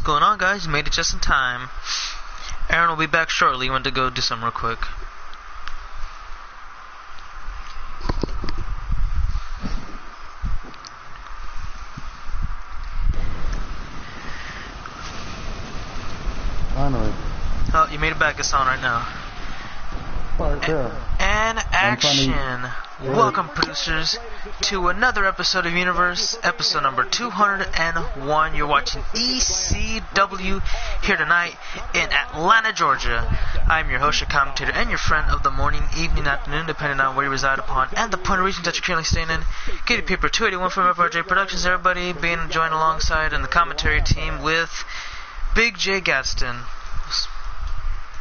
going on, guys? You made it just in time. Aaron will be back shortly. He went to go do something real quick. Finally. Oh, you made it back. It's on right now. Right there. And action! Welcome, producers, to another episode of Universe, episode number 201. You're watching ECW here tonight in Atlanta, Georgia. I'm your host, your commentator, and your friend of the morning, evening, afternoon, depending on where you reside upon, and the point of region that you're currently staying in. Katie Paper 281 from FRJ Productions, everybody being joined alongside in the commentary team with Big J Gadsden.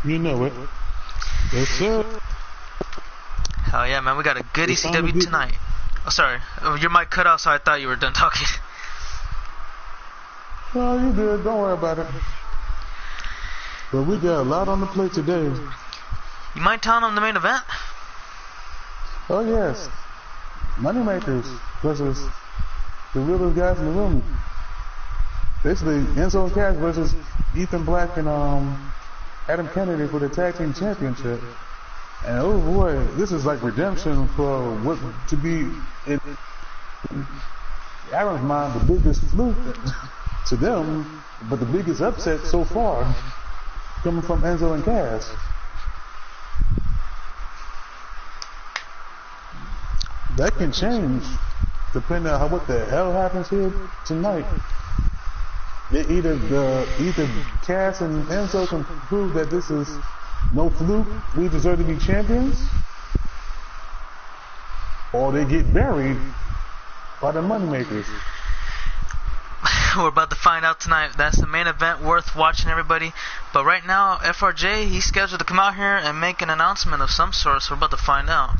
You know it. Yes, sir. Hell yeah, man. We got a good ECW tonight. Oh, sorry. Your mic cut off, so I thought you were done talking. No, you good. Don't worry about it. But we got a lot on the plate today. You mind telling them the main event? Oh, yes. Moneymakers versus the realest guys in the room. Basically, Enzo and Cash versus Ethan Black and Adam Kennedy for the tag team championship. And oh boy, this is like redemption for what to be in Aaron's mind the biggest fluke to them, but the biggest upset so far coming from Enzo and Cass. That can change depending on what the hell happens here tonight. Either Cass and Enzo can prove that this is no fluke, we deserve to be champions, or they get buried by the moneymakers. We're about to find out tonight. That's the main event worth watching, everybody. But right now, FRJ, he's scheduled to come out here and make an announcement of some sort, so we're about to find out.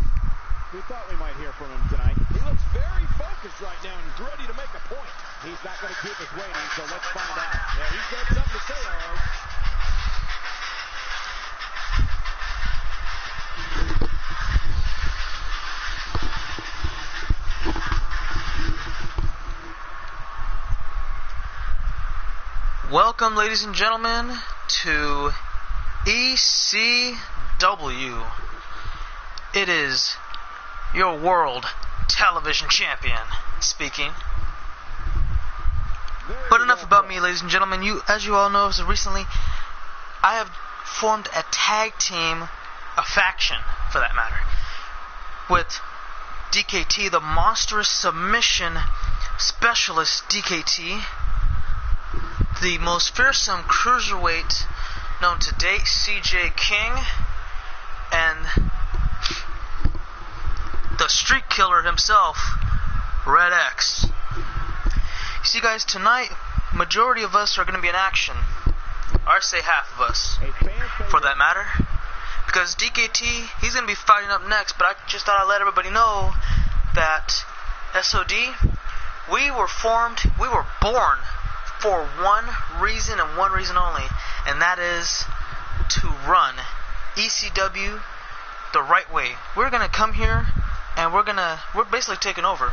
We thought we might hear from him tonight. He looks very focused right now and ready to make a point. He's not going to keep us waiting, so let's find out. Yeah, he's got something to say, all right. Welcome, ladies and gentlemen, to ECW. It is your world television champion speaking. But enough about me, ladies and gentlemen. As you all know, so recently I have formed a tag team, a faction for that matter, with DKT, the monstrous submission specialist DKT, the most fearsome cruiserweight known to date, CJ King, and the street killer himself, Red X. You see, guys, tonight, majority of us are going to be in action. Or I say half of us, for that matter. Because DKT, he's going to be fighting up next, but I just thought I'd let everybody know that SOD, we were born for one reason and one reason only, and that is to run ECW the right way. We're going to come here, and we're basically taking over.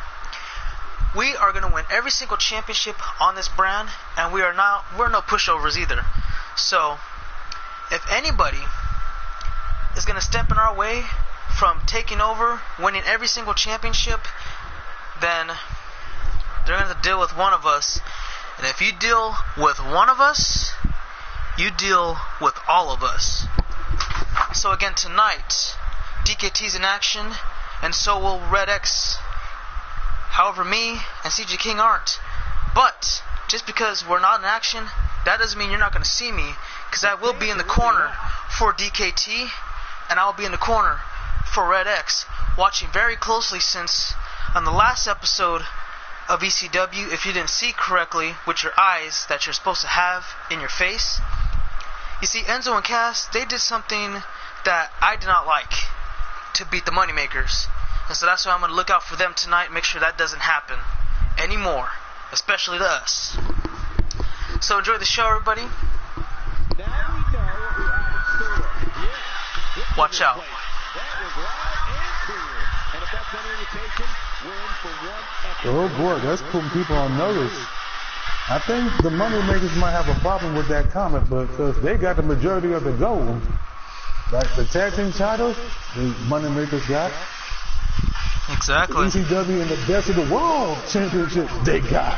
We are going to win every single championship on this brand, and we're no pushovers either. So, if anybody is going to step in our way from taking over, winning every single championship, then they're going to deal with one of us. And if you deal with one of us, you deal with all of us. So again, tonight, DKT's in action, and so will Red X. However, me and CJ King aren't. But just because we're not in action, that doesn't mean you're not going to see me, because I will be in the corner for DKT, and I will be in the corner for Red X, watching very closely, since on the last episode of ECW, if you didn't see correctly with your eyes that you're supposed to have in your face, you see, Enzo and Cass, they did something that I did not like to beat the Moneymakers. And so that's why I'm going to look out for them tonight, make sure that doesn't happen anymore, especially to us. So enjoy the show, everybody. Watch out. Oh boy, that's putting people on notice. I think the money makers might have a problem with that comment, but because they got the majority of the gold. Like the tag team titles, the money makers got. Exactly. The ECW and the Best of the World Championship they got.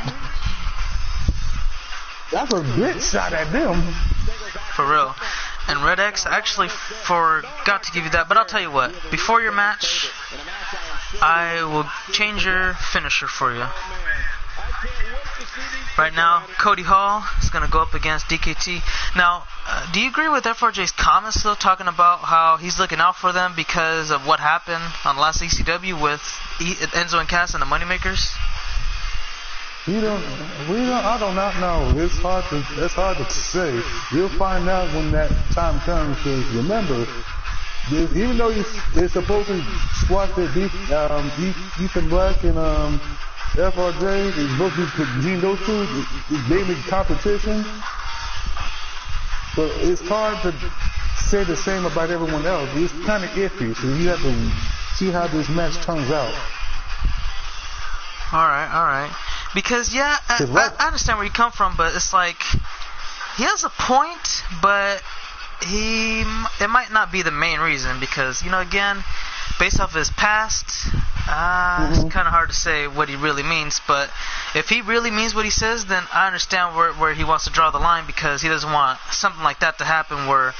That's a big shot at them. For real. And Red X, I actually forgot to give you that, but I'll tell you what. Before your match, I will change your finisher for you. Right now, Cody Hall is going to go up against DKT. Now, do you agree with FRJ's comments, though, talking about how he's looking out for them because of what happened on last ECW with Enzo and Cass and the Moneymakers? I do not know. It's hard to say. You'll find out when that time comes. Because remember, even though they're supposed to squash Ethan Black and FRJ, it's supposed to be between those two. It's mainly competition, but it's hard to say the same about everyone else. It's kind of iffy, so you have to see how this match turns out. All right. Because, yeah, I understand where you come from, but it's like, he has a point, but it might not be the main reason, because, again, based off his past, it's kind of hard to say what he really means, but if he really means what he says, then I understand where he wants to draw the line, because he doesn't want something like that to happen where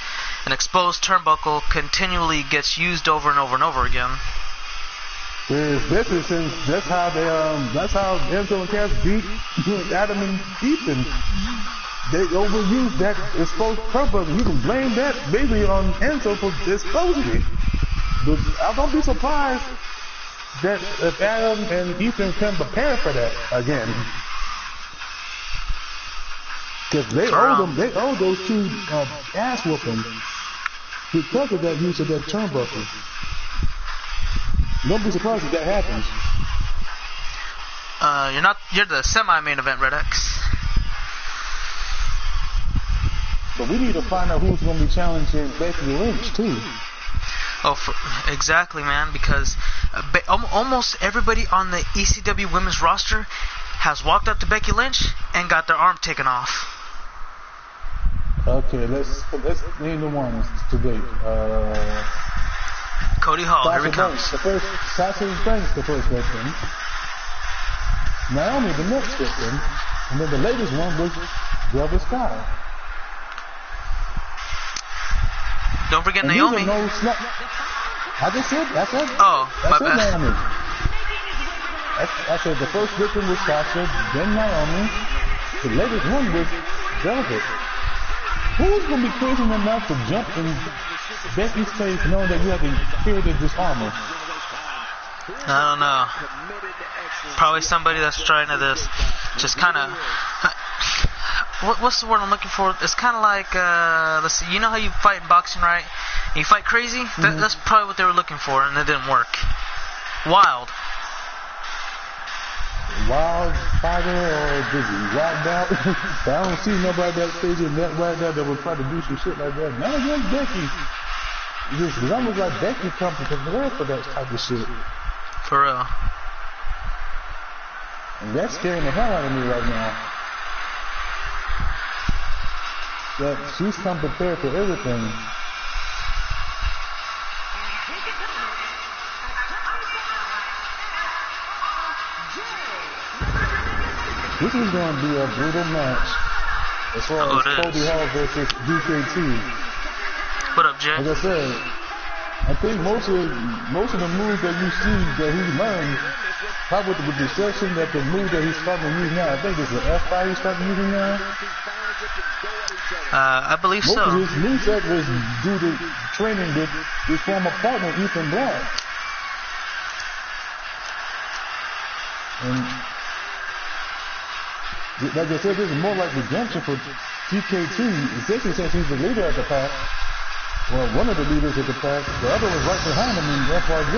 an exposed turnbuckle continually gets used over and over and over again. Especially since that's how Enzo and Cass beat Adam and Ethan. They overused that exposed turnbuckle. You can blame that basically on Enzo for exposing it. But I don't be surprised that if Adam and Ethan can prepare for that again. Because they owe those two ass whoopings because of that use of that turnbuckle. Don't be surprised if that happens. You're the semi-main event, Red X. But we need to find out who's going to be challenging Becky Lynch too. Exactly, man. Because almost everybody on the ECW women's roster has walked up to Becky Lynch and got their arm taken off. Okay, let's name the ones today. Cody Hall, here he comes. Sasha Banks, the first victim. Naomi, the next victim. And then the latest one was Brother Sky. Don't forget Naomi. I just said, oh, my bad. Naomi. I said the first victim was Sasha, then Naomi. The latest one was Velvet. Who's going to be crazy enough to jump in Becky's face knowing that you have to fear the disarmor? I don't know. Probably somebody that's trying to just kind of... What's the word I'm looking for? It's kind of like, let's see, you know how you fight in boxing, right? And you fight crazy? That's probably what they were looking for, and it didn't work. Wild fighter or just wild out. I don't see nobody that stage in that right now that would try to do some shit like that. Not against Becky. It's almost like Becky comes to prepare for that type of shit. For real. And that's scaring the hell out of me right now. That she's come prepared for everything. This is going to be a brutal match as far as Cody Hall versus DKT. What up, Jay? Like I said, I think most of the moves that you see that he learned, probably with the exception that the move that he's starting to use now, I think it's the F5 he's starting using now. I believe so. Most of his moveset was due to training with his former partner, Ethan Black. And like I said, this is more like redemption for DKT, especially since he's the leader of the pack. Well, one of the leaders of the pack. The other was right behind him in FRJ.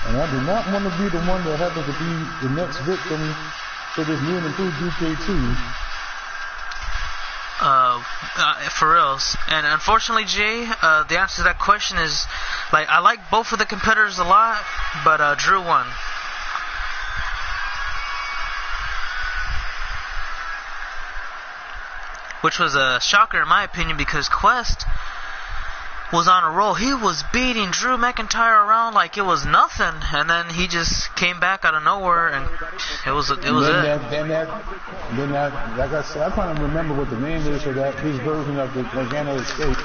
And I do not want to be the one that happens to be the next victim for this new and improved DKT. For reals. And unfortunately, Jay, the answer to that question is, like, I like both of the competitors a lot, but Drew won. Which was a shocker in my opinion, because Quest was on a roll. He was beating Drew McIntyre around like it was nothing, and then he just came back out of nowhere, and it was it. Then that, like I said, I'm trying to remember what the name is for that his version of the Organo Escape.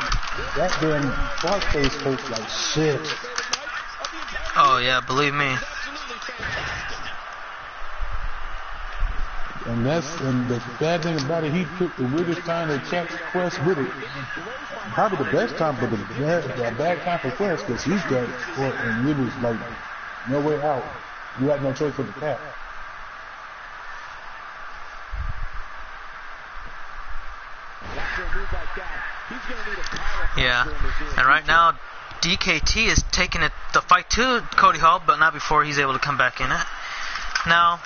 That damn front face hurts like shit. Oh yeah, believe me. And the bad thing about it, he took the weirdest time to catch Quest with it. Probably the best time, but the bad time for Quest, because he's got it, and it was like no way out. You had no choice but to tap. Yeah, and right now DKT is taking the fight to Cody Hall, but not before he's able to come back in it. Now,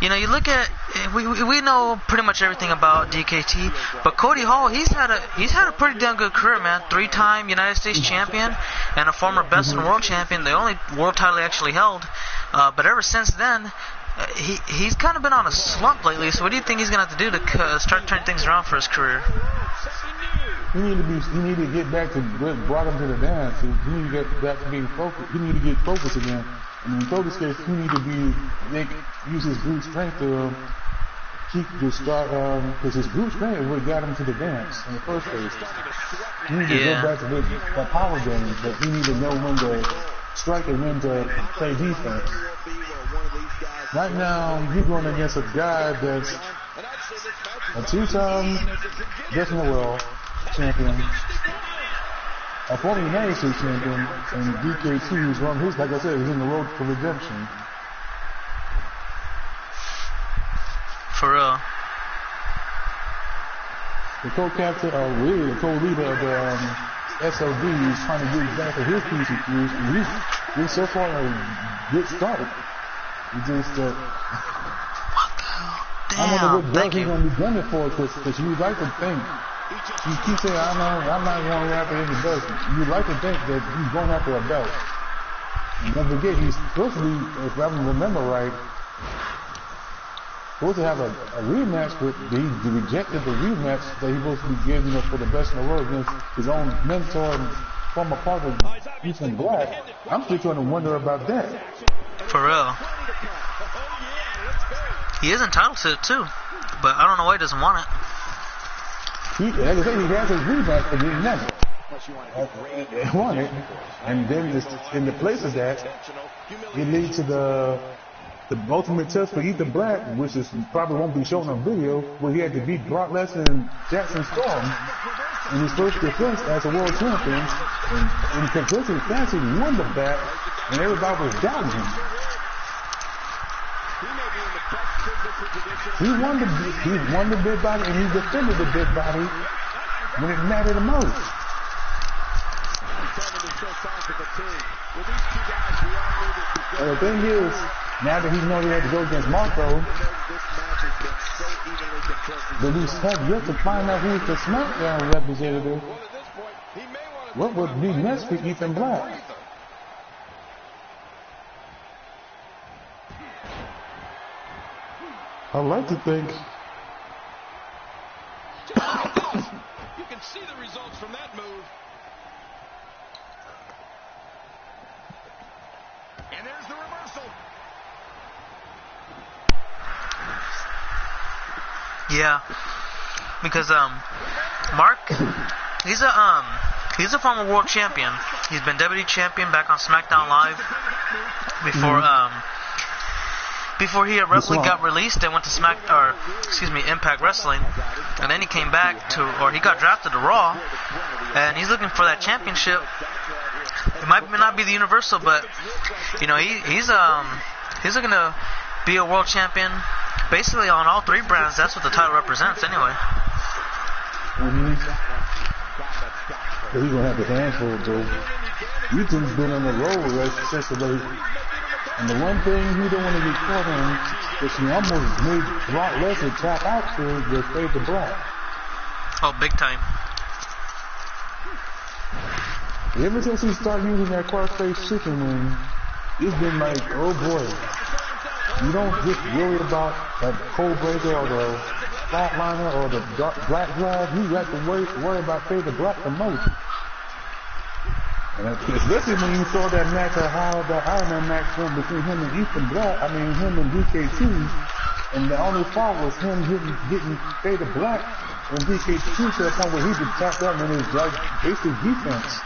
you know, you look at we know pretty much everything about DKT, but Cody Hall, he's had a pretty damn good career, man. 3-time United States champion and a former best in the world champion, the only world title he actually held. But ever since then, he's kind of been on a slump lately. So what do you think he's gonna have to do to start turning things around for his career? He need to get back to what brought him to the dance. He need to get back to being focused. He need to get focused again. And in Cody's case, he need to use his brute strength to keep the start, because his brute strength is what got him to the dance in the first place. He need to go back to the power game, but he need to know when to strike and when to play defense. Right now, he's going against a guy that's a 2-time best in the world champion, a former United States champion, and DKT, who's one of his, like I said, is in the road for redemption. For real. The co-captain, really the co-leader of the SLD is trying to get back to his piece of news, and he's so far a good start. He just, what the hell? Damn, I wonder what drug he's going to be gunning for, because you like to think, you keep saying, I'm not going after any belt. You like to think that he's going after a belt. And don't forget, he's supposed to be, if I remember right, supposed to have a rematch, but he rejected the rematch that he was supposed to be getting for the best in the world against his own mentor and former partner, Ethan Black. I'm still trying to wonder about that. For real. He is entitled to it too, but I don't know why he doesn't want it. Like I said, he has his rematch, but he never won it. And then in the place of that, it leads to the ultimate test for Ethan Black, which is probably won't be shown on video, where he had to beat Brock Lesnar and Jackson Storm in his first defense as a world champion. And in convincing fashion, he won the bat, and everybody was doubting him. He won the big body, and he defended the big body when it mattered the most. And the thing is, now that he knows he had to go against Marco, but we have yet to find out who's the SmackDown representative. What would be next for Ethan Black? I like to think. You can see the results from that move. And there's the reversal. Yeah, because Mark, he's a former world champion. He's been WWE champion back on SmackDown Live before he abruptly got released and went to Impact Wrestling, and then he came back he got drafted to Raw, and he's looking for that championship. It might not be the Universal, but you know he's looking to be a world champion, basically on all 3 brands. That's what the title represents, anyway. He's gonna have a handful, though. Ethan's been on the road since the late. And the one thing he don't want to get caught in is he almost made Brock Lesnar tap out to the fade to Black. Oh, big time. Ever since he started using that cross-face chicken wing, it's been like, oh boy. You don't just worry about that cold breaker or the flatliner or the black drive. You have to worry about the black the most. And especially when you saw that match of how the Iron Man match went between him and Ethan Black, him and DK2, and the only fault was him getting Faded Black and DK2 to the point where he just tapped out in his basic defense.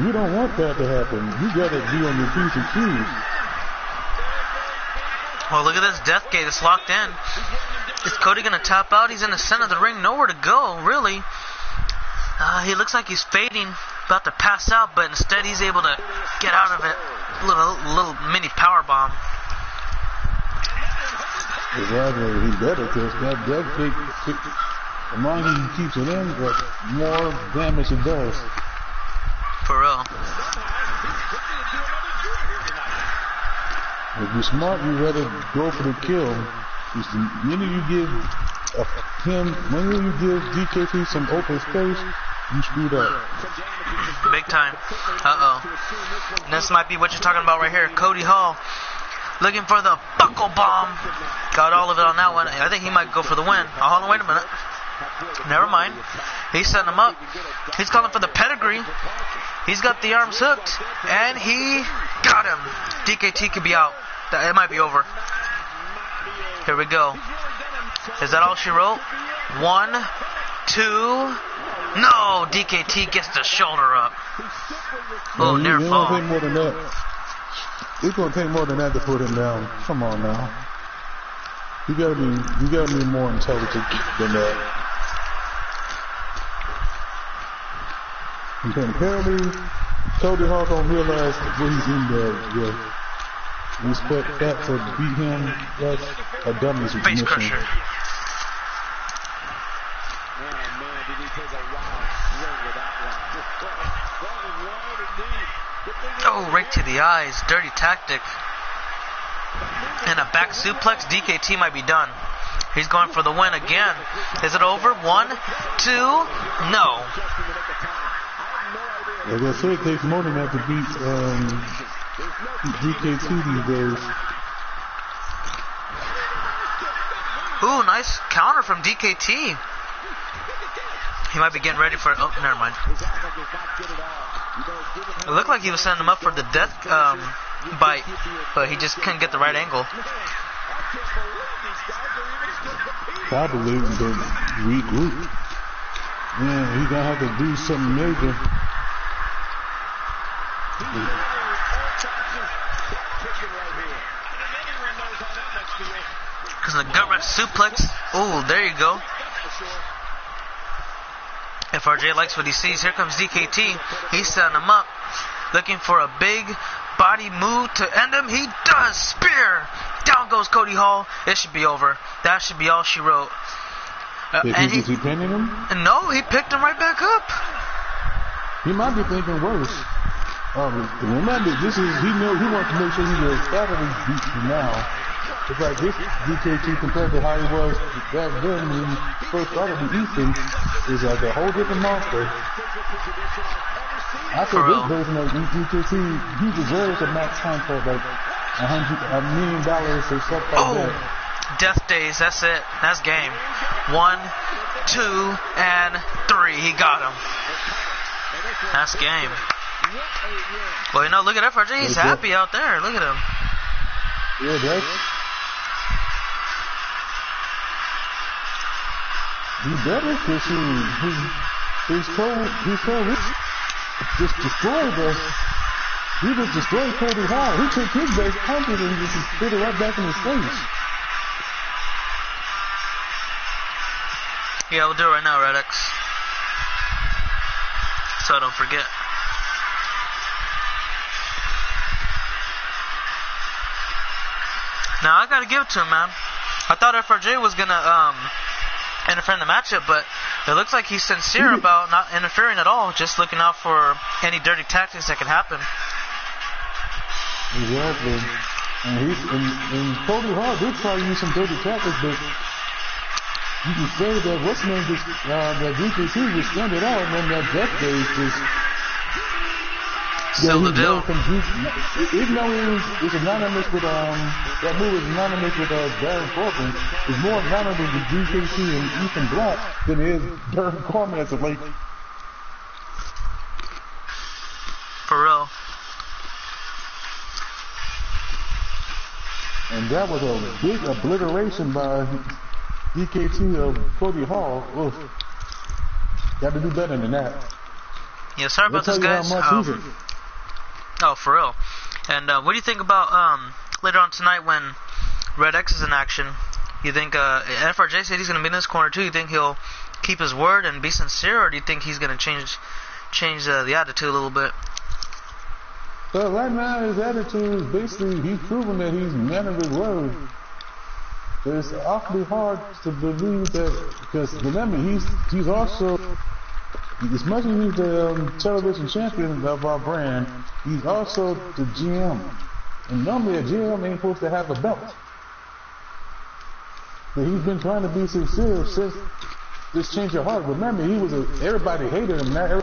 You don't want that to happen. You gotta be on your P's and Q's. Well, look at this death gate. It's locked in. Is Cody gonna tap out? He's in the center of the ring. Nowhere to go, really. He looks like he's fading, about to pass out, but instead he's able to get out of it. Little mini power bomb. Exactly. He better, because that death gate, the longer he keeps it in, the more damage it does. For real. If you're smart, you rather go for the kill. When you give DKT some open space, you screwed up. Big time. Uh-oh. This might be what you're talking about right here. Cody Hall looking for the buckle bomb. Got all of it on that one. I think he might go for the win. Oh, hold on, wait a minute. Never mind. He's setting him up. He's calling for the pedigree. He's got the arms hooked, and he got him. DKT could be out. It might be over. Here we go. Is that all she wrote? 1, 2. No, DKT gets the shoulder up. Oh, near fall. It's gonna take more than that to put him down. Come on now. You gotta be more intelligent than that. And apparently, Cody Hall don't realize what he's in there with. You expect that to beat him, that's a dummy's mission. Face crusher. Man, did he take a wild swing with that one. Oh, right to the eyes. Dirty tactic. And a back suplex. DKT might be done. He's going for the win again. Is it over? 1, 2. No. Like I said, it takes more than that to beat DK2 these days. Ooh, nice counter from DKT. He might be getting ready for... Oh, never mind. It looked like he was setting him up for the death bite, but he just couldn't get the right angle. I believe that regroup. Man, he's gonna have to do something major. Because the gut wrench suplex. Oh, there you go. FRJ likes what he sees. Here comes DKT. He's setting him up, looking for a big body move to end him. He does. Spear. Down goes Cody Hall. It should be over. That should be all she wrote. And is he pinning him? No, he picked him right back up. He might be thinking worse. Remember, he wants to make sure he gets steadily beat now. It's like this DKT compared to how he was back then when he first started with Ethan is like a whole different monster. I think this version of DKT, he deserves a max contract like $1 million or something like that. Death Days, that's it. That's game. 1, 2, and 3. He got him. That's game. Well, look at FRJ. He's happy out there. Look at him. Yeah, that's... He better, because he's just destroyed us. He just destroyed Cody Hall. He took his base punches and just spit it right back in his face. Yeah, we'll do it right now, Red X. So I don't forget. Now, I gotta give it to him, man. I thought FRJ was gonna, interfere in the matchup, but it looks like he's sincere about not interfering at all, just looking out for any dirty tactics that could happen. Exactly. And Cody Hall did try to use some dirty tactics, but you can say that what's name just that DKC was standing out, and then that Death Days just Seal the deal. Even though it was anonymous with that move was anonymous with Baron Corbin, it's more anonymous with DKC and Ethan Black than it is Baron Corbin as of late. For real. And that was a big obliteration by DKT of Cody Hall. Oof. Got to do better than that. Yeah, sorry about this, guys. Oh, for real. And what do you think about later on tonight when Red X is in action? You think FRJ said he's going to be in this corner too? You think he'll keep his word and be sincere, or do you think he's going to change the attitude a little bit? Well, right now his attitude is basically he's proven that he's a man of his word. But it's awfully hard to believe that, because remember he's also, as much as he's the television champion of our brand, he's also the GM. And normally a GM ain't supposed to have a belt. But he's been trying to be sincere since this change of heart. Remember, everybody hated him. Now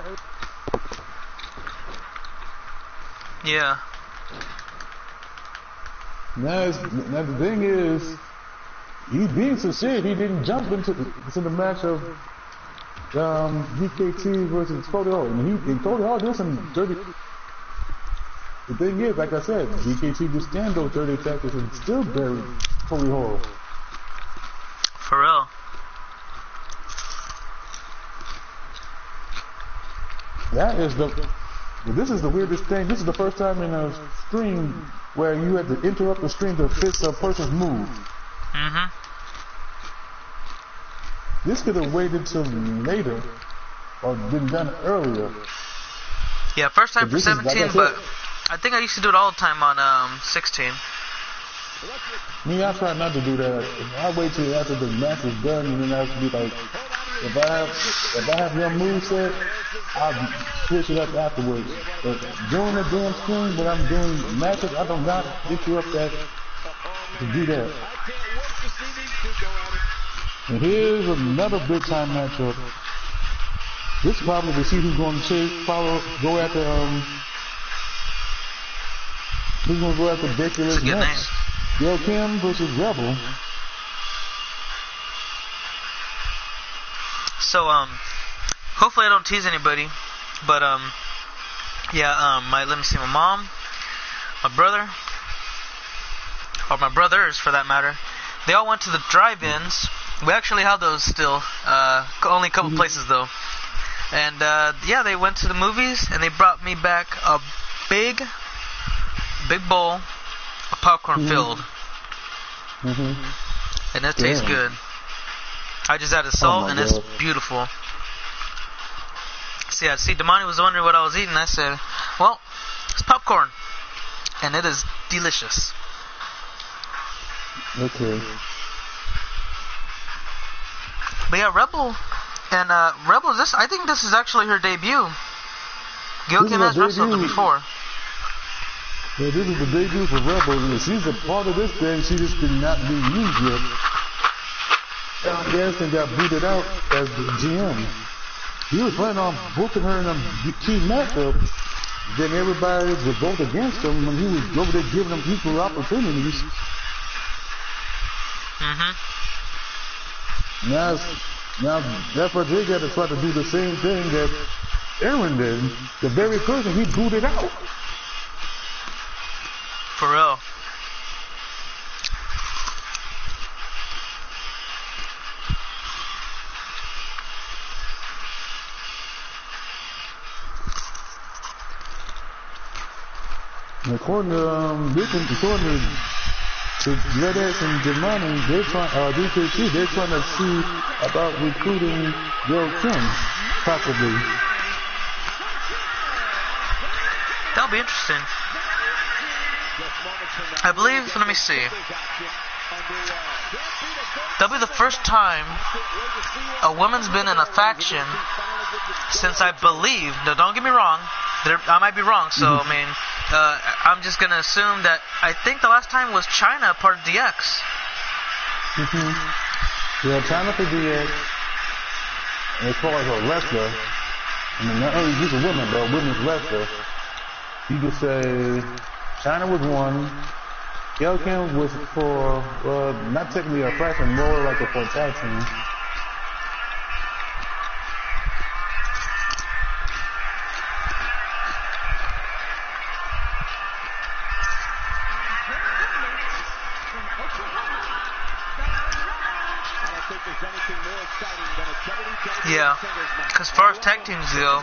yeah. Now the thing is, he's being sincere. He didn't jump into the match of DKT versus Cody Hall, and Cody Hall did some dirty. The thing is, like I said, DKT would stand those dirty tactics and still bury Cody Hall. For real. This is the weirdest thing. This is the first time in a stream where you had to interrupt the stream to fix a person's move. Mm-hmm. This could have waited till later or been done earlier. Yeah, first time for 17, but I think I used to do it all the time on 16. Me, I try not to do that. I wait till after the match is done, and then I have to be like, if I have your move set, I'll switch it up afterwards. But during the damn stream, when I'm doing matches, I do not interrupt that to do that. And here's another big time matchup. This is probably to see who's going to go after Bakerless next. Gail Kim versus Rebel. So hopefully I don't tease anybody, but yeah, let me see, my mom, my brother, or my brothers for that matter, they all went to the drive-ins. We actually have those still, only a couple places though. And yeah, they went to the movies and they brought me back a big bowl of popcorn filled. And it tastes good. I just added salt and it's beautiful. See, Damani was wondering what I was eating. I said, well, it's popcorn. And it is delicious. Okay. But yeah, Rebel, and Rebel, I think this is actually her debut. Gail Kim has wrestled her before. Yeah, this is the debut for Rebel. She's a part of this thing. She just did not be used yet. Gaston got booted out as the GM. He was planning on booking her in a key matchup. Then everybody would vote against him when he was over there giving them equal opportunities. Now FRJ got to try to do the same thing that Aaron did. The very person he booted out. For real. According to Red X and Jamani, they're trying, DKT, they're trying to see about recruiting Gail Kim, possibly. That'll be interesting. I believe, let me see. That'll be the first time a woman's been in a faction since, I believe, now don't get me wrong, I might be wrong, so I mean, I'm just gonna assume that I think the last time was China part of DX. Yeah, China for DX. And as far as a wrestler, I mean, not only just a woman, but a women's wrestler, you could say China was one. Gail Kim was for, not technically a fraction, more like a for tag team. Yeah, because as far as tag teams go,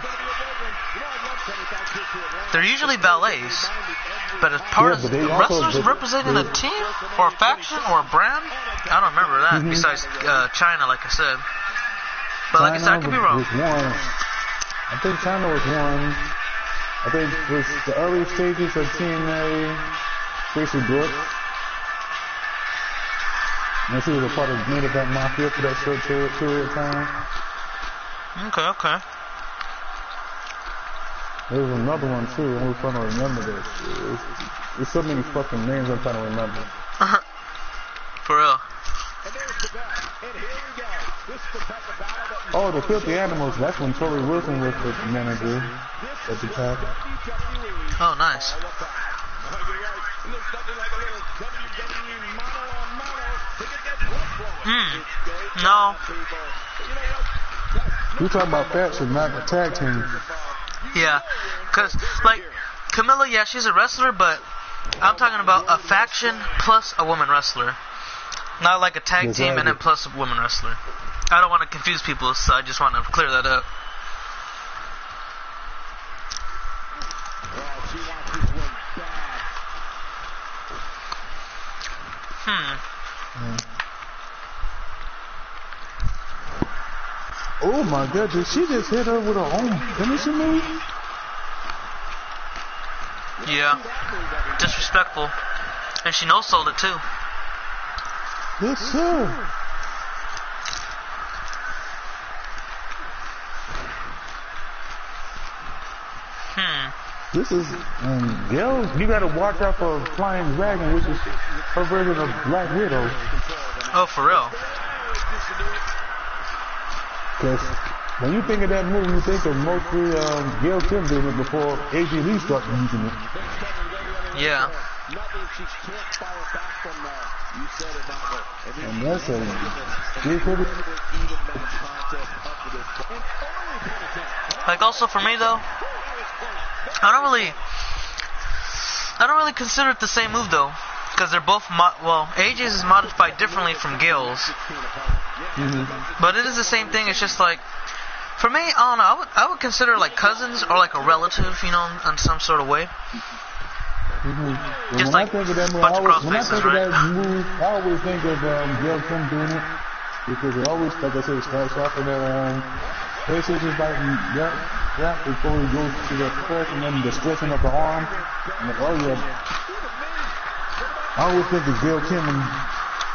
they're usually ballets, but as part of the wrestlers representing a team or a faction or a brand, I don't remember that besides China, like I said. But like I said, I could be wrong. I think China was one. I think it was the early stages of TNA, Tracy Brooks. And she was a part of Main Event Mafia for that short period of time. Okay. There was another one too. I was trying to remember this. There's so many fucking names I'm trying to remember. For real. Oh, the Filthy Animals. That's when Tori Wilson was the manager at the time. Oh, nice. No. You talking about faction, not a tag team. Yeah, because, like, Camilla, yeah, she's a wrestler, but I'm talking about a faction plus a woman wrestler. Not like a tag team and then plus a woman wrestler. I don't want to confuse people, so I just want to clear that up. Oh my God, did she just hit her with her own finishing move? Yeah. Disrespectful. And she no-sold it too. Yes, sir. This is, Gail, you gotta watch out for Flying Dragon, which is her version of Black Widow. Oh, for real? Because when you think of that movie, you think of mostly Gail Kim doing it before AJ Lee started using it. Yeah. And that's a big hit. Like, also for me though, I don't really consider it the same move though, because they're both AJ's is modified differently from Gail's. But it is the same thing. It's just like, for me, I don't know. I would consider like cousins or like a relative, you know, in some sort of way. Just like when I think of that move, I always think of Gail Kim doing it, because it always, like I said, starts off in that basically just like before he goes to the press and then the stretching of the arm. And like, oh yeah, I always think of Gail Kim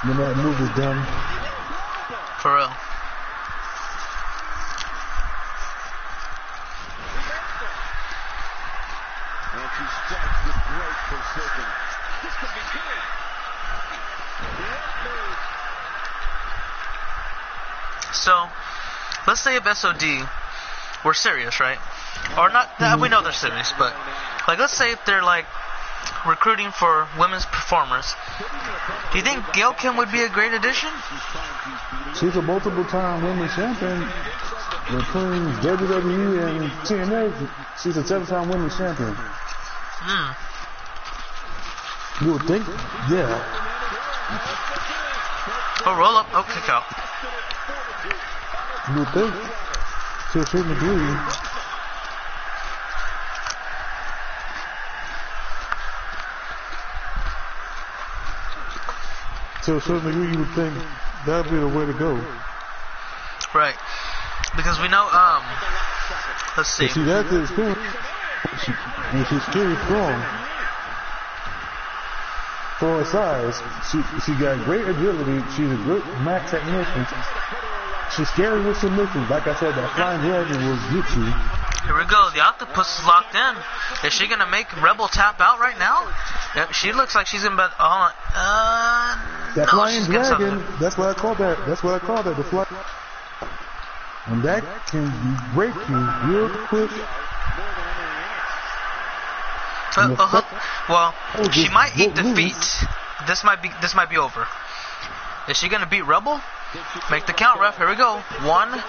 when that move is done. For real. And she strikes with great precision. This could be good. So, let's say if SOD were serious, right? Or not, we know they're serious, but like, let's say if they're like recruiting for women's performers, do you think Gail Kim would be a great addition? She's a multiple-time women's champion between WWE and TNA. She's a 7-time women's champion. You would think, yeah. Oh, roll up. Oh, kick out. You would think, to a certain degree. To a certain degree, you would think that would be the way to go. Right. Because we know, let's see. But she has the experience, and she's very strong. For her size, she got great agility. She's a great mat technician. She's scary with submissions. Like I said, that Flying Dragon will get you. Here we go. The octopus is locked in. Is she gonna make Rebel tap out right now? Yep, she looks like she's in bed. Hold on. That no, flying dragon. That's what I call that. That's what I call that. The fly. And that can break you real quick. Well, she might eat defeat. This might be over. Is she gonna beat Rebel? Make the count, ref. Here we go. 1,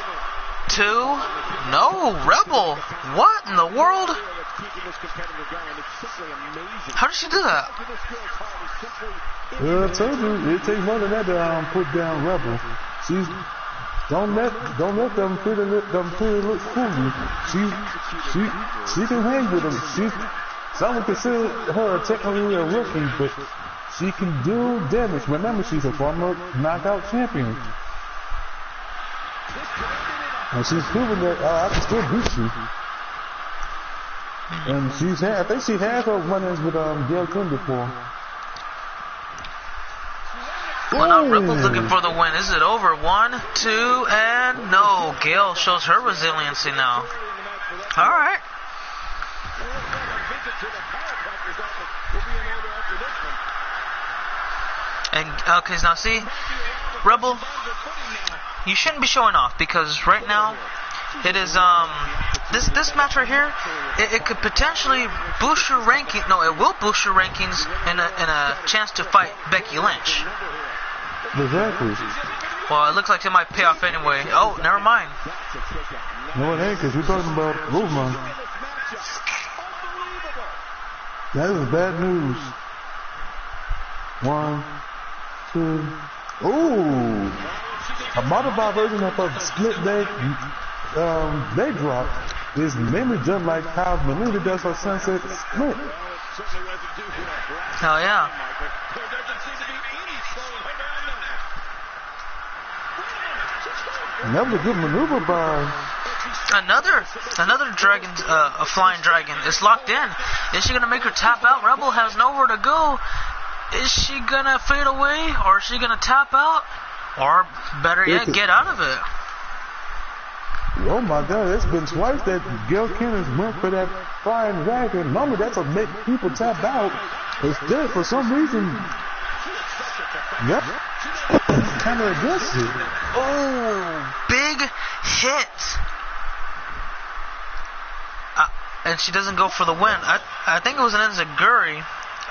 2. No, Rebel. What in the world? How did she do that? I told you it takes more than that to put down Rebel. She's don't let them pretty look fool you. She can hang with them. Some would consider her technically a rookie, but she can do damage. Remember, she's a former knockout champion. And she's proven that I can still beat you. And I think she had her run-ins with Gail Kim before. Well, now Rebel's looking for the win. Is it over? 1, 2, and no. Gail shows her resiliency now. All right. And okay, now see, Rebel, you shouldn't be showing off because right now it is this match right here. It could potentially boost your ranking. No, it will boost your rankings in a chance to fight Becky Lynch. Exactly. Well, it looks like it might pay off anyway. Oh, never mind. No, it ain't, because we're talking about Rosemont. That is bad news. 1, 2. Ooh! A modified version of a split leg drop is mainly just like how Melinda does her sunset split. Hell yeah. And that was a good maneuver by another dragon, a flying dragon is locked in. Is she gonna make her tap out? Rebel has nowhere to go. Is she gonna fade away, or is she gonna tap out, or better yet, get out of it? Oh my God! It's been twice that Gail Kim has went for that flying dragon. Normally that's what make people tap out. Instead, for some reason, yep, kind of against it. Oh, big hit. And she doesn't go for the win. I think it was an enziguri.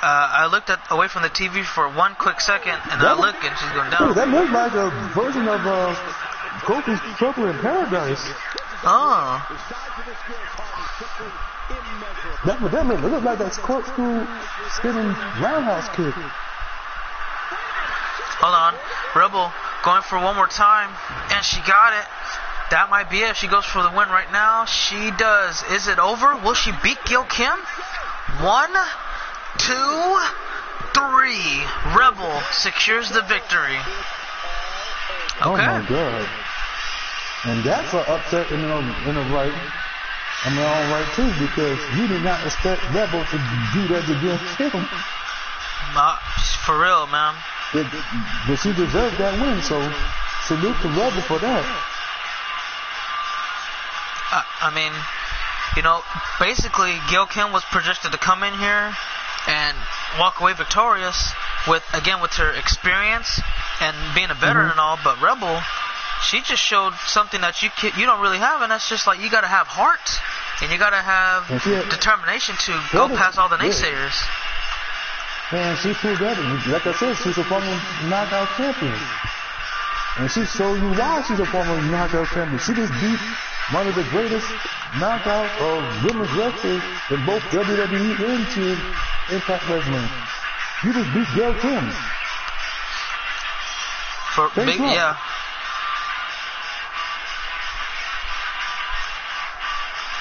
I looked away from the TV for 1 quick second, and I look, and she's going down. That looked like a version of Kofi's Trouble in Paradise. Oh. That looked like that corkscrew spinning roundhouse kick. Hold on. Rebel going for one more time, and she got it. That might be it. If she goes for the win right now, she does. Is it over? Will she beat Gail Kim? 1, 2, 3. Rebel secures the victory. Okay. Oh my God. And that's an upset in the right. I mean, all right too, because you did not expect Rebel to do that against Kim. For real, man. But she deserved that win, so salute to Rebel for that. I mean, you know, basically Gail Kim was projected to come in here and walk away victorious with her experience and being a veteran and all, but Rebel, she just showed something that you don't really have, and that's just like you got to have heart and you got to have determination to go past all the naysayers. And she proved that. Like I said, she's a former knockout champion. And she showed you why she's a former knockout champion. She just beat one of the greatest knockouts of women's wrestlers in both WWE and Impact Wrestling. You just beat Gail Kim. Yeah.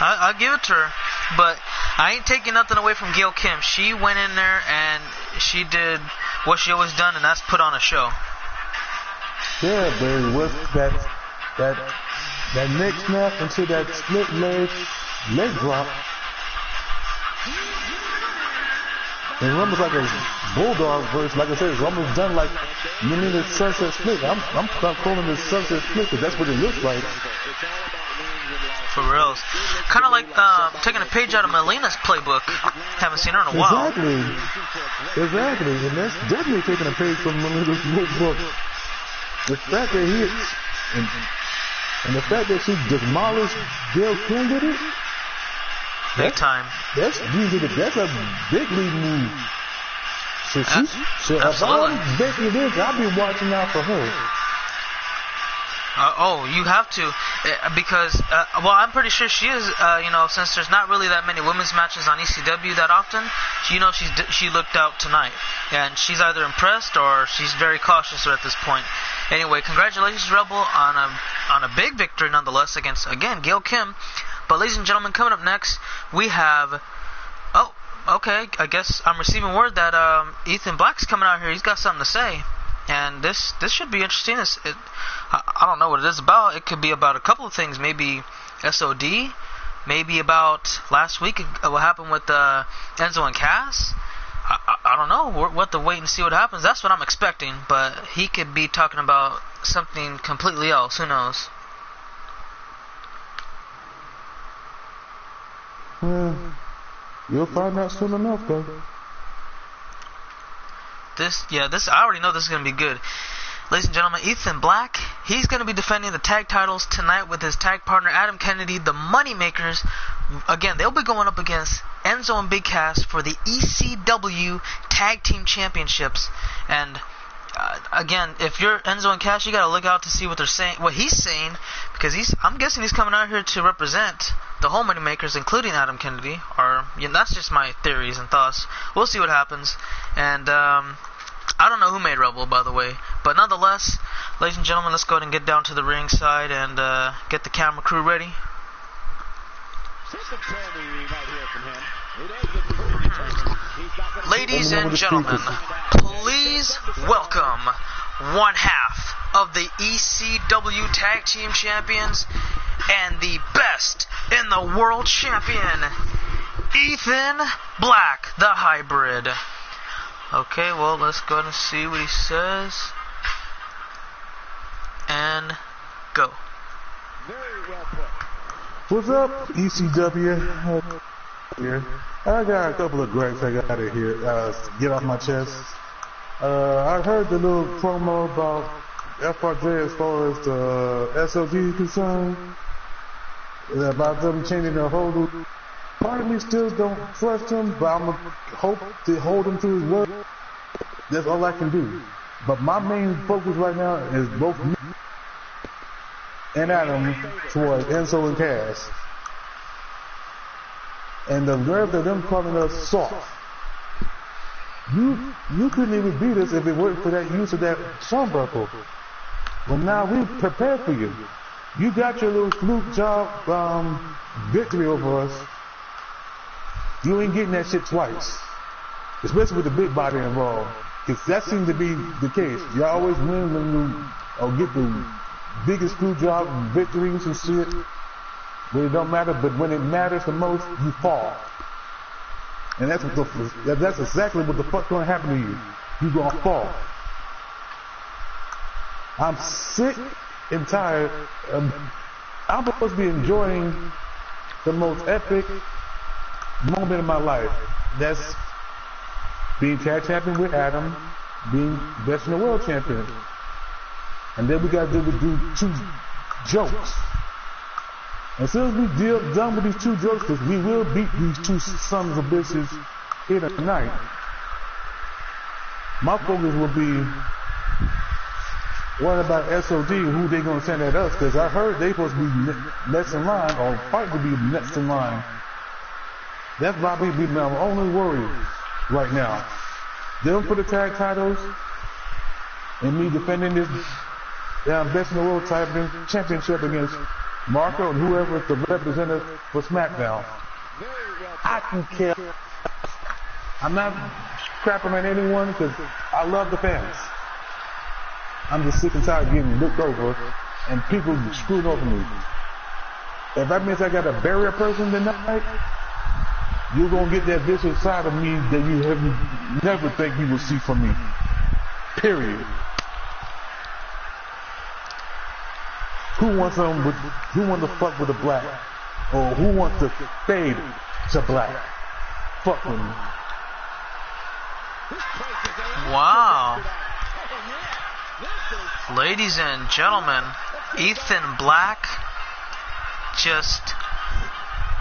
I'll give it to her, but I ain't taking nothing away from Gail Kim. She went in there and she did what she always done, and that's put on a show. Yeah, but it was that neck snap into that split leg drop. It's almost like a bulldog verse. Like I said, it's almost done like the sunset split. I'm calling it sunset split because that's what it looks like. For reals. Kind of like taking a page out of Melina's playbook. Haven't seen her in a while. Exactly. And that's definitely taking a page from Melina's notebook. The fact that and the fact that she demolished Gail Kim with it. Big time. That's a big league move. So if I'm Becky Lynch, I'll be watching out for her. You have to, because, well, I'm pretty sure she is, since there's not really that many women's matches on ECW that often, she looked out tonight, and she's either impressed or she's very cautious at this point. Anyway, congratulations, Rebel, on a big victory nonetheless against, again, Gail Kim. But ladies and gentlemen, coming up next, we have, okay, I guess I'm receiving word that Ethan Black's coming out here. He's got something to say. And this should be interesting. I don't know what it is about. It could be about a couple of things. Maybe SOD. Maybe about last week, what happened with Enzo and Cass. I don't know. We'll have to wait and see what happens. That's what I'm expecting. But he could be talking about something completely else. Who knows? You'll find out soon enough, though. I already know this is going to be good. Ladies and gentlemen, Ethan Black, he's going to be defending the tag titles tonight with his tag partner Adam Kennedy, the Moneymakers. Again, they'll be going up against Enzo and Big Cass for the ECW Tag Team Championships. And again, if you're Enzo and Cass, you got to look out to see what they're saying, what he's saying, because I'm guessing he's coming out here to represent the whole Moneymakers, including Adam Kennedy. Or that's just my theories and thoughts. We'll see what happens. And I don't know who made Rebel, by the way. But nonetheless, ladies and gentlemen, let's go ahead and get down to the ringside and get the camera crew ready. Ladies and gentlemen, please welcome one half of the ECW Tag Team Champions and the best in the world champion, Ethan Black, the Hybrid. Okay, well, let's go ahead and see what he says. And go. Very well put. What's up, ECW? Here. I got a couple of gripes I got to hear. Get off my chest. I heard the little promo about FRJ as far as the SOG is concerned. About them changing their whole. Part of me still don't trust him, but I'm going to hope to hold him to his word. That's all I can do. But my main focus right now is both me and Adam towards Enzo and Cass. And the nerve of them calling us soft. You couldn't even beat us if it weren't for that use of that turnbuckle. Well, now we prepared for you. You got your little fluke job victory over us. You ain't getting that shit twice. Especially with the big body involved. Because that seems to be the case. You always win when you get the biggest screw job victories and shit. When it don't matter, but when it matters the most, you fall. And that's exactly what the fuck's gonna happen to you. You gonna fall. I'm sick and tired. I'm supposed to be enjoying the most epic moment in my life. That's being tag champion with Adam, being best in the world champion. And then we gotta do two jokes. As soon as we done with these two jokes, because we will beat these two sons of bitches here tonight, my focus will be what about SOD, who they gonna send at us, because I heard they supposed to be next in line, or fight to be next in line. That's probably my only worry right now. Them for the tag titles, and me defending this best in the world championship against Marco and whoever is the representative for SmackDown. I can care. I'm not crapping on anyone because I love the fans. I'm just sick and tired of getting looked over and people screwing over me. If that means I got to bury a person tonight, you're going to get that vicious side of me that you have never think you will see from me. Period. Who wants to fuck with a black? or who wants to fade to black? Fuck with me. Wow. Ladies and gentlemen, Ethan Black just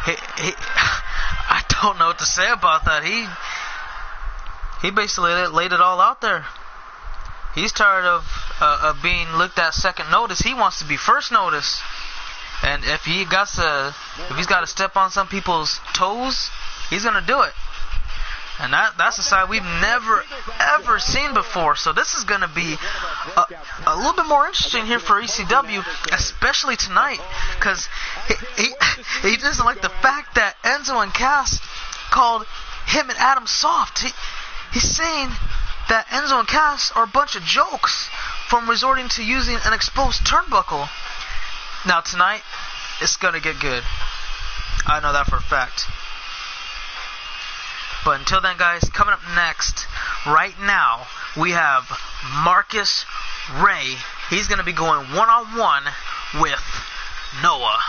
he I don't know what to say about that. He basically laid it all out there. He's tired of being looked at second notice. He wants to be first notice. And if he's got to step on some people's toes, he's gonna do it. And that's a side we've never ever seen before. So this is gonna be a little bit more interesting here for ECW, especially tonight, because he doesn't like the fact that Enzo and Cass called him and Adam Sawft. He's saying that Enzo and Cass are a bunch of jokes from resorting to using an exposed turnbuckle. Now tonight, it's gonna get good. I know that for a fact. But until then, guys, coming up next, right now, we have Marcus Ray. He's gonna be going one-on-one with Noah.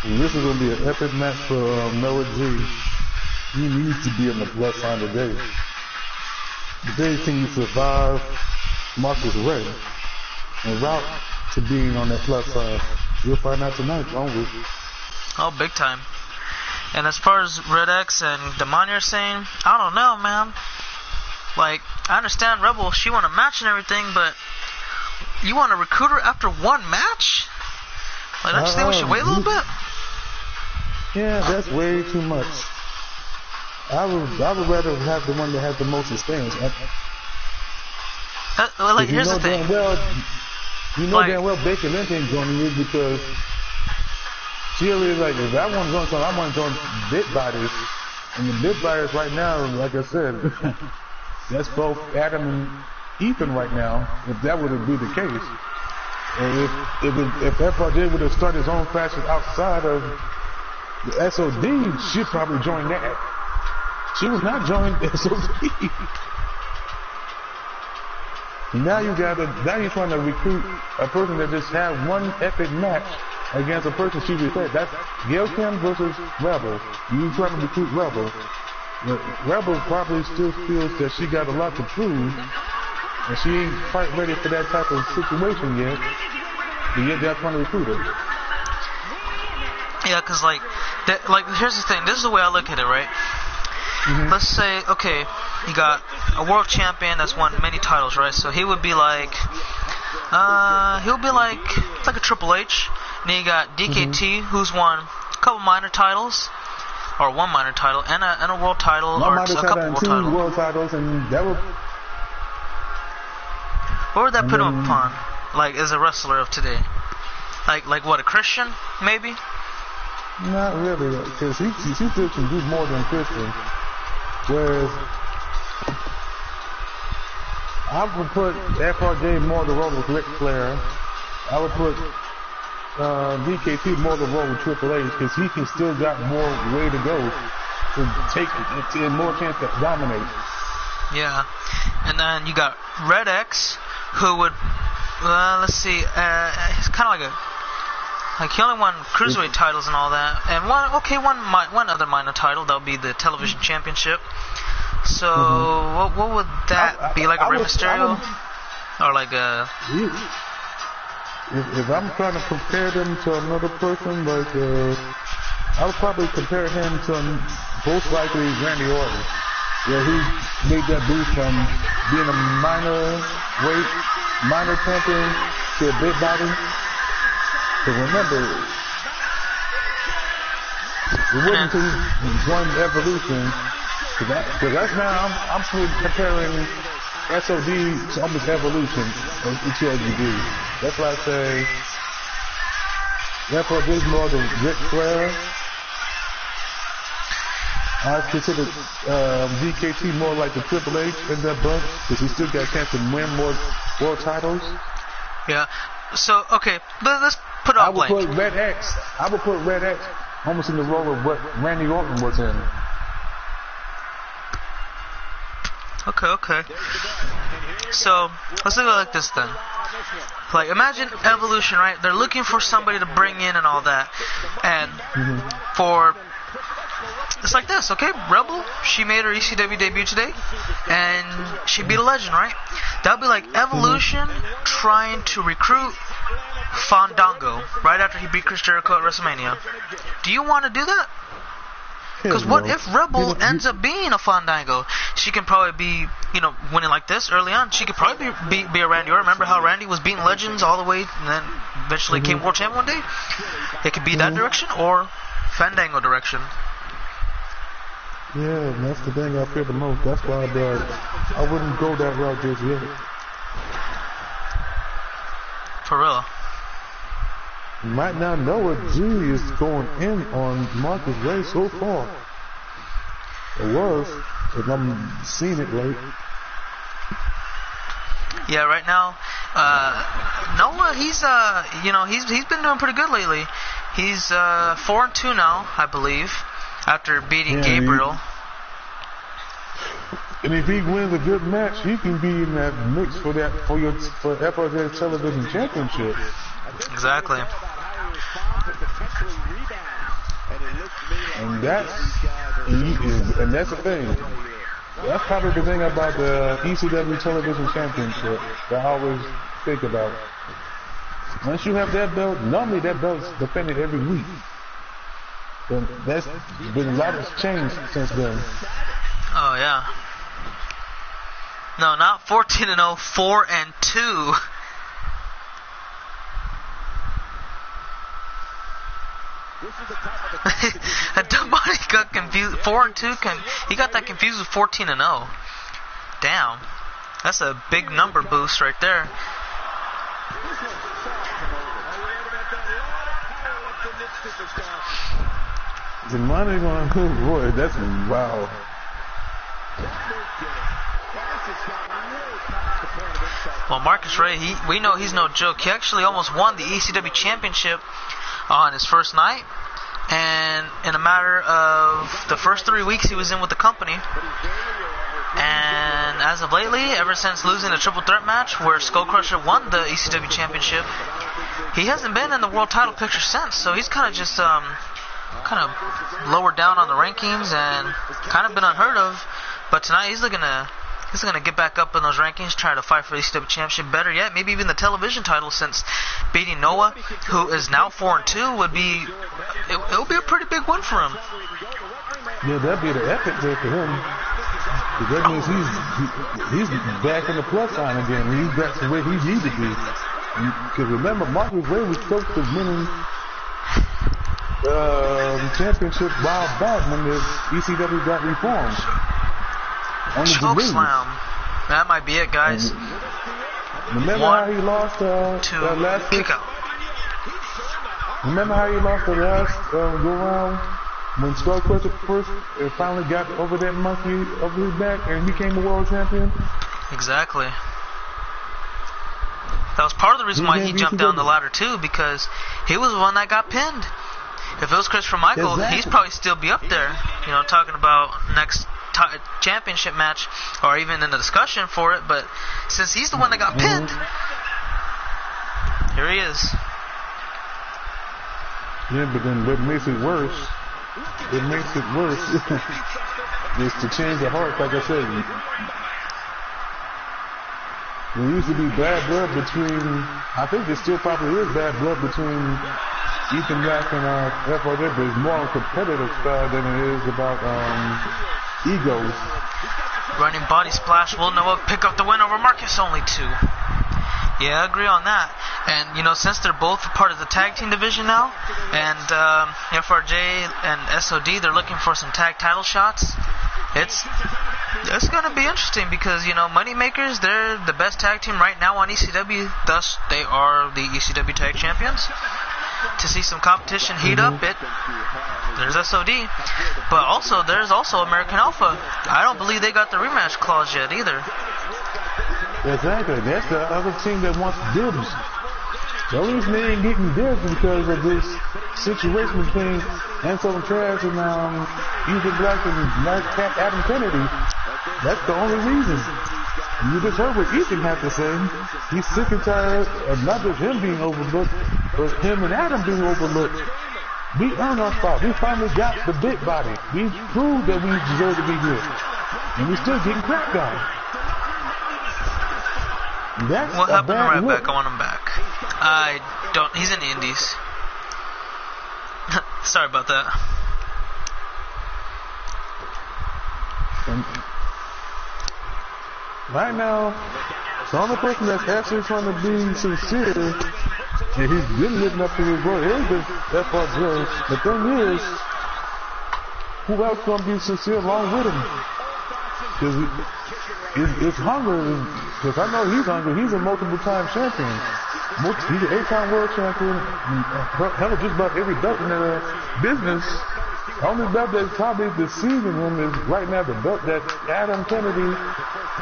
This is gonna be an epic match for Noah G. He needs to be in the bloodline today. Today, can you survive Marcus Ray en route to being on that plus side? You'll find out tonight, won't we? Oh, big time. And as far as Red X and Demani are saying, I don't know, man. Like, I understand Rebel, she won a match and everything, but you want to recruit her after one match? Like, don't you think we should wait a little bit? Yeah, that's way too much. I would rather have the one that has the most experience. Like, here's the thing. You know damn well Baker Lynch ain't joining you because she already like, if I want to join something, I want to join Bit Bodies. And the Bit Bodies right now, like I said, that's both Adam and Ethan right now, if that would be the case. And if FRJ would have started his own faction outside of the SOD, she'd probably join that. She was not joining SOD. Now you're trying to recruit a person that just had one epic match against a person she respects. That's Gail Kim versus Rebel. You trying to recruit Rebel. Rebel probably still feels that she got a lot to prove, and she ain't quite ready for that type of situation yet. But yet they're trying to recruit her. Yeah, cause like here's the thing. This is the way I look at it, right? Mm-hmm. Let's say, okay, you got a world champion that's won many titles, right? So he would be like, it's like a Triple H. And then you got DKT, who's won a couple minor titles, or one minor title, and a world title, one or minor a couple and two world titles, and that would. What would that put him upon? Like, as a wrestler of today? Like what, a Christian, maybe? Not really, because he still can do more than Christian. Whereas I would put FRJ more the role with Ric Flair. I would put DKT more the role with Triple H because he can still got more way to go to take it and more chance to dominate. Yeah, and then you got Red X, who would let's see, he's kind of like he only won cruiserweight titles and all that, and one other minor title, that would be the television championship. So what would that be, like a Rey Mysterio, or like a? If I'm trying to compare them to another person, like I would probably compare him to most likely Randy Orton, where he made that boost from being a minor champion to a big body. Because remember, it wasn't until he joined Evolution, because that's now I'm comparing SOD to almost Evolution of ETLGD. That's why I say therefore this more the Ric Flair. I consider DKT more like the Triple H in that bunch, because he still got a chance to win more world titles. Yeah. So okay, let's put up blank. I would put Red X almost in the role of what Randy Orton was in. Okay. So, let's look at it like this then. Like, imagine Evolution, right? They're looking for somebody to bring in and all that. And it's like this, okay? Rebel, she made her ECW debut today, and she beat a legend, right? That would be like Evolution trying to recruit Fandango right after he beat Chris Jericho at WrestleMania. Do you want to do that? Because what if Rebel ends up being a Fandango? She can probably be, winning like this early on. She could probably be a Randy Orton. Remember how Randy was beating legends all the way and then eventually became world champion one day? It could be that direction or Fandango direction. Yeah, and that's the thing I fear the most. That's why I wouldn't go that route just yet. For real. You might not know what G is going in on Marcus Ray so far. It was, if I'm seeing it late. Yeah, right now, Noah, he's been doing pretty good lately. He's 4-2 now, I believe, after beating Gabriel. And if he wins a good match, he can be in that mix for FRJ Television Championship. Exactly. And that's the thing. That's probably the thing about the ECW Television Championship that I always think about. Once you have that belt, normally that belt's defended every week. But that's been a lot has changed since then. Oh yeah. No, not 14-0, 4-2. Damani got confused. 4-2. He got that confused with 14-0. Damn, that's a big number boost right there. Damani going, boy, that's wow. Well, Marcus Ray, we know he's no joke. He actually almost won the ECW Championship on his first night, and in a matter of the first 3 weeks he was in with the company. And as of lately, ever since losing the triple threat match where Skull Crusher won the ECW Championship, he hasn't been in the world title picture since. So he's kind of just lowered down on the rankings and kind of been unheard of. But tonight he's looking to get back up in those rankings, try to fight for the ECW Championship. Better yet, maybe even the television title, since beating Noah, who is now 4-2, would be it would be a pretty big win for him. Yeah, that'd be the epic day for him. Because that means he's back in the plus sign again. He's back to where he needs to be. Because remember, Marcus Ray was close to winning the championship a while back when the ECW got reformed. Choke slam. That might be it, guys. Remember how he lost that last kick out. Remember how he lost the last go round when Skull Crusher first finally got over that monkey over his back and became the world champion? Exactly. That was part of the reason why he jumped down the ladder too, because he was the one that got pinned. If it was Christopher Michael, he'd probably still be up there, talking about next championship match or even in the discussion for it. But since he's the one that got pinned, here he is. Yeah, but then what makes it worse is to change the heart. Like I said, there used to be bad blood between, I think there still probably is bad blood between Ethan Black and FRJ, but it's more on competitive side than it is about egos. Running body splash will Noah pick up the win over Marcus, only 2. Yeah, I agree on that. And since they're both part of the tag team division now, and FRJ and SOD, they're looking for some tag title shots. It's going to be interesting because Moneymakers, they're the best tag team right now on ECW. Thus, they are the ECW tag champions. To see some competition heat up, there's SOD, but there's also American Alpha. I don't believe they got the rematch clause yet either. Exactly, that's the other team that wants dibs. The only reason they ain't getting dibs is because of this situation between Enzo and Trash and Ethan Black and Adam Kennedy. That's the only reason. You just heard what Ethan had to say. He's sick and tired of not just him being overlooked, but him and Adam being overlooked. We earned our spot. We finally got the big body. We proved that we deserve to be here. And we're still getting cracked on. That's what happened to bad look. Ryback? I want him back. I don't. He's in the Indies. Sorry about that. And right now, the only person that's actually trying to be sincere, and he's been living up to his word, is the FRJ. The thing is, who else gonna be sincere along with him? Because it's hunger. Because I know he's hungry. He's a multiple-time champion. He's an 8-time world champion. Hell, just about every belt in the business. The only belt that's probably deceiving him is right now the belt that Adam Kennedy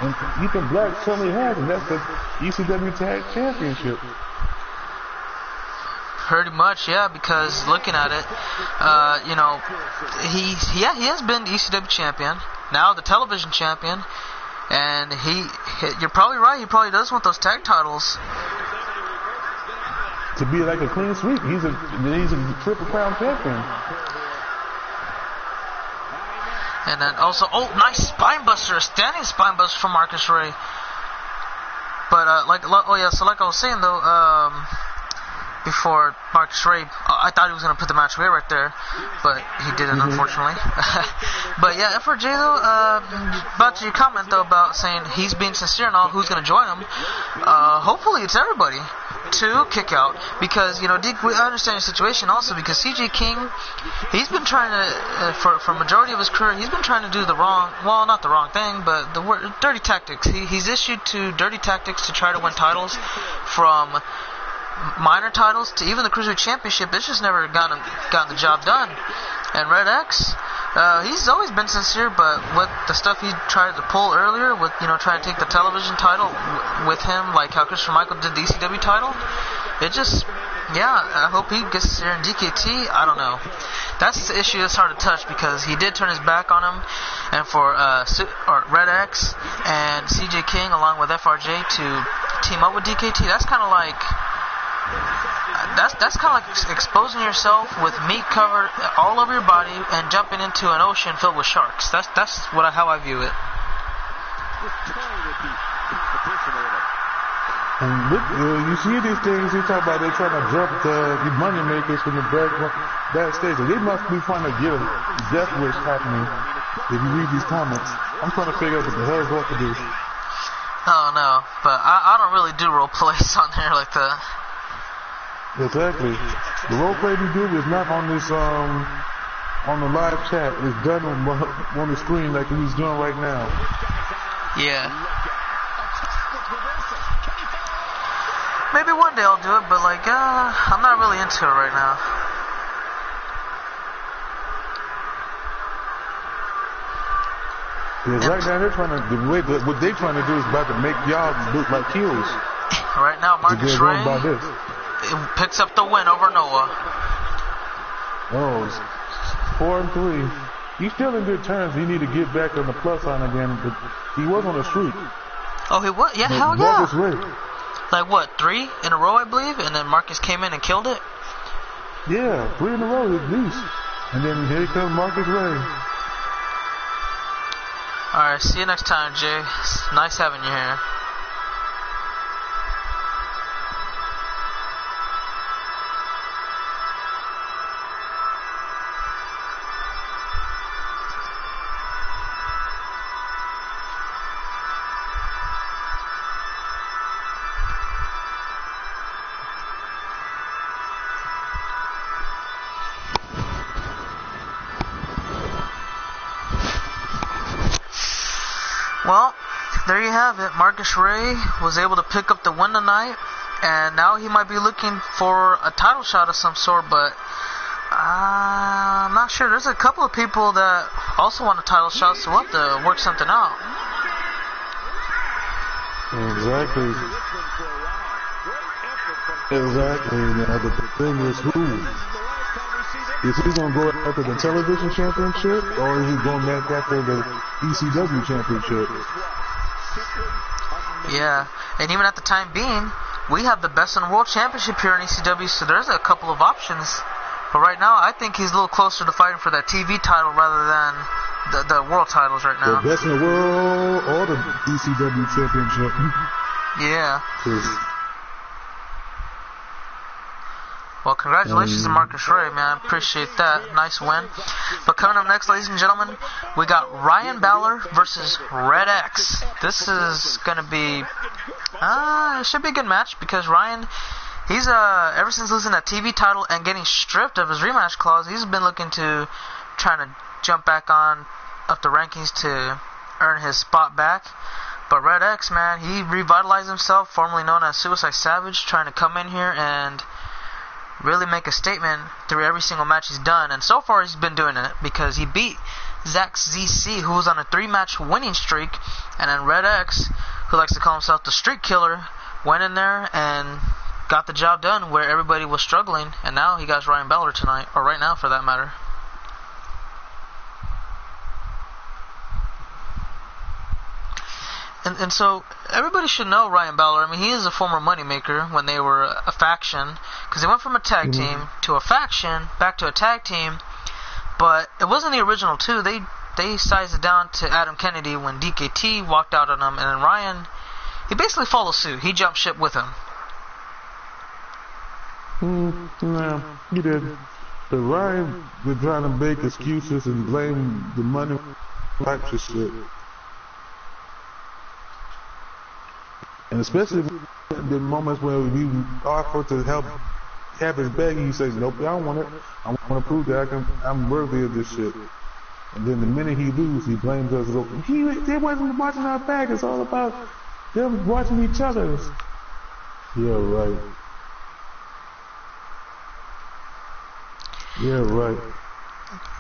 and Ethan Black suddenly has, and that's the ECW Tag Championship. Pretty much, yeah, because looking at it, you know, he has been the ECW champion, now the television champion, and you're probably right, he probably does want those tag titles. To be like a clean sweep, he's a Triple Crown champion. And then also, nice spine buster, a standing spine buster from Marcus Ray. But like I was saying though, before Marcus Ray, I thought he was gonna put the match away right there, but he didn't, unfortunately. But yeah, FRJ though, back to your comment though about saying he's being sincere and all, who's gonna join him? Hopefully it's everybody to kick out, because you know I understand your situation also, because CJ King, he's been trying to for majority of his career, he's been trying to do the wrong, well, not the wrong thing, but the dirty tactics. He's issued to dirty tactics to try to win titles, from minor titles to even the Cruiserweight Championship. It's just never gotten the job done. And Red X, he's always been sincere, but with the stuff he tried to pull earlier, with trying to take the television title with him, like how Christopher Michael did the ECW title, it just, I hope he gets there in DKT. I don't know. That's the issue that's hard to touch, because he did turn his back on him, and for Red X and CJ King along with FRJ to team up with DKT, that's kind of like exposing yourself with meat covered all over your body and jumping into an ocean filled with sharks. That's how I view it. And you see these things, you talk about they're trying to jump the money makers from the backstage. They must be trying to get a death wish happening. If you read these comments, I'm trying to figure out what the hell is what to do. Oh no, but I don't really do role plays on here like that. Exactly. The role play we do is not on this on the live chat. It's done on the screen like he's doing right now. Yeah. Maybe one day I'll do it, but I'm not really into it right now. Yeah, right now they're trying to what they're trying to do is about to make y'all look like heels. Right now, Marcus Ray picks up the win over Noah. Oh, 4-3. He's still in good terms. He need to get back on the plus sign again, but he was on a streak. Oh, he was? Yeah, hell yeah. Like what, 3 in a row, I believe, and then Marcus came in and killed it? Yeah, 3 in a row at least. And then here comes Marcus Ray. Alright, see you next time, Jay. It's nice having you here. Well, there you have it. Marcus Ray was able to pick up the win tonight, and now he might be looking for a title shot of some sort, but I'm not sure. There's a couple of people that also want a title shot, so we'll have to work something out. Exactly. Now, the thing is who? Is he going to go after the television championship, or is he going back after the ECW championship? Yeah, and even at the time being, we have the best in the world championship here in ECW, so there's a couple of options. But right now, I think he's a little closer to fighting for that TV title rather than the world titles right now. The best in the world or the ECW championship. Yeah. Well, congratulations to Marcus Ray, man. Appreciate that. Nice win. But coming up next, ladies and gentlemen, we got Ryan Balor versus Red X. This is going to be... it should be a good match because Ryan... He's, ever since losing that TV title and getting stripped of his rematch clause, he's been looking to trying to jump back on up the rankings to earn his spot back. But Red X, man, he revitalized himself, formerly known as Suicide Savage, trying to come in here and really make a statement through every single match he's done. And so far he's been doing it because he beat Zach ZC, who was on a 3-match winning streak. And then Red X, who likes to call himself the Streak Killer, went in there and got the job done where everybody was struggling, and now he got Ryan Balor tonight, or right now for that matter. And so everybody should know Ryan Balor. I mean, he is a former moneymaker when they were a faction, because they went from a tag team to a faction, back to a tag team, but it wasn't the original two. They sized it down to Adam Kennedy when DKT walked out on him, and then Ryan, he basically followed suit. He jumped ship with him. No, he did. But Ryan was trying to make excuses and blame the money types of shit. And especially in the moments where we offer to help have his bag, and you say, nope, I don't want it. I want to prove that I'm worthy of this shit. And then the minute he loses, he blames us. They wasn't watching our back. It's all about them watching each other's. Yeah, right. Yeah, right.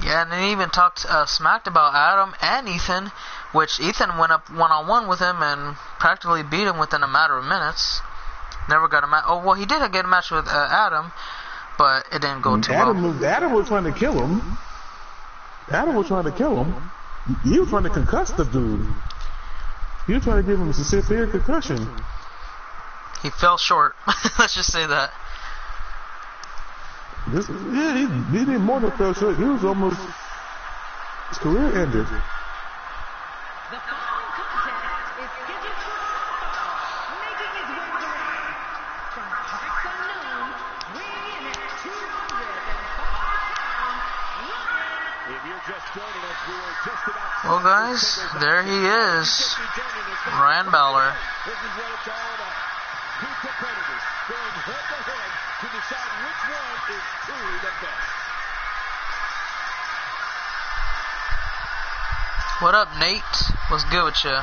Yeah, and they even talked smacked about Adam and Ethan, which Ethan went up one-on-one with him and practically beat him within a matter of minutes. Never got a match. Oh, well, he did get a match with Adam, but it didn't go too well. Adam was trying to kill him. He was trying to concuss the dude. He was trying to give him a severe concussion. He fell short. Let's just say that. He didn't more than fell short. He was almost... His career ended. The following contest is scheduled for making his way to the ring. From parts unknown, weighing in at 205 pounds, If you're just joining us, we were just about... Well, guys, there he is. Ryan Balor. This is what it's all about. Two competitors going head-to-head to decide which one is truly the best. What up, Nate? What's good with you?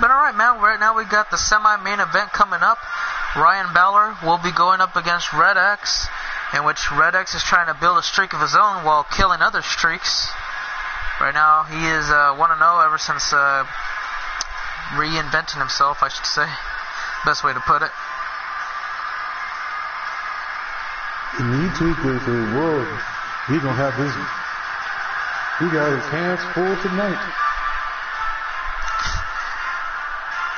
But alright, man, right now we got the semi-main event coming up. Ryan Balor will be going up against Red X, in which Red X is trying to build a streak of his own while killing other streaks. Right now, he is 1-0 ever since reinventing himself, I should say. Best way to put it. And he tweaked it for the world. He gonna have his... He got his hands full tonight.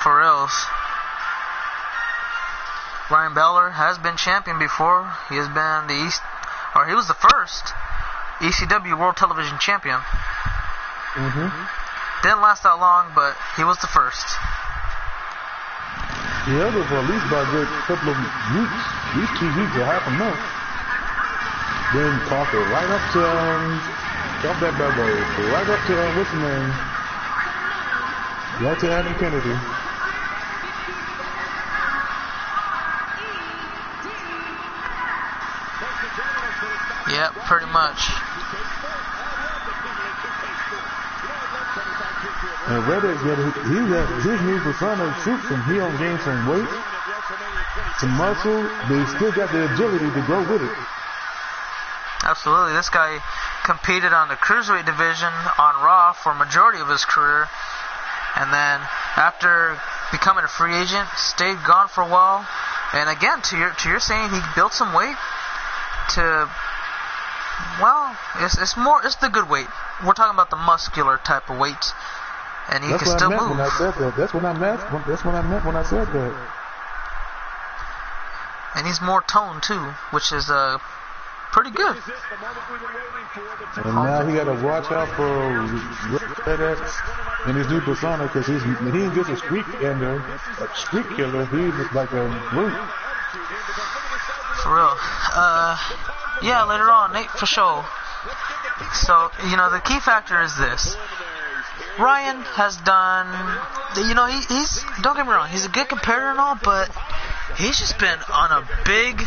For reals. Ryan Balor has been champion before. He has been he was the first ECW World Television Champion. Didn't last that long, but he was the first. The others for at least about a good couple of weeks, at least 2 weeks or half a month. Then talk it right up to drop that bubble, right up to what's his name? Right to Adam Kennedy. Yep, pretty much. And Red X got his new persona shoots him. He don't gain some weight, some muscle, but he still got the agility to go with it. Absolutely. This guy competed on the cruiserweight division on Raw for a majority of his career, and then after becoming a free agent, stayed gone for a while. And again, to your saying, he built some weight to, well, it's the good weight. We're talking about the muscular type of weight, and he can still move. When I said that. That's what I meant when I said that. And he's more toned too, which is pretty good. And now he got to watch out for Red X and his new persona, because he ain't just a street killer. He's like a brute. For real. Yeah, later on, Nate, for sure. So, the key factor is this. Ryan has done, he's, don't get me wrong, he's a good competitor and all, but he's just been on a big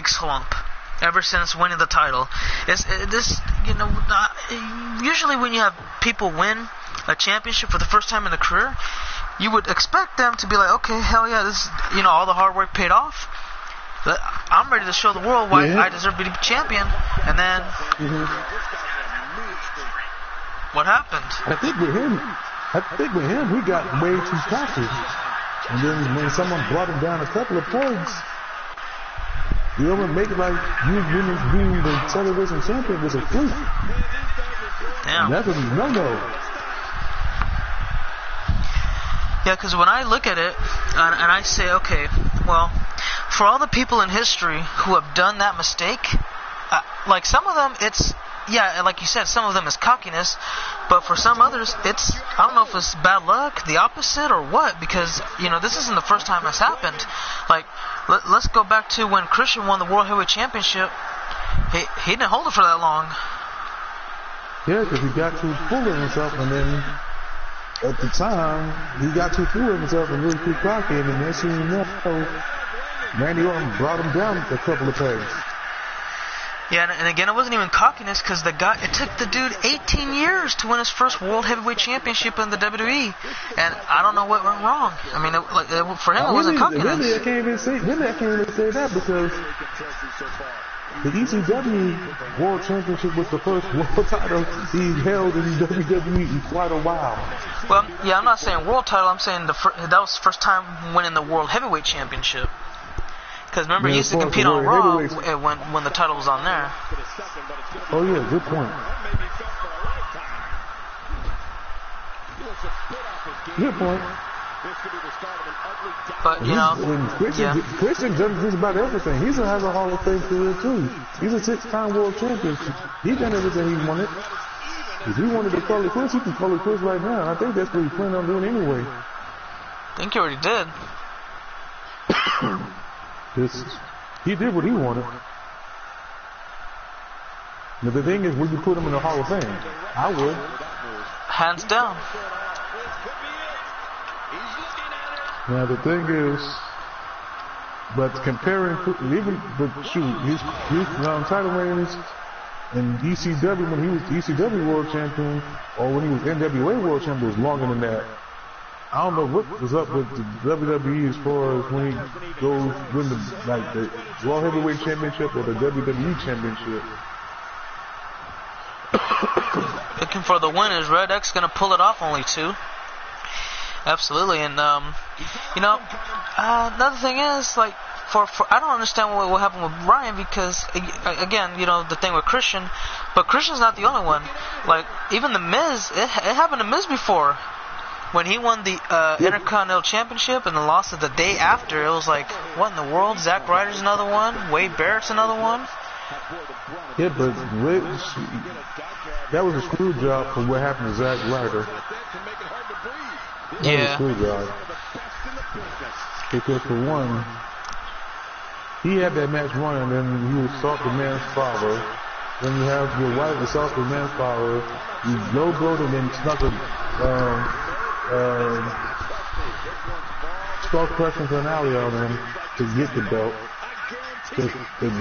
slump ever since winning the title. Usually when you have people win a championship for the first time in their career, you would expect them to be like, okay, hell yeah, this, all the hard work paid off. I'm ready to show the world why I deserve to be champion. And then, what happened? I think with him, he got way too cocky. And then when someone brought him down a couple of pegs, you ever make it like you being the television champion was a fluke. Damn. And that's a no-no. Yeah, because when I look at it, and I say, okay, well, for all the people in history who have done that mistake, like some of them, it's, yeah, like you said, some of them is cockiness, but for some others, it's, I don't know if it's bad luck, the opposite, or what, because, this isn't the first time that's happened. Like, let's go back to when Christian won the World Heavyweight Championship. He didn't hold it for that long. Yeah, because he got too full of himself, and then at the time, he got too full of himself and really too cocky, and then next thing you know, Randy Orton brought him down a couple of pegs. Yeah, and again, it wasn't even cockiness, because it took the dude 18 years to win his first World Heavyweight Championship in the WWE, and I don't know what went wrong. I mean, for him, it wasn't cockiness. Really, I can't even say that, because the ECW World Championship was the first world title he held in WWE in quite a while. Well, yeah, I'm not saying world title, I'm saying that was the first time winning the World Heavyweight Championship. Because remember, he used to compete on Raw when the title was on there. Oh yeah, good point. Good point. But Christian does just about everything. He has a Hall of Fame career too. He's a 6-time world champion. He's done everything he wanted. If he wanted to call it quits, he can call it quits right now. I think that's what he planned on doing anyway. I think he already did. He did what he wanted. But the thing is, would you put him in the Hall of Fame? I would. Hands down. Now the thing is, but comparing, his title reigns in ECW when he was ECW World Champion, or when he was NWA World Champion, was longer than that. I don't know what was up with the WWE as far as when he goes win the World Heavyweight Championship or the WWE Championship. Looking for the win. Is Red X gonna pull it off? Only 2. Absolutely. And another thing is, like, for I don't understand what happened with Ryan, because again, the thing with Christian, but Christian's not the only one. Like, even the Miz, it happened to Miz before. When he won the Intercontinental Championship and then lost it the day after, it was like, what in the world? Zack Ryder's another one, Wade Barrett's another one. Yeah, but that was a screw job for what happened to Zack Ryder. That was a screw job. Because for one, he had that match won, and then he was Sawft the man's father. Then you have your wife, the Sawft the man's father. You low-blowed him and snuck a skull crushing finale on him to get the belt. The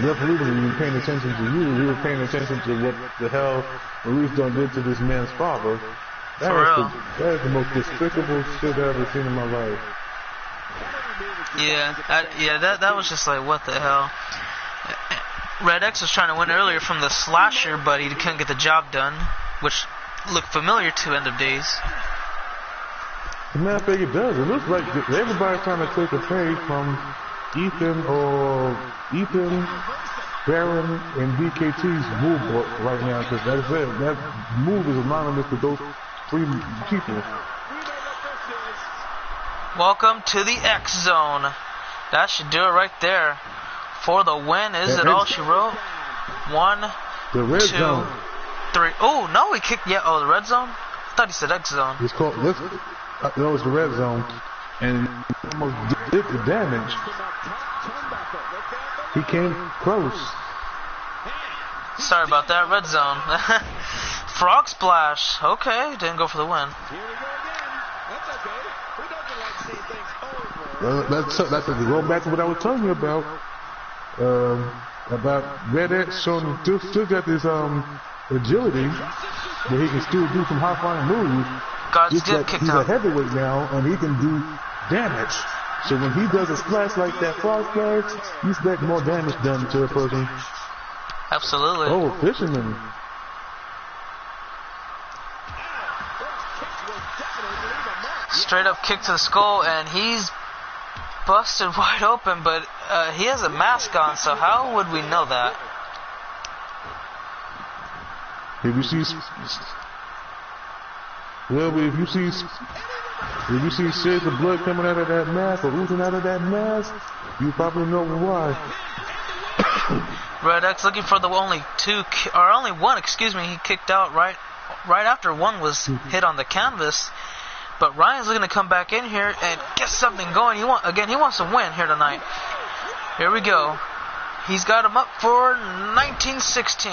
referee wasn't even paying attention to you. He was paying attention to what the hell Maurice done did to this man's father. For real. That is the most despicable shit I've ever seen in my life. Yeah, that was just like, what the hell? Red X was trying to win earlier from the slasher, but he couldn't get the job done, which looked familiar to End of Days. As a matter of fact, it does. It looks like everybody's trying to take a page from Ethan, Baron, and DKT's move right now, because that move is anonymous to those three people. Welcome to the X Zone. That should do it right there. For the win, is it all she wrote? 1, the red 2, zone. 3. Oh, no, he kicked. Yeah, oh, the red zone? I thought he said X Zone. It's called, no, it's the red zone. And he almost did the damage. He came close. Sorry about that, red zone. Frog splash. Okay, didn't go for the win. That's to go back to what I was telling you about Red X showing still got this agility where he can still do some high-flying moves. He's a heavyweight now, and he can do damage. So when he does a splash like that frog splash, you expect more damage done to a person. Absolutely. Oh, fisherman. Straight up kick to the skull, and he's busted wide open, but he has a mask on, so how would we know that? If you see shades of blood coming out of that mask or oozing out of that mask, you probably know why. Red X looking for the only one, he kicked out right after one was hit on the canvas. But Ryan's looking to come back in here and get something going. He wants to win here tonight. Here we go. He's got him up for 1916.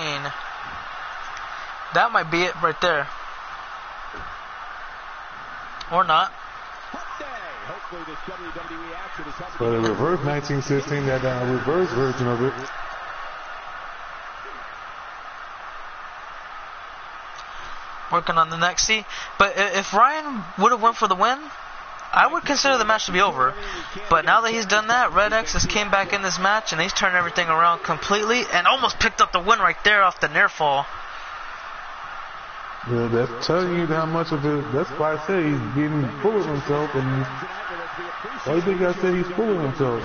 That might be it right there. Or not. But a reverse 1916, that reverse version of it. Working on the next seat. But if Ryan would have went for the win, I would consider the match to be over. But now that he's done that, Red X has came back in this match and he's turned everything around completely and almost picked up the win right there off the near fall. Yeah, that's telling you how much of it. That's why I say he's getting full of himself, and why do you think I say he's full of himself?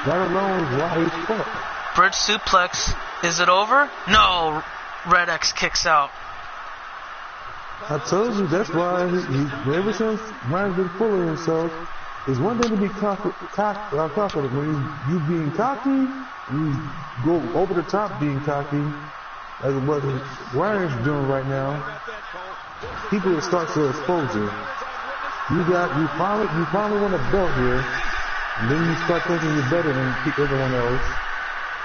That alone is why he's fucked. Bridge suplex. Is it over? No. Red X kicks out. I told you, that's why ever since Ryan's been full of himself, it's one thing to be confident when you being cocky, you go over the top being cocky, as what Ryan's doing right now. People start to expose you. You finally want a belt here, and then you start thinking you're better than everyone else,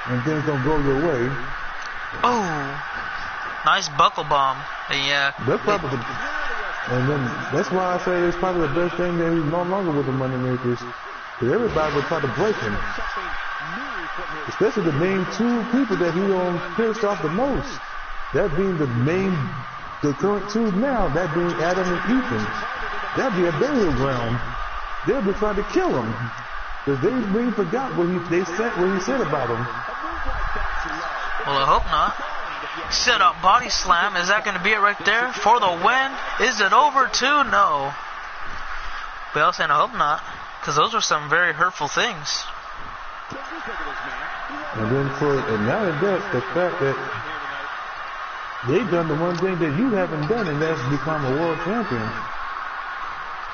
and things don't go your way. Oh, nice buckle bomb. Yeah. That's probably and then that's why I say it's probably the best thing that he's no longer with the Moneymakers. Because everybody would try to break him. Especially the main two people that he pissed off the most. That being the current two now, that being Adam and Ethan. That'd be a burial ground. They'll be trying to kill him. Because they really forgot what he said about him. Well, I hope not. Set up body slam. Is that going to be it right there for the win? Is it over too? No. But I was saying I hope not, because those are some very hurtful things. And then now that's the fact that they've done the one thing that you haven't done, and that's become a world champion.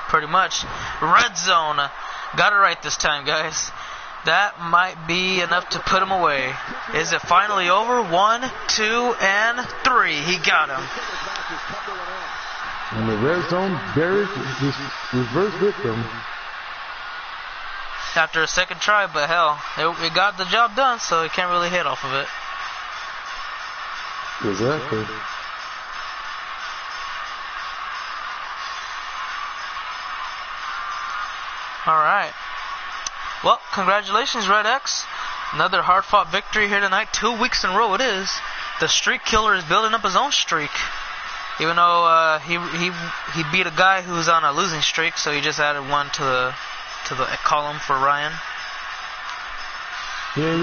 Pretty much. Red zone. Got it right this time, guys. That might be enough to put him away. Is it finally over? 1, 2, and 3. He got him. And the red zone buried this reverse victim. After a second try, but hell, it got the job done, so he can't really hit off of it. Exactly. Alright. Well, congratulations, Red X. Another hard-fought victory here tonight. 2 weeks in a row it is. The streak killer is building up his own streak. Even though he beat a guy who's on a losing streak, so he just added one to the column for Ryan. Yeah,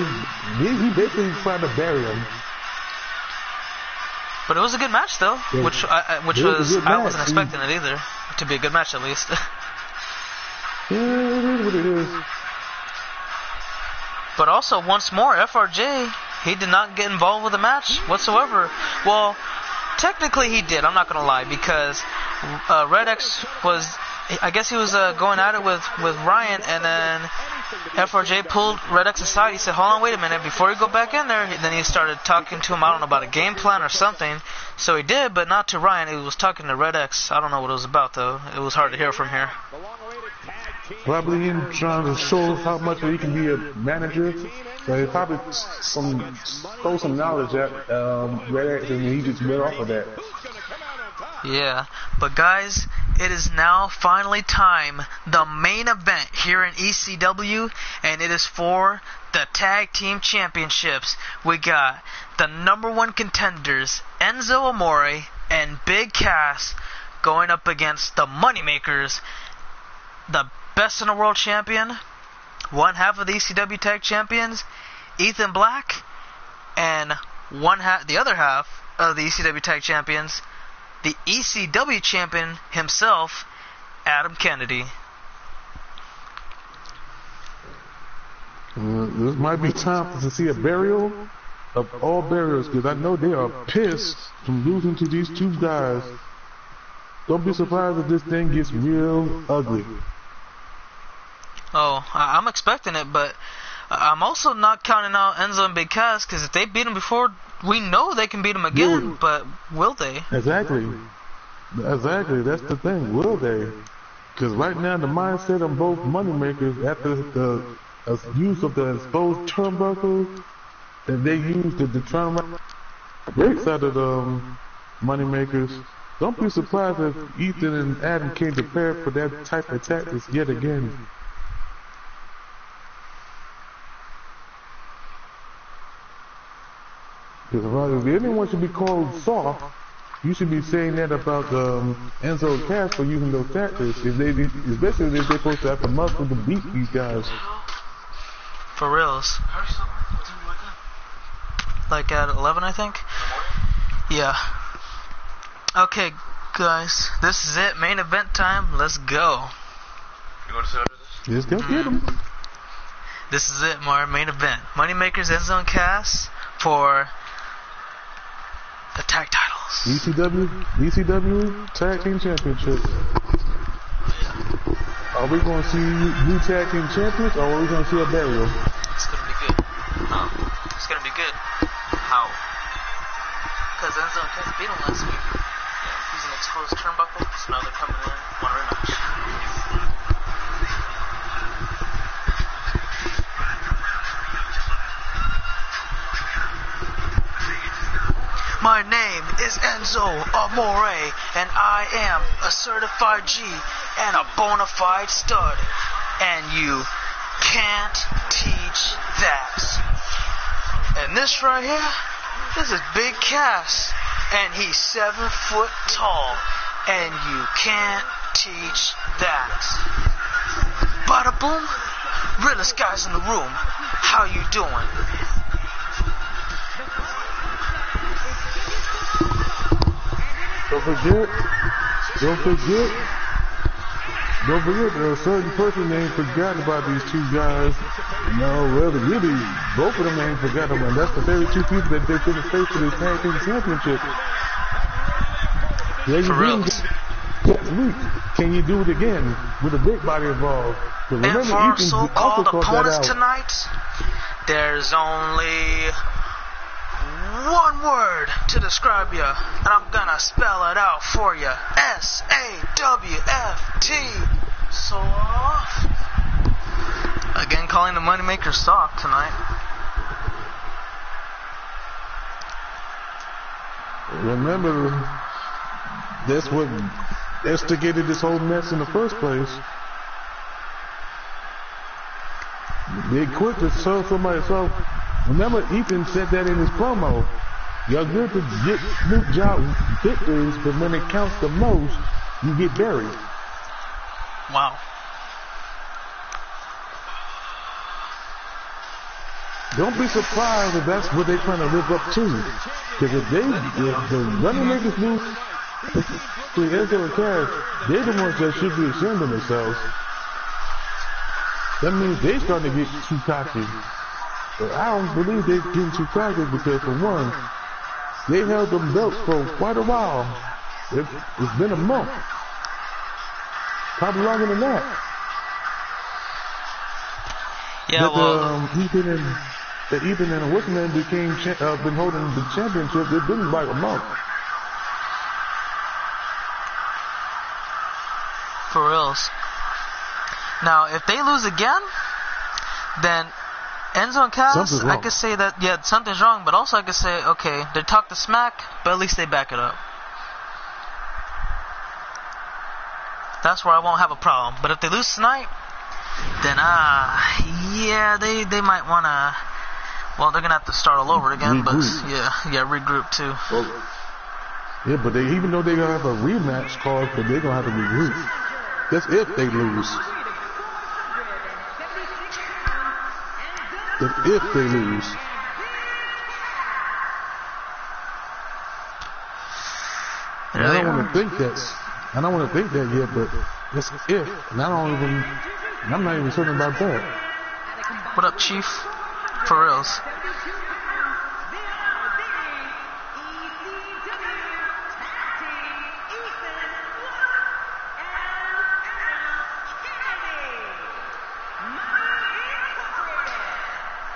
he basically tried to bury him. But it was a good match though, Yeah, I wasn't expecting it either to be a good match at least. Yeah, it is what it is. But also, once more, FRJ, he did not get involved with the match whatsoever. Well, technically he did, I'm not going to lie, because Red X was, I guess he was going at it with Ryan, and then FRJ pulled Red X aside. He said, hold on, wait a minute, before you go back in there. Then he started talking to him, I don't know, about a game plan or something. So he did, but not to Ryan. He was talking to Red X. I don't know what it was about, though. It was hard to hear from here. Probably him trying to show how much he can be a manager. So he probably stole some knowledge at Red X, and he just went off of that. Yeah, but guys, it is now finally time, the main event here in ECW, and it is for the Tag Team Championships. We got the #1 contenders, Enzo Amore and Big Cass, going up against the Moneymakers, the Best in the World champion, one half of the ECW Tag Champions, Ethan Black, and the other half of the ECW Tag Champions, the ECW champion himself, Adam Kennedy. This might be time to see a burial of all burials, because I know they are pissed from losing to these two guys. Don't be surprised if this thing gets real ugly. Oh, I'm expecting it, but I'm also not counting out Enzo and Big Cass, because if they beat him before, we know they can beat him again, but will they? Exactly. That's the thing. Will they? Because right now the mindset of both Moneymakers after the use of the exposed turnbuckle that they used to try to break side of the Moneymakers. Don't be surprised if Ethan and Adam came prepared for that type of tactics yet again. Because if anyone should be called Sawft, you should be saying that about Enzo and Cass for using those tactics. Especially if they're supposed to have the muscle to beat these guys. For reals. Like at 11, I think? Yeah. Okay, guys. This is it. Main event time. Let's go. You want to start this? Let's go get them. This is it, main event. Moneymakers, Enzo and Cass for the tag titles. ECW Tag Team Championship. Are we going to see new Tag Team Champions, or are we going to see a burial? It's going to be good. It's going to be good. How? Because Enzo and Cass beat him last week. Yeah, using exposed turnbuckle, so now they're coming in, want a rematch. My name is Enzo Amore, and I am a certified G and a bona fide stud. And you can't teach that. And this right here, this is Big Cass, and he's 7 foot tall, and you can't teach that. Bada boom, realest guys in the room, how you doing? Don't forget, there's a certain person that ain't forgotten about these two guys. No, really, both of them ain't forgotten about. That's the very two people that they couldn't face for this Tag Team Championship. For real. Next week, can you do it again with a big body involved? And for our so-called opponents tonight, there's only one word to describe you, and I'm gonna spell it out for you. S-A-W-F-T. Sawft. Again, calling the Moneymaker Sawft tonight. Remember, that's what instigated this whole mess in the first place. They quit to show somebody. So remember, Ethan said that in his promo. You're good to get snoop job victories, but when it counts the most, you get buried. Wow. Don't be surprised if that's what they're trying to live up to. Because if the running makers lose to Enzo and Cash, they're the ones that should be ashamed of themselves. That means they're starting to get too cocky. But I don't believe they're getting too cocky because, for one, they held them belts for quite a while. It's been a month. Probably longer than that. Yeah, but Ethan and Wishman been holding the championship. It's been like a month. For reals. Now, if they lose again, then Enzo and Cass, I could say that, yeah, something's wrong, but also I could say, okay, they talk the smack, but at least they back it up. That's where I won't have a problem. But if they lose tonight, then, yeah, they might want to, well, they're going to have to start all over again, regroup. But, yeah, regroup too. Well, yeah, but even though they're going to have a rematch called, but they're going to have to regroup. That's if they lose. That's if they lose. I don't want to think that yet, but it's if, and I'm not even certain about that. What up, Chief? For reals.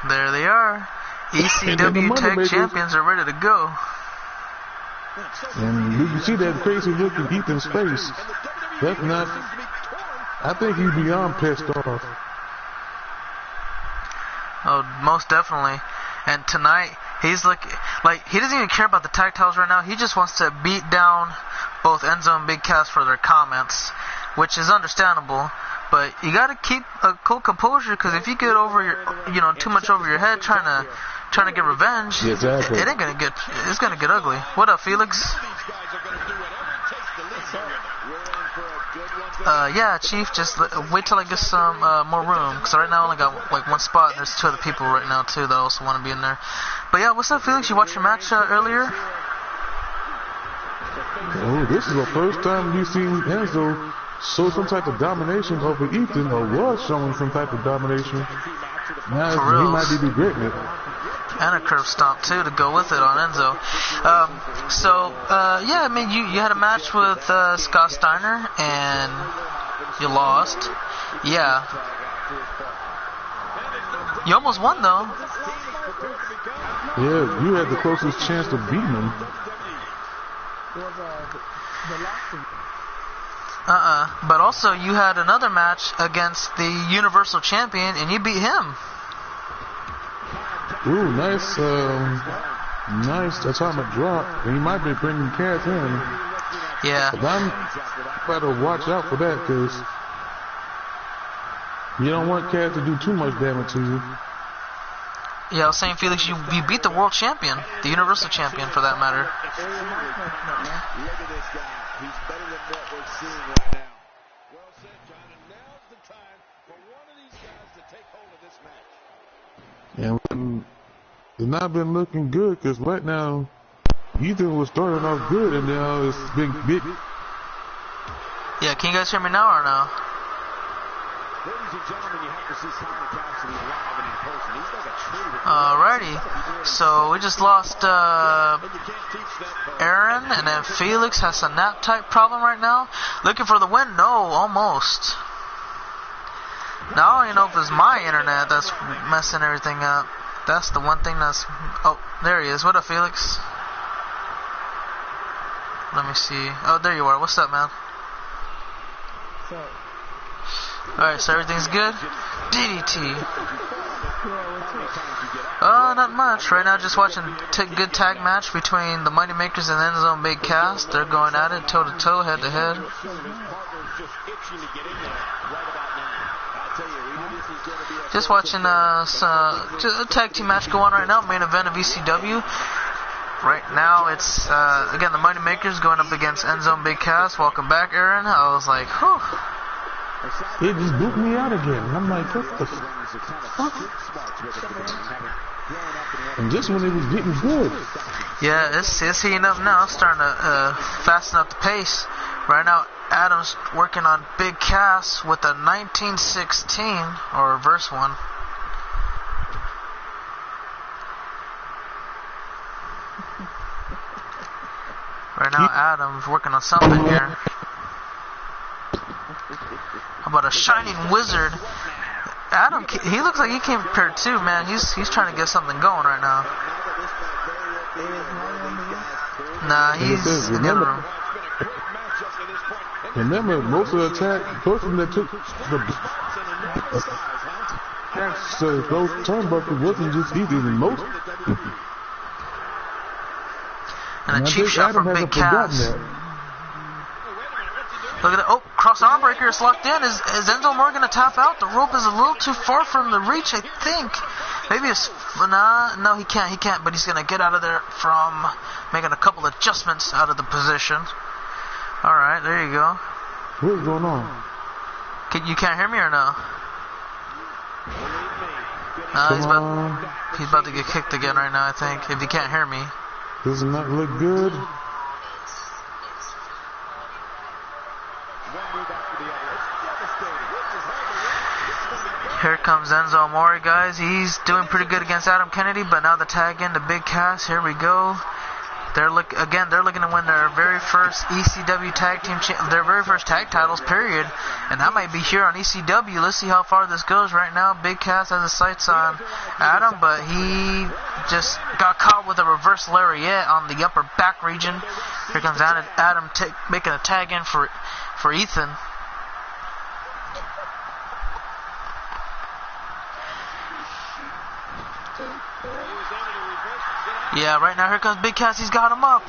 There they are. ECW Tag Champions are ready to go. And you can see that crazy look in Ethan's face. That's not. I think he's beyond pissed off. Oh, most definitely. And tonight, he's like he doesn't even care about the tag titles right now. He just wants to beat down both Enzo and Big Cass for their comments, which is understandable. But you gotta keep a cool composure, because if you get over your, too much over your head trying to get revenge, exactly. It ain't gonna get. It's gonna get ugly. What up, Felix? Yeah, Chief. Just wait till I get some more room, because right now I only got like one spot, and there's two other people right now too that also want to be in there. But yeah, what's up, Felix? You watched your match earlier? Oh, this is the first time you've seen Enzo show some type of domination over Ethan, or was showing some type of domination. Now he might be regretting it. And a curve stomp too to go with it on Enzo. Yeah, I mean, you had a match with Scott Steiner and you lost. Yeah. You almost won though. Yeah, you had the closest chance to beating him. But also you had another match against the Universal Champion and you beat him. Ooh, nice atomic drop. And he might be bringing Cass in. Yeah. But I'm better watch out for that, because you don't want Cass to do too much damage to you. Yeah, I was saying, Felix, you beat the world champion, the Universal Champion for that matter. Look at this guy. He's better than what we're seeing right now. Well said, John, and now's the time for one of these guys to take hold of this match. And it's not been looking good, because right now Ethan was starting off good, and now it's been big. Yeah, can you guys hear me now or no? Ladies and gentlemen, you have to see Simon Cassidy live and in person. He's like a tree. Alrighty, so we just lost Aaron, and then Felix has a nap type problem right now. Looking for the win? No, almost. Now I don't even know if it's my internet that's messing everything up. That's the one thing that's... Oh, there he is. What up, Felix? Let me see. Oh, there you are. What's up, man? Alright, so everything's good? DDT. Not much. Right now, just watching good tag match between the Mighty Makers and Enzo and Big Cass. They're going at it, toe to toe, head to head. Just watching a tag team match go on right now, main event of ECW. Right now, it's, again, the Money Makers going up against Enzo and Big Cass. Welcome back, Aaron. I was like, whew. It just booped me out again. And I'm like, what the fuck? And just when it was getting good. Yeah, it's heating up now. It's starting to fasten up the pace. Right now, Adam's working on Big Cass with a 1916, or reverse one. Right now, Adam's working on something here. How about a Shining Wizard? Adam, he looks like he came prepared too, man. He's trying to get something going right now. Nah, he's in the other room. Remember, most of the attack, person that took the attacks to those turnbuckles wasn't just easy, than most. And a cheap shot from Big Cass. Look at that. Oh, cross arm breaker is locked in. Is Enzo Amore going to tap out? The rope is a little too far from the reach, I think. Maybe it's... Nah, no, he can't. But he's going to get out of there from making a couple adjustments out of the position. Alright, there you go. What's going on? You can't hear me or no? He's about to get kicked again right now, I think. If you can't hear me. Does not look good. Here comes Enzo Amore, guys. He's doing pretty good against Adam Kennedy, but now the tag into Big Cass. Here we go. They're looking to win their very first ECW tag team, their very first tag titles, period. And that might be here on ECW. Let's see how far this goes right now. Big Cass has his sights on Adam, but he just got caught with a reverse lariat on the upper back region. Here comes Adam making a tag in for Ethan. Yeah, right now here comes Big Cass. He's got him up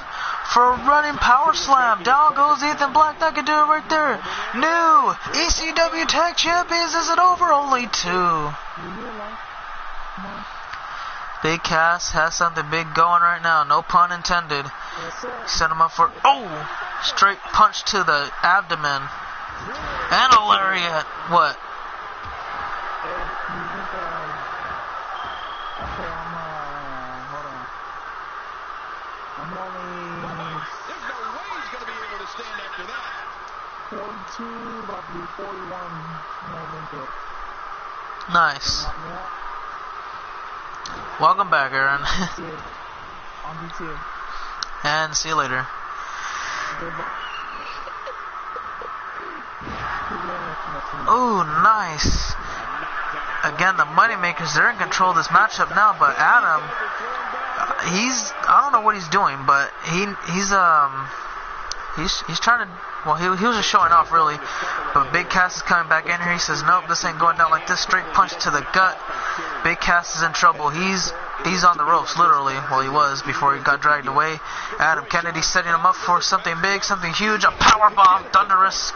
for a running power slam. Down goes Ethan Black. That could do it right there. New ECW Tag Champions. Is it over? Only 2. Big Cass has something big going right now. No pun intended. Set him up for... Oh! Straight punch to the abdomen. And a lariat. What? There's no way he's going to be able to stand after that. 42, about to be 41. Nice. Welcome back, Aaron. And see you later. Ooh, nice. Again, the Moneymakers, they're in control of this matchup now, but Adam, I don't know what he's doing, but he's trying to, well, he was just showing off, really. But Big Cass is coming back in here. He says, nope, this ain't going down like this. Straight punch to the gut. Big Cass is in trouble. He's on the ropes, literally. Well, he was before he got dragged away. Adam Kennedy setting him up for something big, something huge. A powerbomb, thunderous.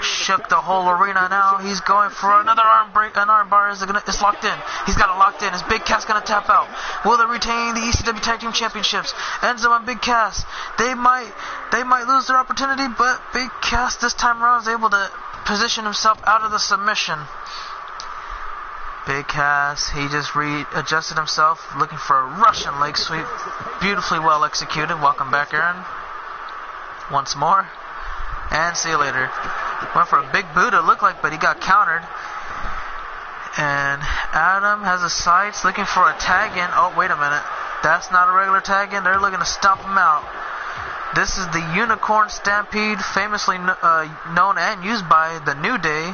Shook the whole arena now. He's going for another arm break. An arm bar is locked in. He's got it locked in. Is Big Cass going to tap out? Will they retain the ECW Tag Team Championships? Enzo and Big Cass. They might lose their opportunity, but Big Cass this time around is able to position himself out of the submission. Big Cass, he just readjusted himself, looking for a Russian leg sweep. Beautifully well executed. Welcome back, Aaron. Once more. And see you later. Went for a big boot, it looked like, but he got countered. And Adam has his sights, looking for a tag in. Oh, wait a minute. That's not a regular tag in. They're looking to stomp him out. This is the Unicorn Stampede, famously known and used by the New Day,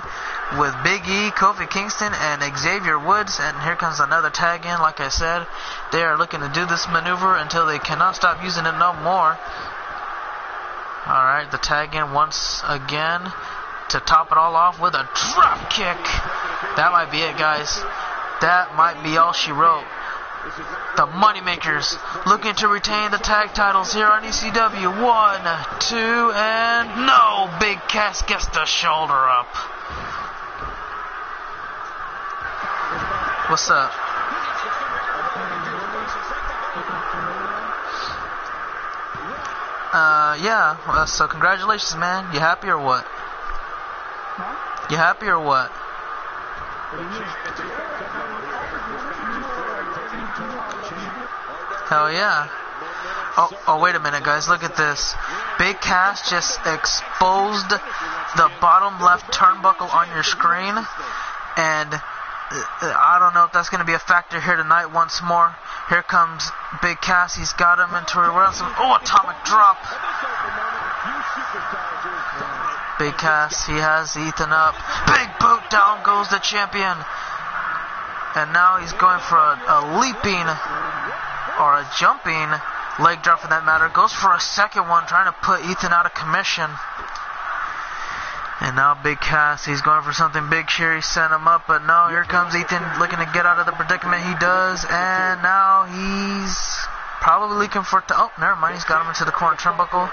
with Big E, Kofi Kingston, and Xavier Woods. And here comes another tag in. Like I said, they are looking to do this maneuver until they cannot stop using it no more. Alright, the tag in once again to top it all off with a drop kick. That might be it, guys. That might be all she wrote. The Moneymakers looking to retain the tag titles here on ECW. 1, 2, and no! Big Cass gets the shoulder up. What's up? yeah, so congratulations, man. You happy or what? Huh? You happy or what? What do you mean? Hell yeah. Oh, wait a minute, guys. Look at this. Big Cass just exposed the bottom left turnbuckle on your screen. And I don't know if that's going to be a factor here tonight once more. Here comes Big Cass. He's got him into a ransom. Oh, atomic drop. Big Cass, he has Ethan up. Big boot, down goes the champion. And now he's going for a leaping or a jumping leg drop for that matter. Goes for a second one, trying to put Ethan out of commission. And now Big Cass, he's going for something big here. He sent him up, but no, here comes Ethan looking to get out of the predicament he does. And now he's probably looking for... Oh, never mind. He's got him into the corner turnbuckle.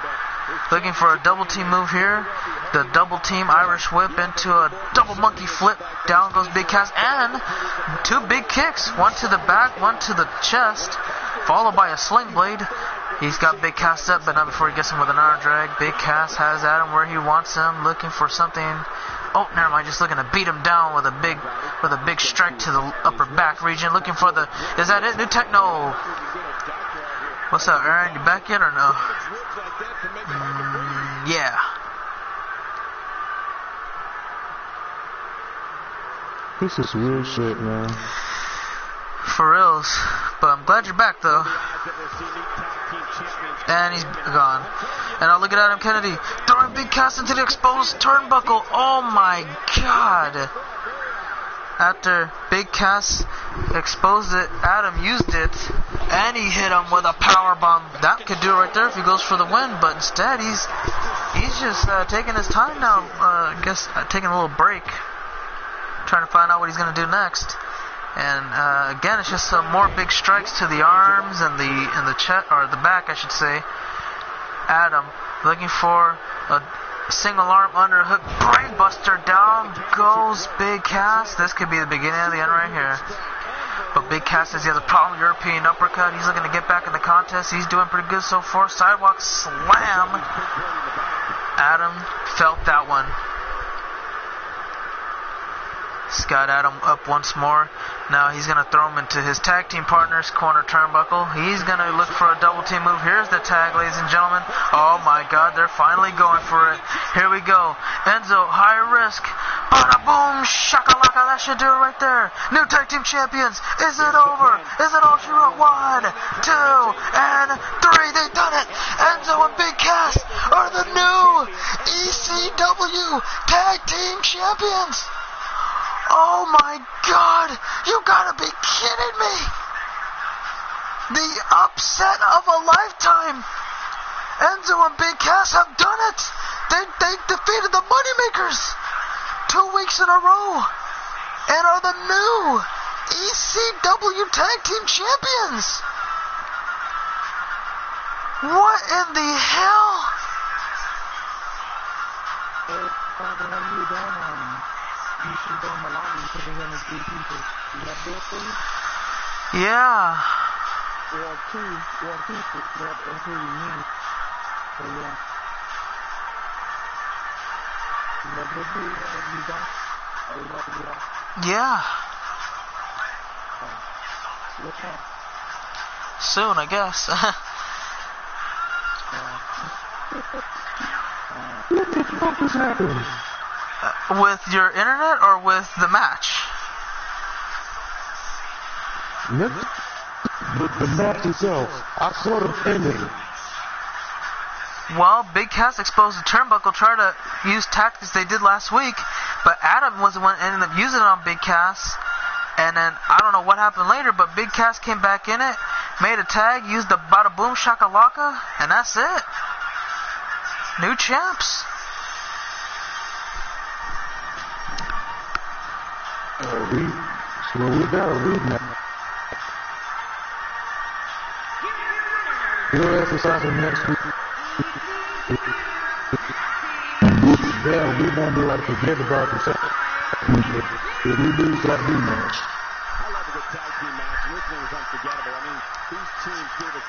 Looking for a double team move here. The double team Irish whip into a double monkey flip. Down goes Big Cass. And two big kicks. One to the back, one to the chest. Followed by a sling blade. He's got Big Cass up, but not before he gets him with an arm drag. Big Cass has Adam where he wants him, looking for something. Oh, never mind, just looking to beat him down with a big strike to the upper back region. Looking for the... Is that it? New techno. What's up, Aaron? You back yet or no? Yeah. This is real shit, man. For reals. But I'm glad you're back, though. And he's gone. And now look at Adam Kennedy throwing Big Cass into the exposed turnbuckle. Oh my god. After Big Cass exposed it, Adam used it, and he hit him with a power bomb. That could do it right there if he goes for the win, but instead he's just taking his time now. I guess taking a little break, trying to find out what he's going to do next. And again, it's just some more big strikes to the arms and the chest, or the back, I should say. Adam looking for a single arm underhook brainbuster. Down goes Big Cass. This could be the beginning of the end right here. But Big Cass says he has a problem. European uppercut. He's looking to get back in the contest. He's doing pretty good so far. Sidewalk slam. Adam felt that one. Scott Adam up once more. Now he's going to throw him into his tag team partner's corner turnbuckle. He's going to look for a double team move. Here's the tag, ladies and gentlemen. Oh my god, they're finally going for it. Here we go. Enzo, high risk. Bada boom, shakalaka. That should do it right there. New tag team champions. Is it over? Is it all she wrote? 1, 2, and 3. They've done it. Enzo and Big Cass are the new ECW tag team champions. Oh my god, you gotta be kidding me! The upset of a lifetime! Enzo and Big Cass have done it! They defeated the Moneymakers 2 weeks in a row and are the new ECW Tag Team Champions! What in the hell? You should go in the lobby because there's only 3 people. You have this thing? Yeah. We have 2. We have 2. That's who we need. So yeah. You have this thing that you got? Or you have to get off? Yeah. What's that? Soon, I guess. What the fuck is happening? With your internet or with the match? The match itself. I saw the ending. Well, Big Cass exposed the turnbuckle, tried to use tactics they did last week, but Adam was the one ended up using it on Big Cass. And then, I don't know what happened later, but Big Cass came back in it, made a tag, used the bada boom shakalaka, and that's it. New champs. We gotta read now. We'll exercise next week. Yeah, we won't be like forget about the second. If we lose that rematch. I love a good tag team match. This one was unforgettable. I mean, these teams gave us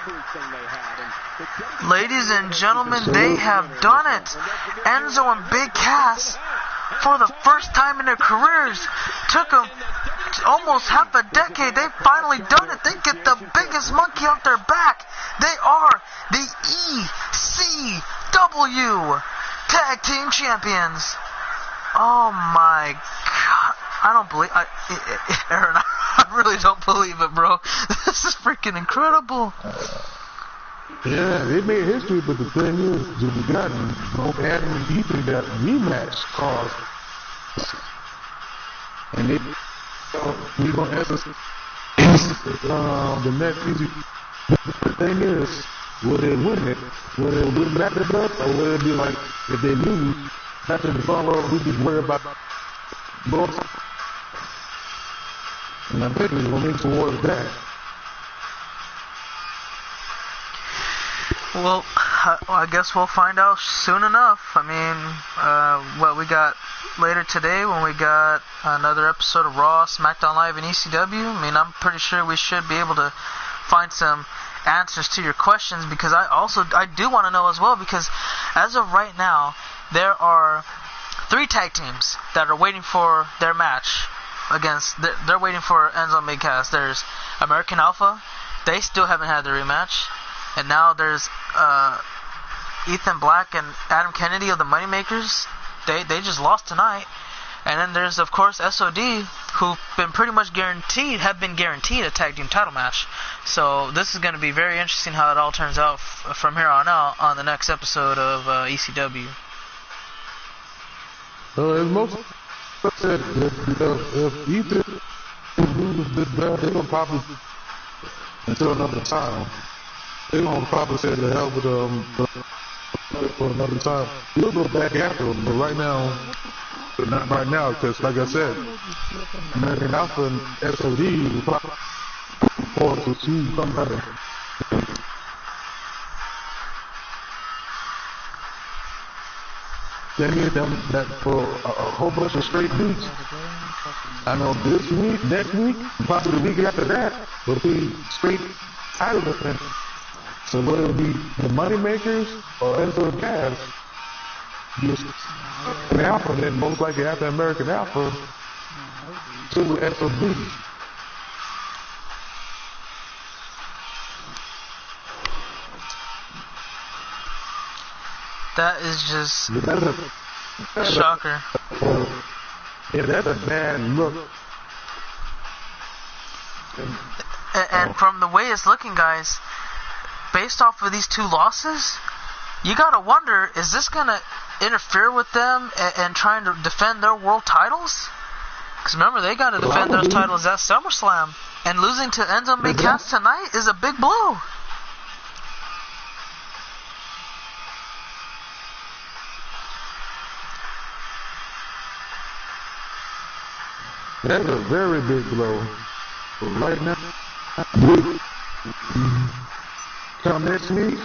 everything they had. And Ladies and gentlemen, they have done it. Enzo and Big Cass, for the first time in their careers, took them almost half a decade. They've finally done it. They get the biggest monkey off their back. They are the ECW Tag Team Champions. Oh my God. I don't believe Aaron, I really don't believe it, bro. This is freaking incredible. Yeah, they made history, but the thing is, we got both Adam and Ethan got rematch caused. And we gonna ask us the next easy. The thing is, will they win it? Will they win back the belt, or will it be like if they lose, after the follow, we just worry about both? And I think we're gonna make towards that. Well, I guess we'll find out soon enough. I mean, what we got later today when we got another episode of Raw, SmackDown Live, and ECW. I mean, I'm pretty sure we should be able to find some answers to your questions, because I do want to know as well, because as of right now, there are 3 tag teams that are waiting for their match against, they're waiting for Enzo and Big Cass. There's American Alpha, they still haven't had their rematch. And now there's Ethan Black and Adam Kennedy of the Moneymakers. They just lost tonight. And then there's, of course, SOD, who've been pretty much guaranteed a tag team title match. So this is going to be very interesting how it all turns out from here on out on the next episode of ECW. As most said, if Ethan loses this belt, they're going to probably, until another time, they're going to probably say the hell with for another time. We'll go back after them, but right now, but not right now, because like I said, American Alpha and SOD will probably force to see somebody. That means that for a whole bunch of straight weeks, I know this week, next week, probably the week after that, will be straight title defense. So whether it be the Moneymakers or Enzo and Cass, just an Alpha, and then most likely after American Alpha, to SOD. That is just shocker. Yeah, that's a bad look. And from the way it's looking, guys, based off of these 2 losses, you gotta wonder, is this gonna interfere with them and trying to defend their world titles? Because remember, they gotta defend those titles at SummerSlam. And losing to Enzo and Big Cass tonight is a big blow. That's a very big blow. But right now, come next week,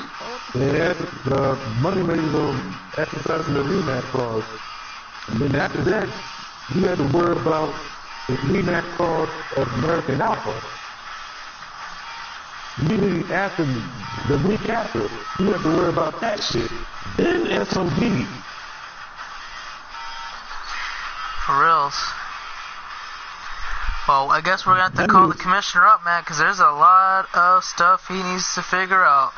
they had the Moneymakers on exercising the rematch clause. And then after that, you had to worry about the rematch clause of American Alpha. Immediately after, the week after, you have to worry about that shit. Then SOD. For reals. Well, I guess we're going to have to call the commissioner up, man, because there's a lot of stuff he needs to figure out.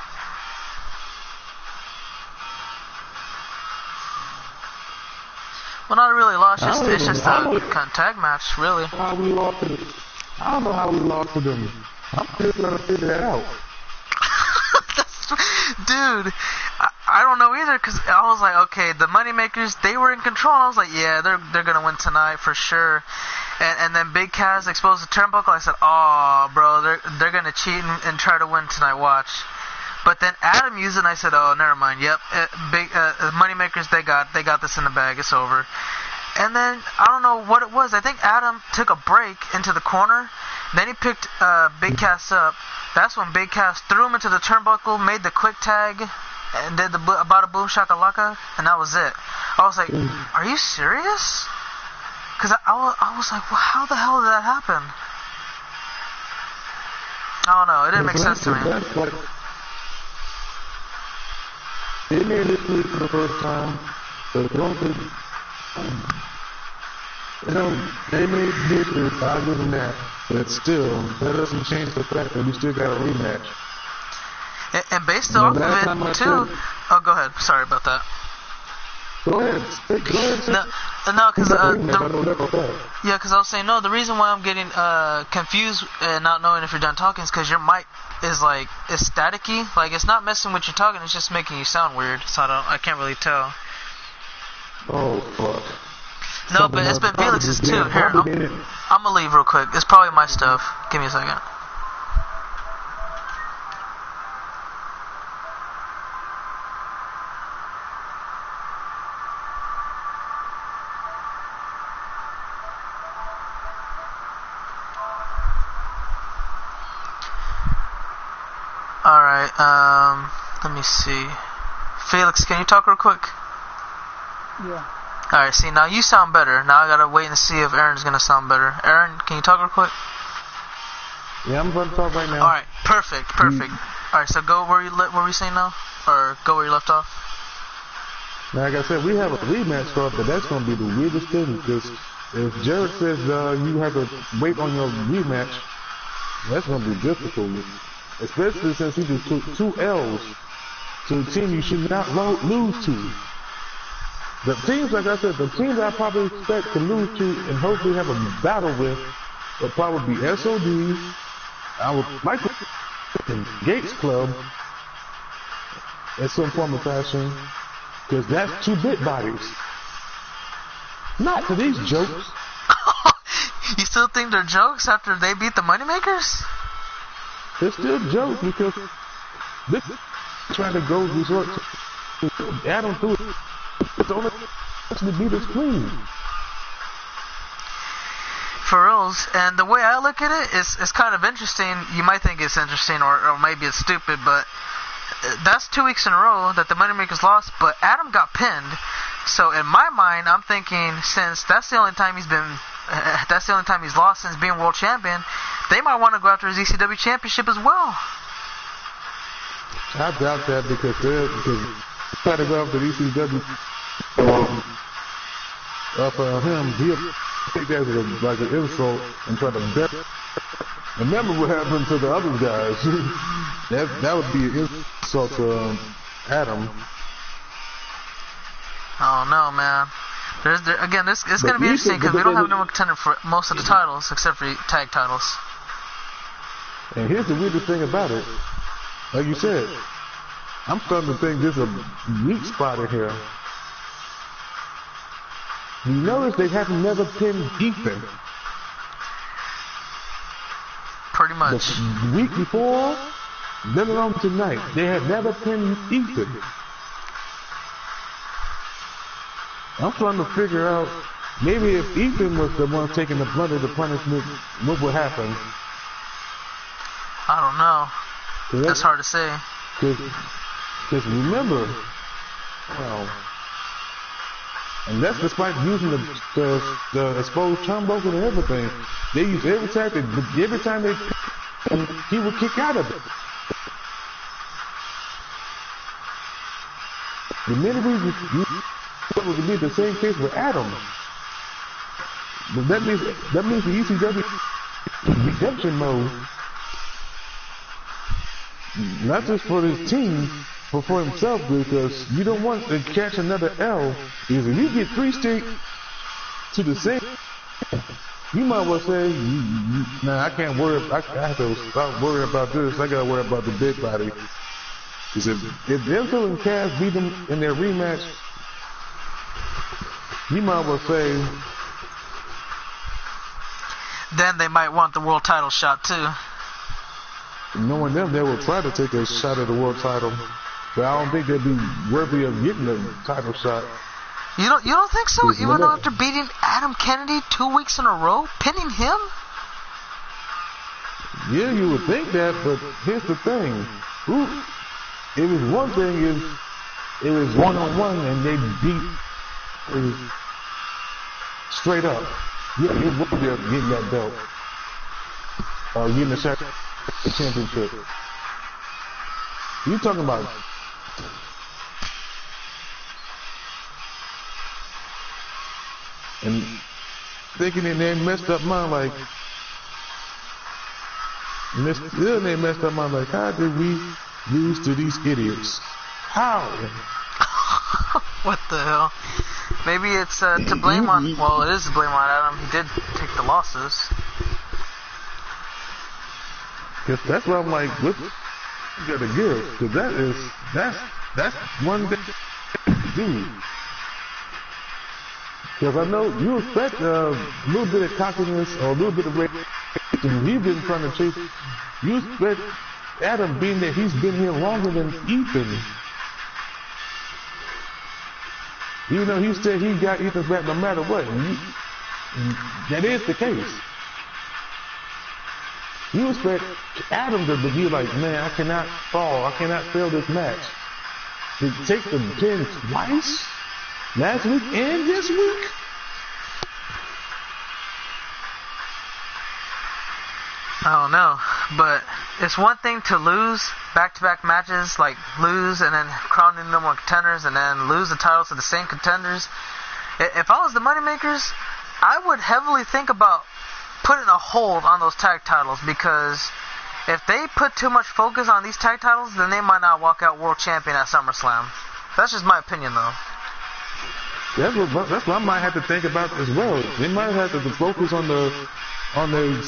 Well, not really lost, it's just a tag match, really. How we lost to them. I don't know how we lost to them. I'm still trying to figure that out. Dude, I don't know either, because I was like, okay, the Moneymakers, they were in control, and I was like, yeah, they're going to win tonight for sure. And then Big Cass exposed the turnbuckle. I said, oh, bro, they're going to cheat and try to win tonight, watch. But then Adam used it, and I said, oh, never mind. Yep, Moneymakers, they got this in the bag. It's over. And then, I don't know what it was. I think Adam took a break into the corner. Then he picked Big Cass up. That's when Big Cass threw him into the turnbuckle, made the quick tag, and did the Bada Boom Shakalaka, and that was it. I was like, are you serious? Because I was like, well, how the hell did that happen? I don't know. It didn't make sense to me. They made history for the first time. So they made history, I'll give them that. But still, that doesn't change the fact that we still got a rematch. And based off of it, too... Oh, go ahead. Sorry about that. Go ahead. No, because I was saying, no, the reason why I'm getting confused and not knowing if you're done talking is because your mic is like, it's staticky. Like, it's not messing with you talking, it's just making you sound weird. So I can't really tell. Oh, fuck. No, but it's been Felix's too. Here, I'm gonna leave real quick. It's probably my stuff. Give me a second. Alright, let me see. Felix, can you talk real quick? Yeah. Alright, see, now you sound better. Now I gotta wait and see if Aaron's gonna sound better. Aaron, can you talk real quick? Yeah, I'm about to talk right now. Alright, perfect. Alright, so go where were we saying now? Or go where you left off? Like I said, we have a rematch start, but that's gonna be the weirdest thing, because if Jared says you have to wait on your rematch, that's gonna be difficult. Especially since he just took 2 L's to a team you should not lose to. The teams, like I said, the teams I probably expect to lose to and hopefully have a battle with will probably be SOD, our Michael Gates Club, in some form of fashion, because that's 2-bit bodies. Not to these jokes. You still think they're jokes after they beat the Moneymakers? They're still jokes because they're trying to go resort to Adam through it. It's only to beat us clean. For reals, and the way I look at it is it's kind of interesting. You might think it's interesting or maybe it's stupid, but that's 2 weeks in a row that the Moneymakers lost, but Adam got pinned. So in my mind, I'm thinking since that's the only time he's lost since being world champion, they might want to go after his ECW championship as well. I doubt that because try to go after the ECW for him, he'll take that as like an insult and try to bet. Remember what happened to the other guys. that would be an insult to Adam. Oh no, man. Again, it's going to be interesting because we don't have no one contender for most of the titles except for tag titles. And here's the weirdest thing about it. Like you said, I'm starting to think there's a weak spot in here. You notice they have never pinned Ethan. Pretty much. The week before, then along tonight, they had never pinned Ethan. I'm trying to figure out, maybe if Ethan was the one taking the brunt of the punishment, what would happen? I don't know. That's hard to say. Because remember, and that's despite using the exposed turnbuckle and everything. They use every tactic, but every time they he would kick out of it. The minute we would be the same case with Adam. But that means the ECW redemption mode. Not just for his team, but for himself, because you don't want to catch another L. Because if you get 3 straight to the same, you might well say, nah, I can't worry. I have to stop worrying about this. I gotta worry about the big body. Because if Enzo and Cass beat them in their rematch, you might well say, then they might want the world title shot too. Knowing them, they will try to take a shot at the world title, but I don't think they'd be worthy of getting the title shot. You don't think so? Even though after beating Adam Kennedy 2 weeks in a row, pinning him? Yeah, you would think that, but here's the thing. It was one thing is it was 1-on-1 and they beat straight up. Yeah, it was getting that belt. Getting the championship. You talking about and thinking in their messed up mind like, they messed up mind like, how did we lose to these idiots? How? What the hell? Maybe it's to blame on. Well, it is to blame on Adam. He did take the losses. Cause that's why I'm like, what you gotta give? Cause that's one thing to do. Cause I know you expect a little bit of cockiness or a little bit of rage. He's been trying to chase. You expect Adam, being that he's been here longer than Ethan. Even though he said he got Ethan's back no matter what. That is the case. You expect Adam to be like, man, I cannot fall. I cannot fail this match. To take the pin twice? Last week and this week? I don't know, but it's one thing to lose back-to-back matches, like lose and then crown the number one contenders and then lose the titles to the same contenders. If I was the Moneymakers, I would heavily think about putting a hold on those tag titles, because if they put too much focus on these tag titles, then they might not walk out world champion at SummerSlam. That's just my opinion, though. That's what I might have to think about as well. They might have to focus on the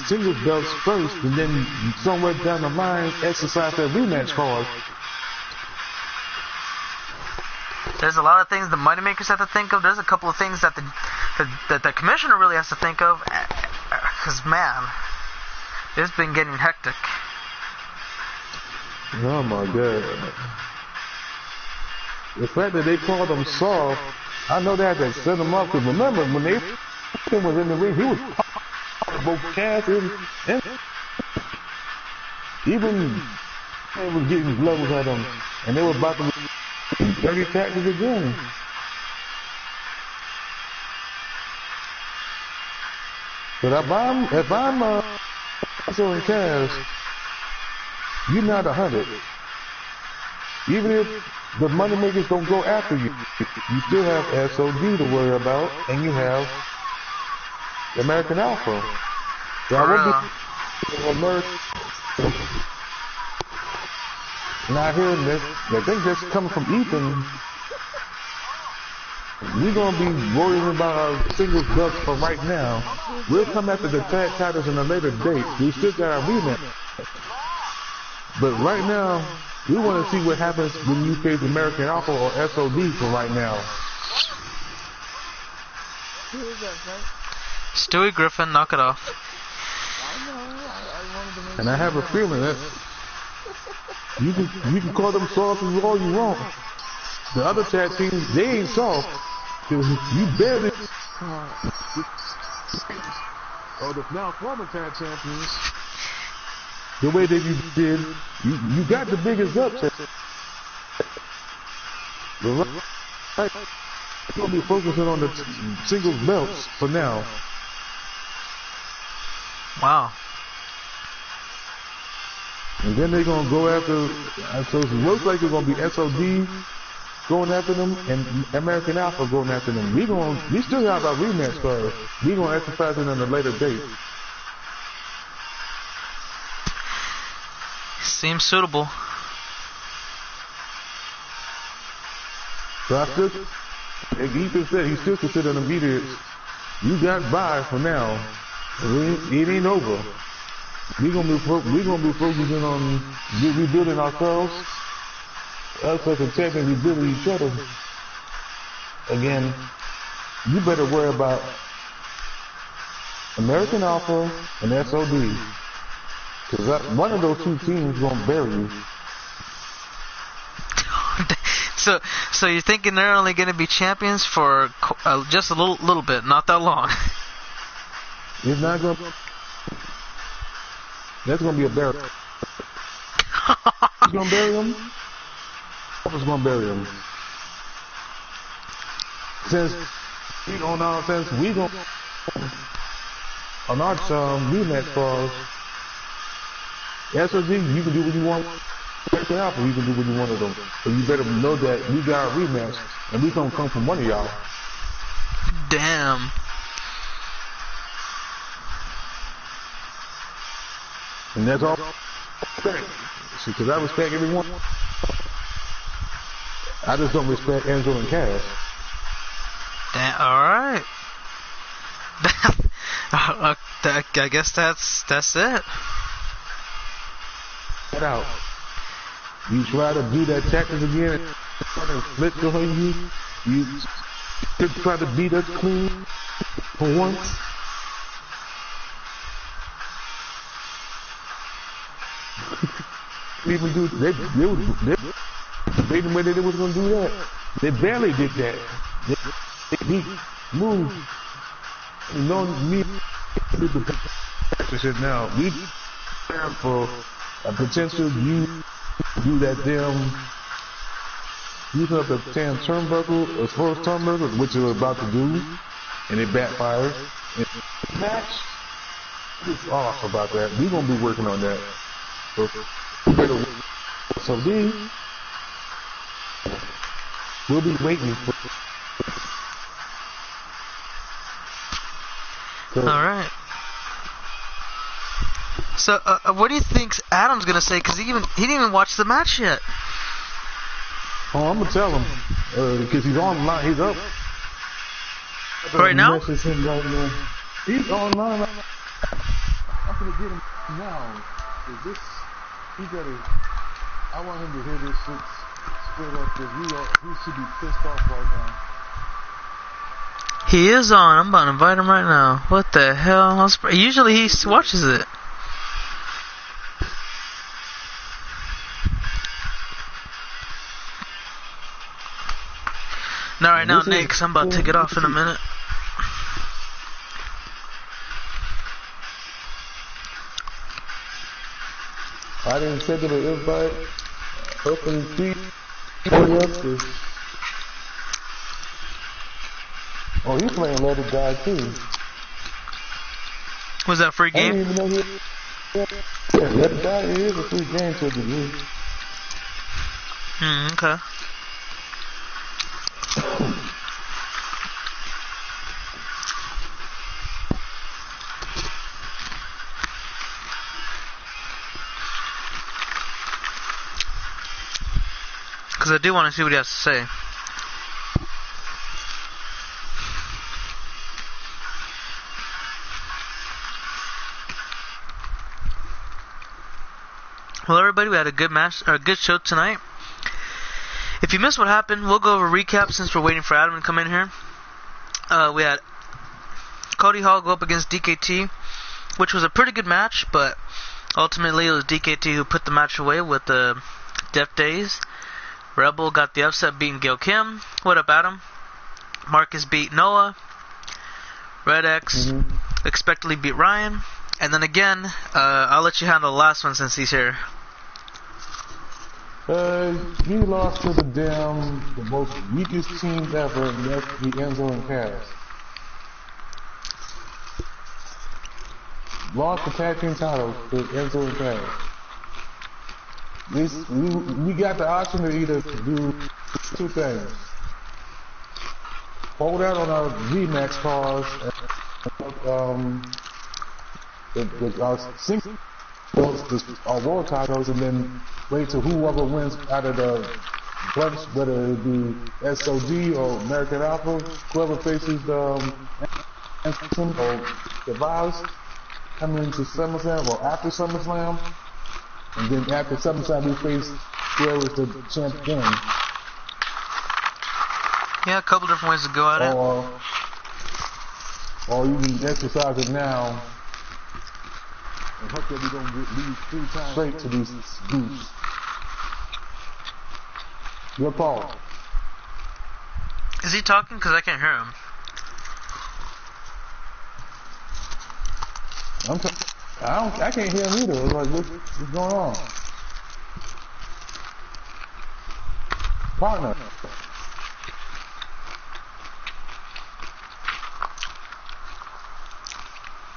singles belts first, and then somewhere down the line exercise that rematch card. There's a lot of things the Moneymakers have to think of. There's a couple of things that the commissioner really has to think of. Because, man, it's been getting hectic. Oh, my God. The fact that they called him Sawft, I know they had to set him up. Because remember, when they was in the ring, he was both Cass and even they was getting blows at him. And they were about to dirty taxes again. But if I'm Enzo and Cass, you're not 100. Even if the Moneymakers don't go after you, you still have SOD to worry about, and you have the American Alpha. So I won't be American. Not hearing this. I think that's coming from Ethan. We're gonna be worrying about our singles belts for right now. We'll come after the tag titles in a later date. We still got our rematch. But right now, we want to see what happens when you face American Alpha or SOD for right now. Who is that, right? Stewie Griffin, knock it off. I wanted to make And I have a feeling that you can call them soft as all you want. The other tag teams, they ain't soft. Cause you barely or the now former tag champions. The way that you did, you got the biggest upset. Right, you're gonna be focusing on the singles belts for now. Wow. And then they're gonna go after. So it looks like it's gonna be SOD going after them and American Alpha going after them. We still have our rematch card. We gonna exercise it on a later date. Seems suitable. So I still, like Ethan said, he still considered them idiots. You got by for now. It ain't over. We gonna be focusing on rebuilding ourselves. Us as a champion rebuilding each other. Again, you better worry about American Alpha and SOD. Because one of those two teams gonna bury you. So you're thinking they're only going to be champions for just a little bit, not that long. It's not gonna. That's gonna be a burial. Who's gonna bury them? Who's gonna bury them? Since we don't know, since we don't on our rematch calls, SOG, you can do what you want. American Alpha, you can do what you want of them. But you better know that we got a rematch, and we gonna come from one of y'all. Damn. And that's all. Because I respect everyone. I just don't respect Enzo and Cass. Damn, alright. I guess that's it. Get out. You try to do that tactics again, try to flip on you. You try to beat us clean for once. People do. They the way they was gonna do that. They barely did that. They moved. You know me. Shit now. We for a potential you do that damn. You put up the damn turnbuckle, as first turnbuckle, which you're about to do, and it backfired. And match. It's off about that. We're gonna be working on that. So then, we'll be waiting for. Alright. So, what do you think Adam's gonna say? Because he didn't even watch the match yet. Oh, I'm gonna tell him because he's online. He's up. Right now? He's online. I'm gonna get him now. Is this? He gotta. I want him to hear this shit straight up because he should be pissed off right now. He is on. I'm about to invite him right now. What the hell? Usually he watches it. Not right now, Nate, because I'm about to get off in a minute. I didn't send him an invite. Open feet. Oh, he's playing Let It Die too. Was that a free I game? didn't even know yeah, Let It Die is a free game to the league. Okay. Because I do want to see what he has to say. Well, everybody, we had a good match, or a good show tonight. If you missed what happened, we'll go over a recap since we're waiting for Adam to come in here. We had Cody Hall go up against DKT, which was a pretty good match, but ultimately it was DKT who put the match away with the Death Days. Rebel got the upset, beating Gail Kim. What up, Adam? Marcus beat Noah. Red X expectedly beat Ryan. And then again, I'll let you handle the last one since he's here. He lost to the most weakest teams ever, and that's the Enzo and Cass. Lost the tag team titles to Enzo and Cass. We got the option to either do two things. Hold out on our VMAX cars with our our world titles, and then wait till whoever wins out of the bunch, whether it be SOD or American Alpha, whoever faces the Anthem or the Vibes coming into SummerSlam or after SummerSlam. And then after SummerSlam, we face whoever's the champion. Yeah, a couple different ways to go at it. Or you can exercise it now and hope that we don't lose 3 times straight to these boots. Your call. Is he talking? Because I can't hear him. I can't hear him either. It's like, what's going on? Partner.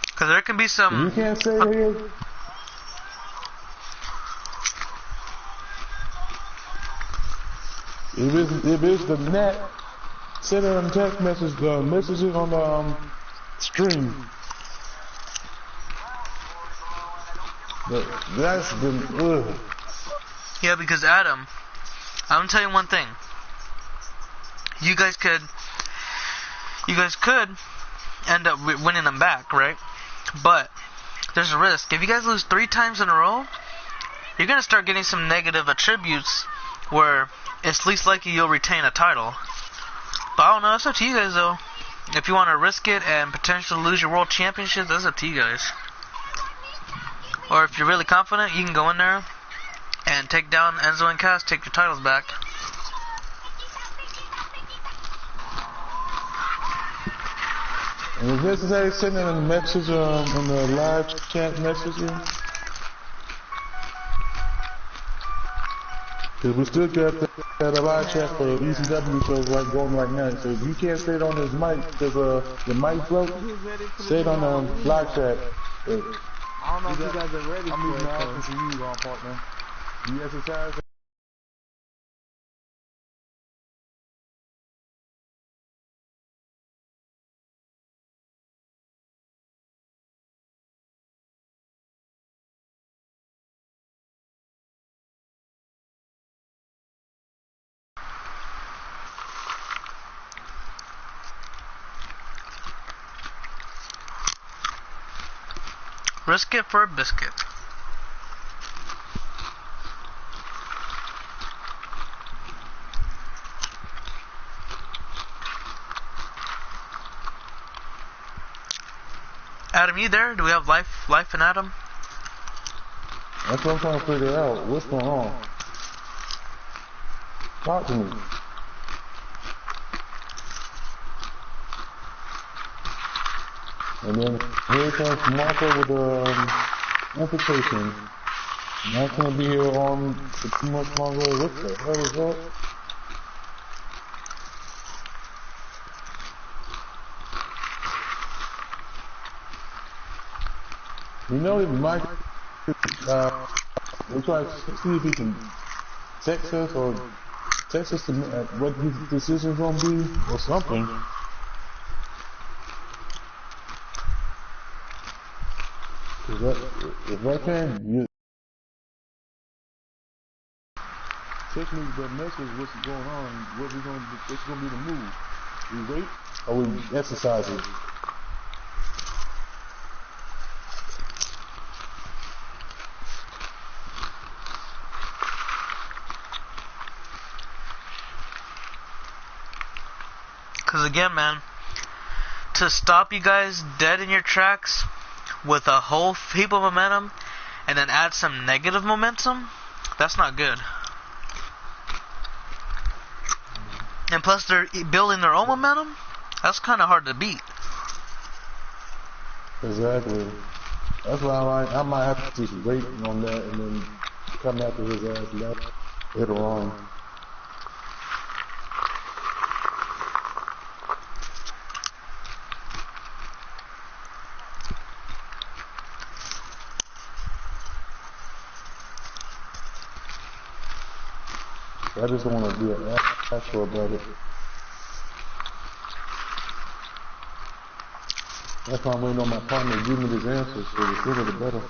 Because there can be some... You can't say it here. If it's the net, send it on text message, messages on the stream. But that's been, ugh. Yeah, because Adam, I'm gonna tell you one thing. You guys could end up winning them back, right? But there's a risk. If you guys lose 3 times in a row, you're gonna start getting some negative attributes where it's least likely you'll retain a title. But I don't know, it's up to you guys though. If you want to risk it and potentially lose your world championship, that's up to you guys. Or if you're really confident, you can go in there and take down Enzo and Cass, take your titles back. And is necessary sending a message on the live chat messaging? Because we still got the live chat for ECW shows going right now. So if you can't say it on this mic because the mic broke, say it on the live chat. I don't know if you guys are ready I'm for using it. my office for you, partner. You exercise? Risk it for a biscuit. Adam, you there? Do we have life in Adam? That's what I'm trying to figure out. What's going on? Talk to me. And then here comes Marco with the invitation. Not gonna be here on for too much longer. What the hell is that? You know, if Mike, we're trying to see if he can text us or text us to what his decision's gonna be or something. If I can, you text me the message, what's going on, what's gonna be the move. We wait or we exercise it. Because again, man, to stop you guys dead in your tracks with a whole heap of momentum and then add some negative momentum, that's not good. And plus they're building their own momentum, that's kind of hard to beat. Exactly. That's why I might have to just wait on that and then come after his ass later on. I just don't want to be an asshole about it. That's why I'm waiting on my partner to give me this answer, so the sooner the better.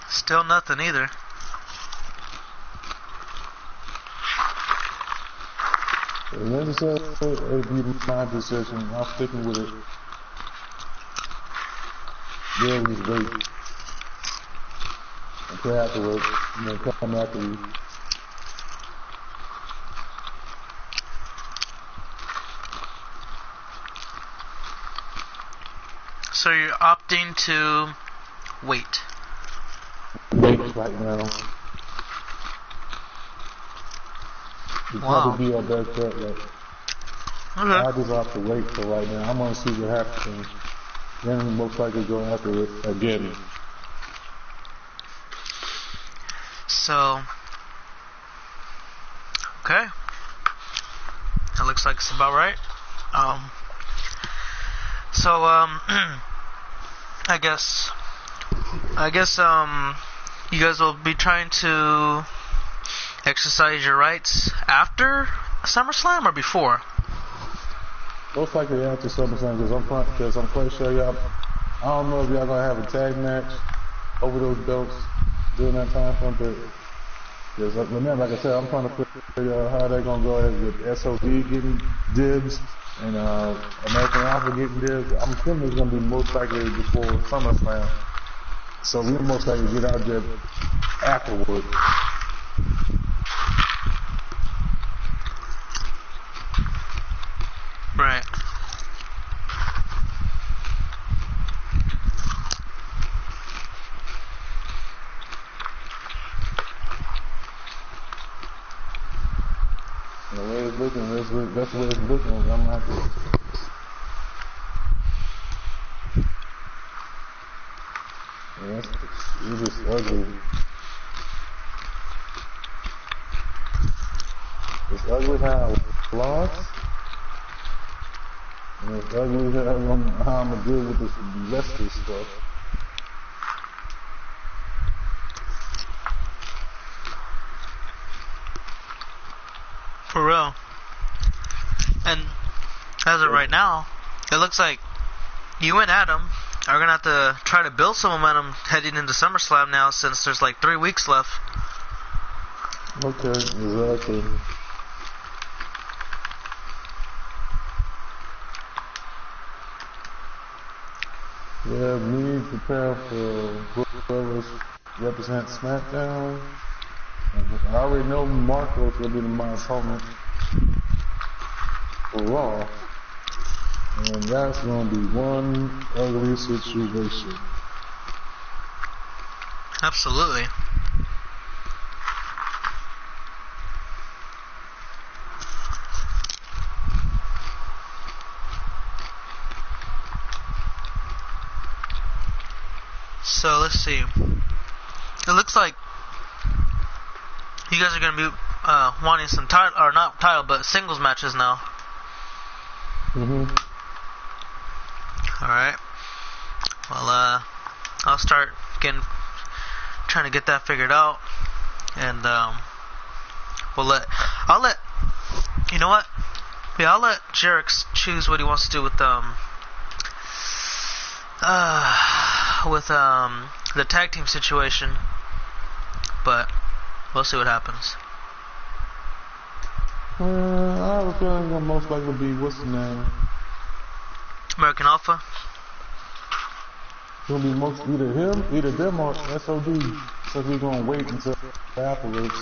Still nothing either. And then it it'll be my decision. I'm sticking with it. Yeah, we just wait. Until afterwards, and then come after you. So you're opting to wait. Wait right now. It'll Wow. probably be our best bet. Like, Okay. I just have to wait for right now. I'm gonna see what happens. Then most likely go after it again. So, okay. That looks like it's about right. I guess, you guys will be trying to exercise your rights after SummerSlam or before? Most likely after SummerSlam, because I'm quite sure y'all. I don't know if y'all gonna have a tag match over those belts during that time frame, but because remember, like I said, I'm trying to figure out how they're gonna go ahead with SOD getting dibs and American Alpha getting dibs. I'm assuming it's gonna be most likely before SummerSlam, so we'll most likely get out there afterward. Right. The way it's looking, that's the way it's looking. I'm gonna have to. Yeah, it's just ugly. It's ugly how I lost. And it's ugly how I'm gonna deal with this rest of stuff. For real. And as of right now, it looks like you and Adam are gonna have to try to build some momentum heading into SummerSlam now, since there's like 3 weeks left. Okay, exactly. Yeah, me prepare for whoever's represent SmackDown. I already know Marco's gonna be my opponent for Raw, and that's gonna be one ugly situation. Absolutely. So let's see. It looks like you guys are going to be wanting some title, or not title, but singles matches now. Alright. Well, I'll start trying to get that figured out. And, I'll let, you know what? Yeah, I'll let Jerick choose what he wants to do with, the tag team situation. But we'll see what happens. I have a feeling it'll most likely be, what's the name? American Alpha? It'll be either them or SOD, so we're gonna wait until afterwards.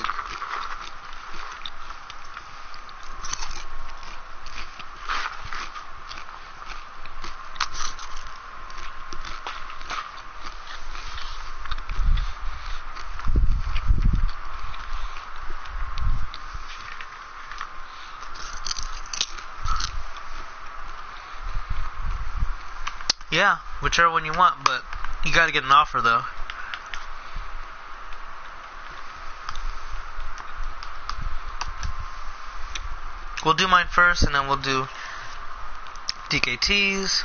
Yeah, whichever one you want, but you gotta get an offer though. We'll do mine first, and then we'll do DKT's,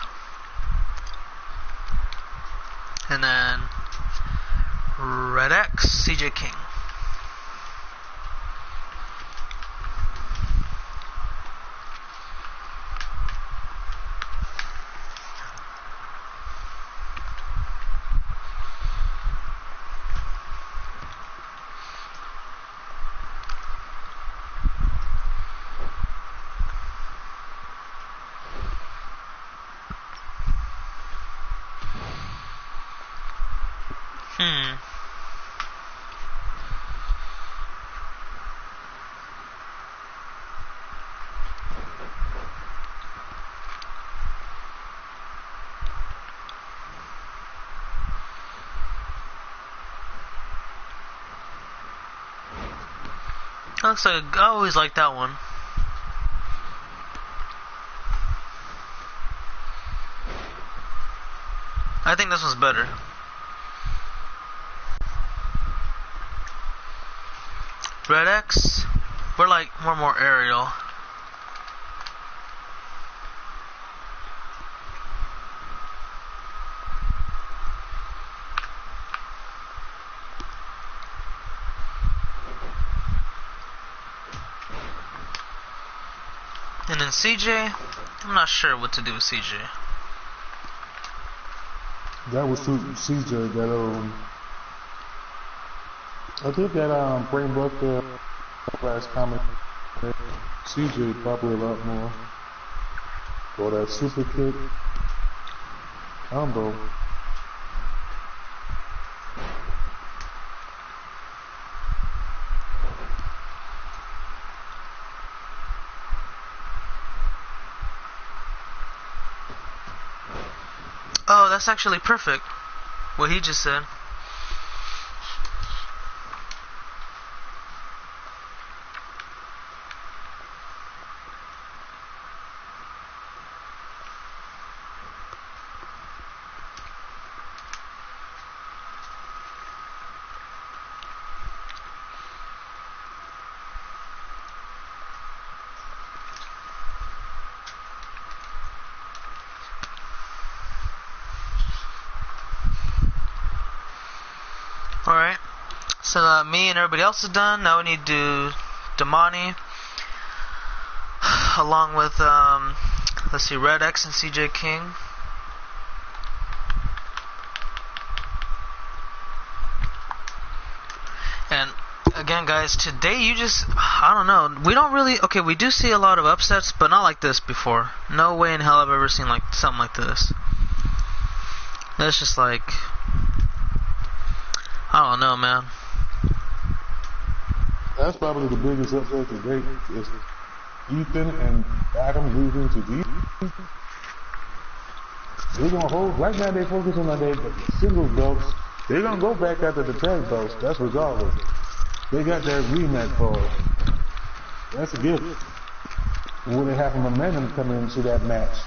and then Red X, CJ King. Looks like I always like that one. I think this one's better. Red X, we're more aerial. And then CJ, I'm not sure what to do with CJ. That was CJ. That I think that Brain Buster last comment. CJ probably a lot more. Or that super kick. I don't know. Oh, that's actually perfect. What he just said. Alright, so me and everybody else is done. Now we need to do Damani, along with, let's see, Red X and CJ King. And again, guys, today you just, I don't know, we don't really, okay, we do see a lot of upsets, but not like this before. No way in hell I've ever seen like something like this. It's just like, I don't know, man. That's probably the biggest upset today. Is Ethan and Adam losing to these. They're gonna hold. Right now they focus on their singles belts. They're gonna go back after the tag belts. That's regardless. They got that rematch for us. That's a gift. And when they have momentum coming into that match.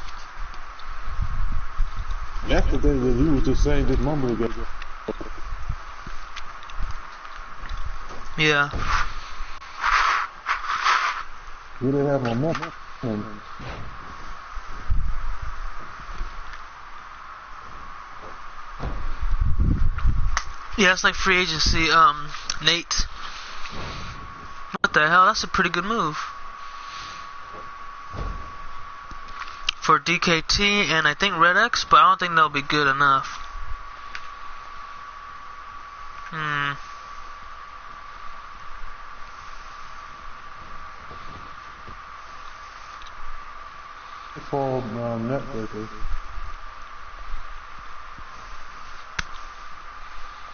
That's the thing that you was just saying just a moment ago. Yeah. We didn't have momentum. Yeah, it's like free agency, Nate. What the hell? That's a pretty good move. For DKT and I think Red X, but I don't think they'll be good enough. Fall netbreaker.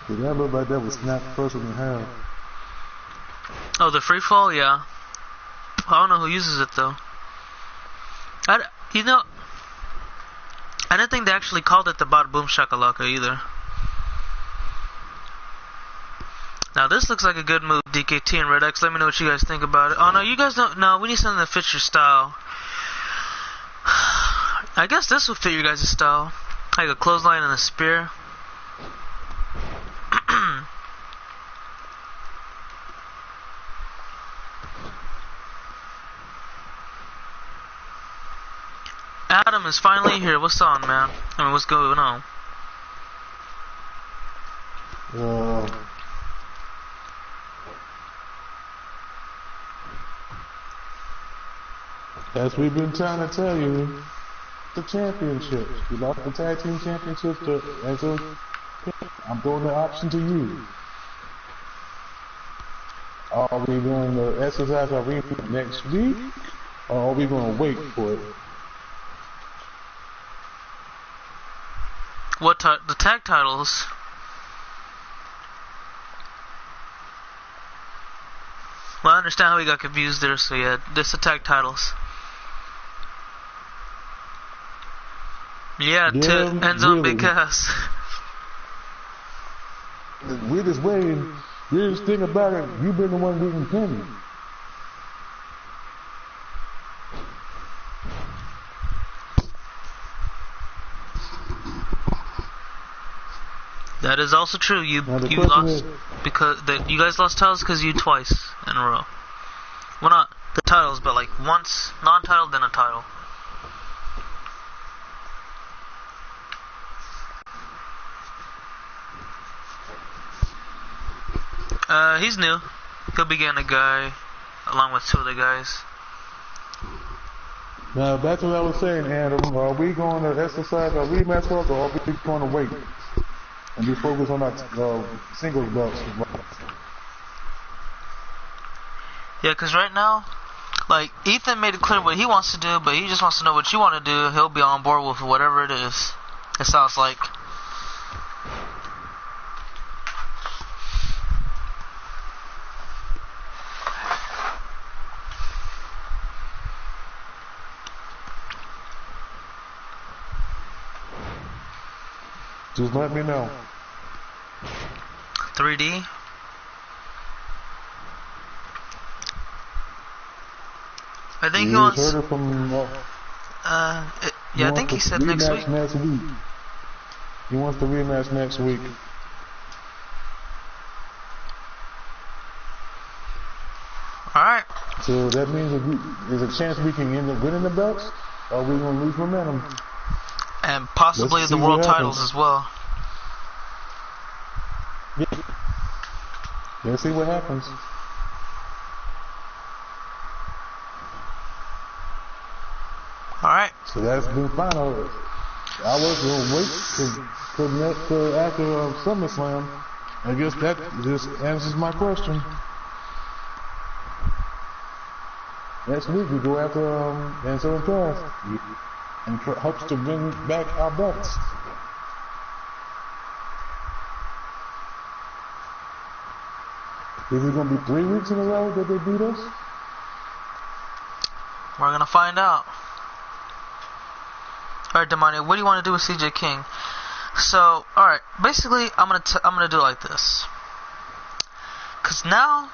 That looked like that was snap person in hell. Oh, the free fall? Yeah. I don't know who uses it though. You know, I didn't think they actually called it the Bada Boom Shakalaka either. Now this looks like a good move, DKT and Red X. Let me know what you guys think about it. Oh no, you guys don't. No, we need something that fits your style. I guess this will fit your guys' style. Like a clothesline and a spear. Adam is finally here. What's on, man? I mean, what's going on? As we've been trying to tell you, the championships. You lost the tag team championships to Enzo. I'm throwing the option to you. Are we going to exercise our rematch next week, or are we going to wait for it? What the tag titles? Well, I understand how we got confused there, so yeah, this the tag titles. Yeah, to Enzo and Big Cass. The weirdest thing about it, you've been the one getting pinned. That is also true. You lost because you guys lost titles because you twice in a row. Well, not the titles, but like once non-title, then a title. He's new. He'll be getting a guy along with two other guys. Now, back to what I was saying, Adam. Are we going to exercise our rematch talk, or are we going to wait and just focus on our singles belts? Yeah, because right now, like, Ethan made it clear what he wants to do, but he just wants to know what you want to do. He'll be on board with whatever it is. It sounds like. Just let me know. 3D. I think he wants. Heard it from, yeah, I think he said next week. He wants the rematch next week. Alright. So that means there's a chance we can end up winning the belts, or we're going to lose momentum. And possibly the world titles as well. Yeah. Let's see what happens. Alright. So that's been final. I was going to wait till after SummerSlam. I guess that just answers my question. Next week we go after Enzo and Cass, and hopes to bring back our belts. Is it going to be 3 weeks in a row that they beat us? We're going to find out. Alright, Damani, what do you want to do with CJ King? So, alright, basically, I'm gonna do it like this. Because now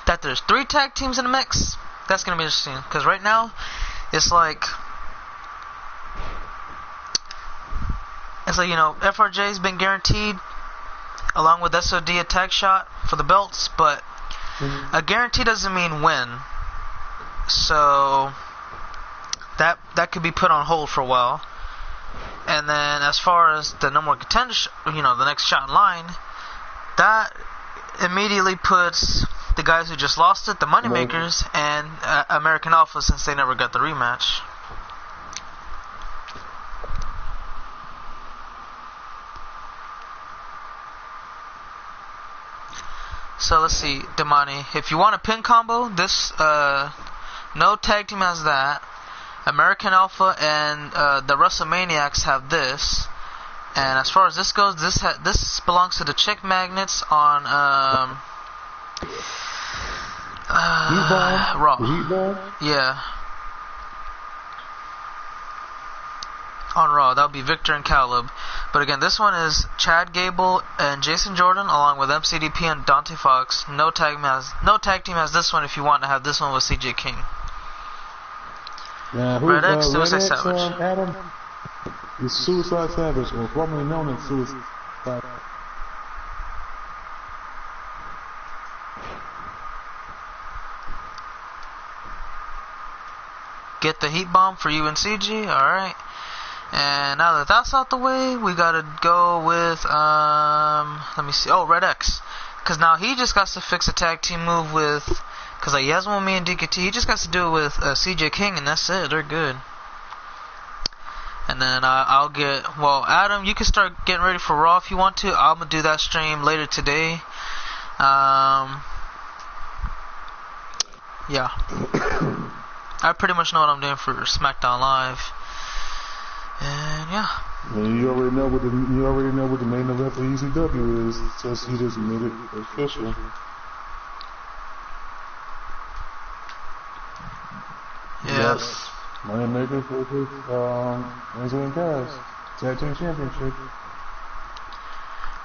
that there's 3 tag teams in the mix, that's going to be interesting. Because right now, it's like, you know, FRJ's been guaranteed, along with SOD a tag shot for the belts, but a guarantee doesn't mean win. So that could be put on hold for a while. And then as far as the number one contender, you know, the next shot in line, that immediately puts the guys who just lost it, the Moneymakers, and American Alpha, since they never got the rematch. So let's see, Damani, if you want a pin combo, this no tag team has that. American Alpha and the WrestleManiacs have this. And as far as this goes, this belongs to the Chick Magnets on Raw. Yeah. On Raw, that would be Victor and Caleb. But again, this one is Chad Gable and Jason Jordan, along with MCDP and Dante Fox. No tag team has this one. If you want to have this one with CJ King. Red X, Suicide Savage. Adam is Suicide Savage, or formerly known as Suicide. Get the heat bomb for you and CG. All right. And now that that's out the way, we gotta go with let me see. Oh, Red X, because now he just got to fix a tag team move with, because he has one with me and DKT. He just got to do it with CJ King, and that's it. They're good. And then I'll get, well, Adam, you can start getting ready for Raw if you want to. I'm gonna do that stream later today. Yeah. I pretty much know what I'm doing for SmackDown Live. And yeah. And you already know what the main event for ECW is. Just he just made it official. Yes. Moneymaker for the Enzo and Cass Tag Team Championship.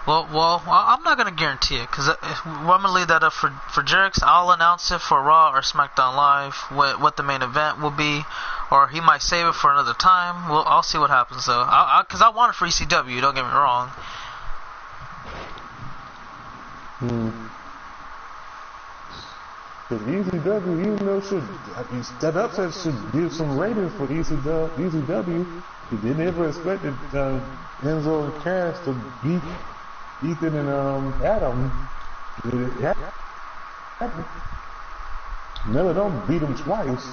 Well, I'm not gonna guarantee it, because I'm gonna leave that up for Jerks. I'll announce it for Raw or SmackDown Live what the main event will be, or he might save it for another time. I'll see what happens though. Because I want it for ECW. Don't get me wrong. Because ECW, even though that upset should give some ratings for ECW. He didn't ever expect Enzo and Cass to beat Ethan and Adam. Never don't beat them twice.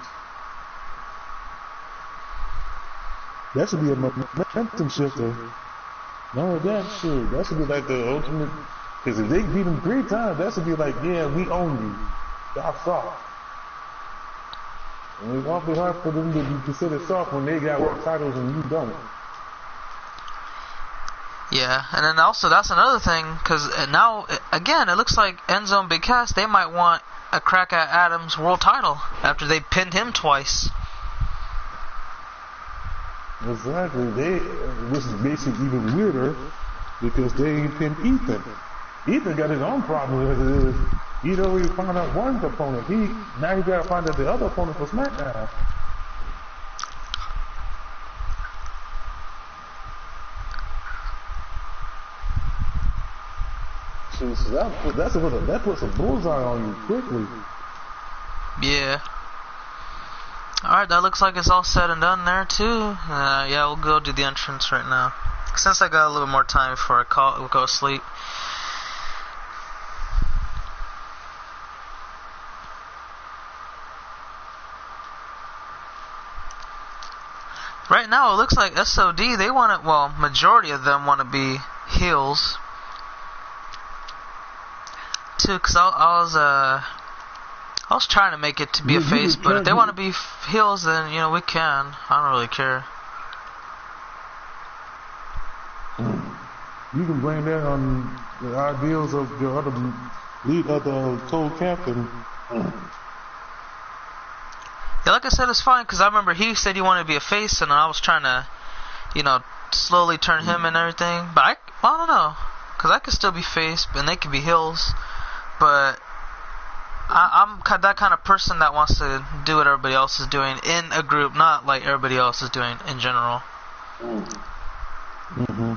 That should be a momentum shifter. No, that shit. That should be like the ultimate. Because if they beat them 3 times, that should be like, yeah, we own you. Y'all soft. And it's awfully hard for them to be considered soft when they got world titles and you don't. Yeah, and then also that's another thing, because now, again, it looks like Enzo and Big Cass, they might want a crack at Adam's world title after they pinned him twice. Exactly. Which is basically even weirder because they ain't pinned Ethan. Ethan got his own problem as it is. He'd already found out one opponent. Now he got to find out the other opponent for SmackDown. So that puts a bullseye on you quickly. Yeah. Alright, that looks like it's all said and done there too. Yeah, we'll go do the entrance right now. Since I got a little more time before we'll go to sleep. Right now, it looks like SOD, they want it, well, majority of them want to be heels. Too, because I was trying to make it to be a face, but if they want to be heels, then, you know, we can. I don't really care. You can blame that on the ideals of your other co-captain. Yeah, like I said, it's fine, because I remember he said he wanted to be a face, and I was trying to, you know, slowly turn him and everything. But I don't know, because I could still be face, and they could be heels. But I'm that kind of person that wants to do what everybody else is doing in a group, not like everybody else is doing in general. Mm-hmm.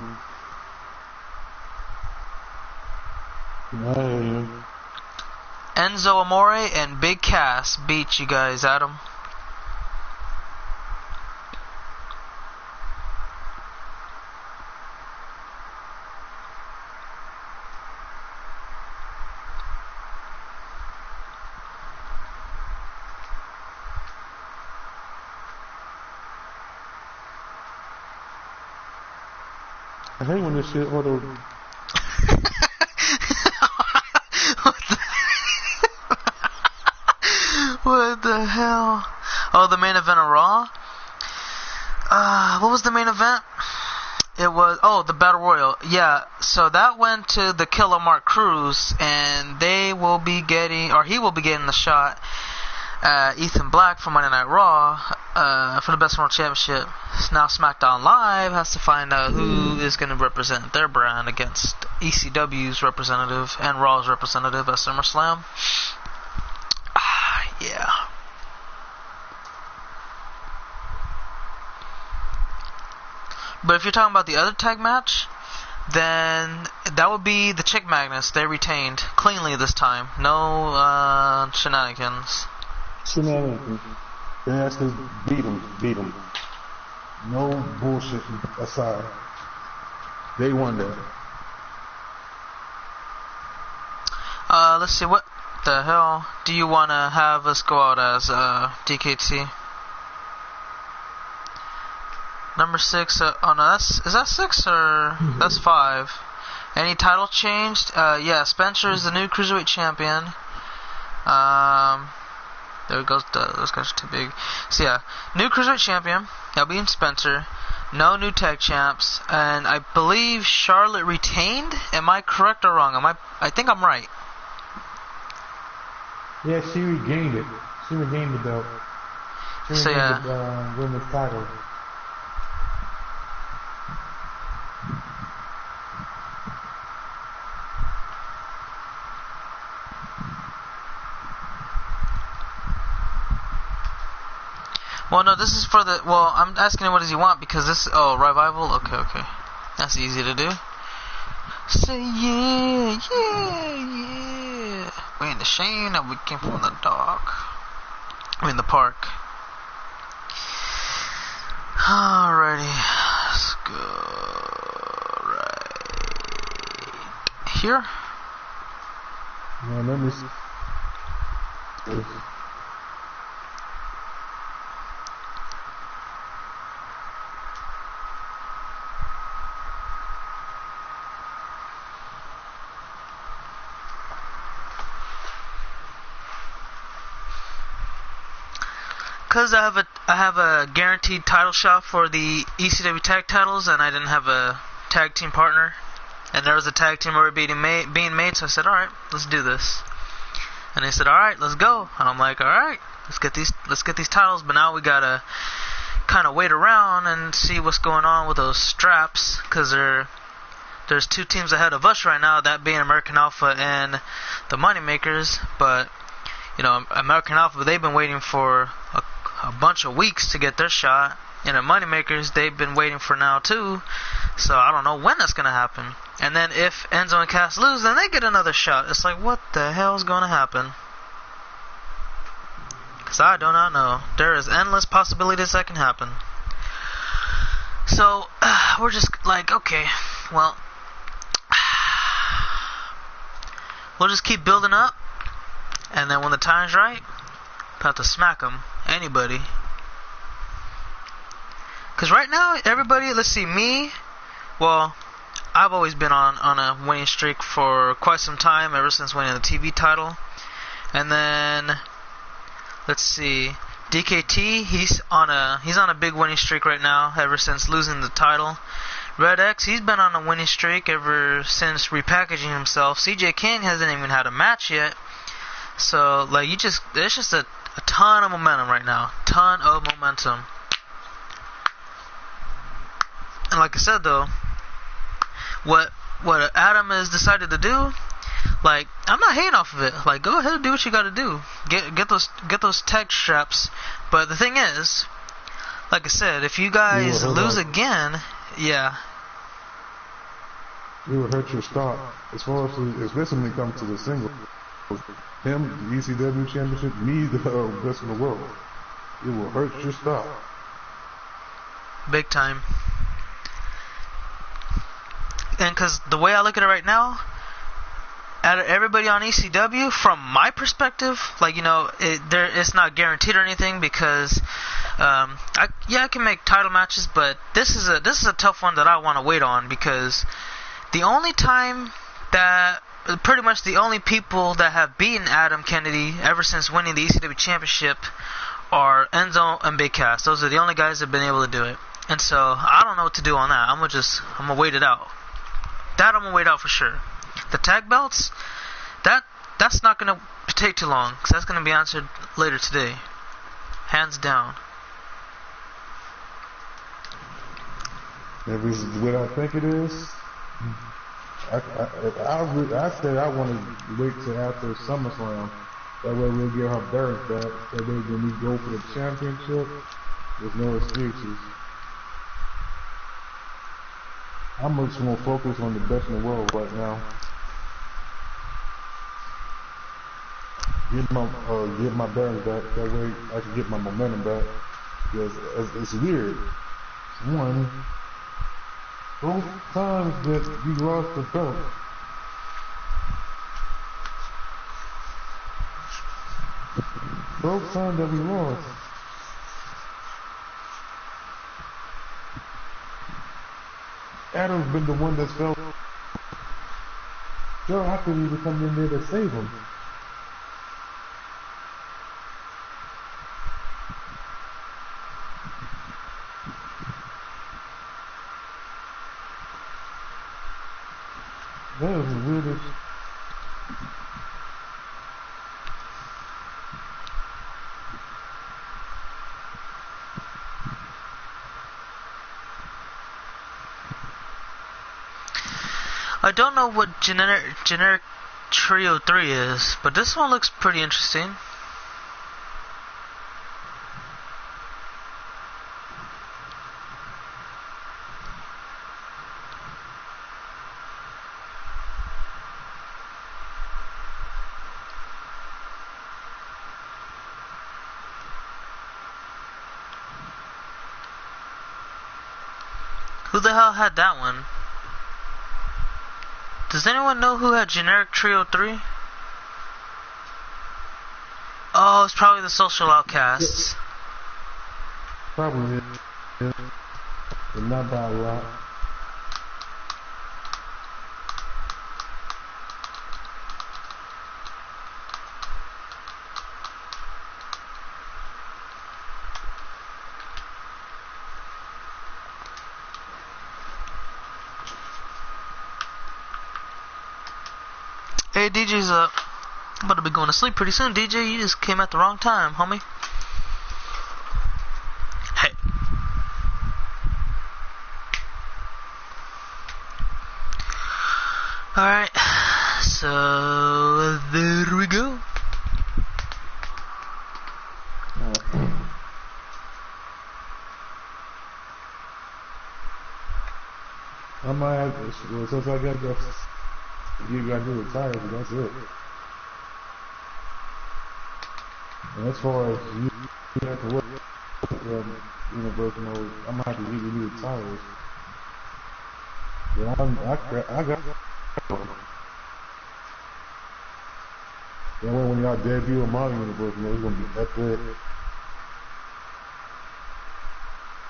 Enzo Amore and Big Cass beat you guys, Adam. I hate when this shit auto. What the hell? Oh, the main event of Raw? What was the main event? It was, the Battle Royal. Yeah, so that went to the Killer Mark Cruz, and they will be getting, or he will be getting the shot Ethan Black from Monday Night Raw for the Best World Championship. Now SmackDown Live has to find out who is going to represent their brand against ECW's representative and Raw's representative at SummerSlam. Yeah. But if you're talking about the other tag match, then that would be the Chick Magnus. They retained cleanly this time. No shenanigans. They actually beat him. No bullshit aside. They won that. Let's see, what the hell do you want to have us go out as, DKT? Number 6, oh no, is that 6 or that's 5? Any title changed? Yeah, Spencer is the new Cruiserweight Champion. There it goes, those guys are too big. So yeah, new Cruiserweight Champion, that'll be in Spencer. No new tag champs, and I believe Charlotte retained? Am I correct or wrong? I think I'm right. Yeah, she regained it. She regained the belt. She regained the women's title. Well, no, this is for the, well, I'm asking him what does he want, because this, Revival? Okay. That's easy to do. Say yeah. We ain't ashamed that we came from the the park. Alrighty, let's go right here. Yeah, let me see. cause I have a guaranteed title shot for the ECW tag titles, and I didn't have a tag team partner, and there was a tag team already being made, so I said, all right, let's do this. And they said, all right, let's go. And I'm like, all right, let's get these titles. But now we gotta kind of wait around and see what's going on with those straps, cause there's two teams ahead of us right now, that being American Alpha and the Moneymakers. But you know, American Alpha, they've been waiting for a bunch of weeks to get their shot, and the Moneymakers, they've been waiting for now too. So I don't know when that's gonna happen. And then if Enzo and Cass lose, then they get another shot. It's like, what the hell is going to happen? Because I do not know. There is endless possibilities that can happen. So we're just like, okay, well, we'll just keep building up, and then when the time's right, about to smack them. Anybody. Because right now, everybody, let's see, me, well, I've always been on a winning streak for quite some time, ever since winning the TV title. And then, let's see, DKT, he's on a big winning streak right now, ever since losing the title. Red X, he's been on a winning streak ever since repackaging himself. CJ King hasn't even had a match yet. So, like, there's just a ton of momentum right now. Ton of momentum. And like I said, though, what Adam has decided to do, like, I'm not hating off of it. Like, go ahead and do what you gotta do. Get those tag straps. But the thing is, like I said, if you guys lose again, yeah. It will hurt your stock, as far as especially when it comes to the single. Him, the ECW championship, me, the best in the world. It will hurt your stock. Big time. And because the way I look at it right now, out of everybody on ECW, from my perspective, like, you know, it's not guaranteed or anything, because I can make title matches, but this is a tough one that I want to wait on, because the only time that pretty much the only people that have beaten Adam Kennedy ever since winning the ECW championship are Enzo and Big Cass. Those are the only guys that have been able to do it. And so I don't know what to do on that. I'm gonna wait it out. That I'm gonna wait out for sure. The tag belts, that's not gonna take too long, because that's gonna be answered later today, hands down. If it's what I think it is, I say I want to wait till after SummerSlam. That way we'll get her bearings back. That way when we go for the championship, there's no excuses. I'm just going to focus on the best in the world right now. Get my bearings back. That way I can get my momentum back. Because it's weird. Both times that we lost the belt, both times that we lost, Adam's been the one that's felt. Joe Hopkins even come in there to save him. That was the weirdest. I don't know what generic Trio 3 is, but this one looks pretty interesting. Who the hell had that one? Does anyone know who had generic Trio 3? Oh, it's probably the Social Outcasts. Probably, yeah. But not by a lot. Hey, DJ's up. I'm about to be going to sleep pretty soon. DJ, you just came at the wrong time, homie. Hey. Alright. So, there we go. I might have to, well, since I got that, you got to do the tires, that's it. And as far as you have to work universe mode, I might have to give you the tires. But I got that way when y'all debut in my universe mode, it's going to be epic.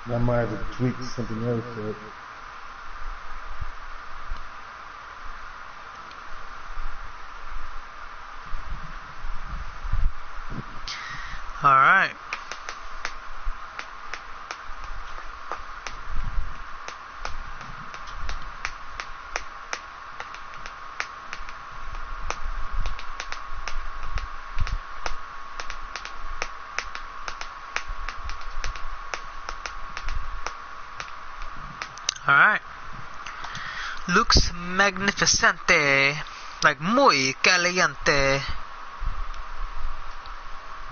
I might have to tweak something else. Alright. Alright. Looks magnificente. Like muy caliente.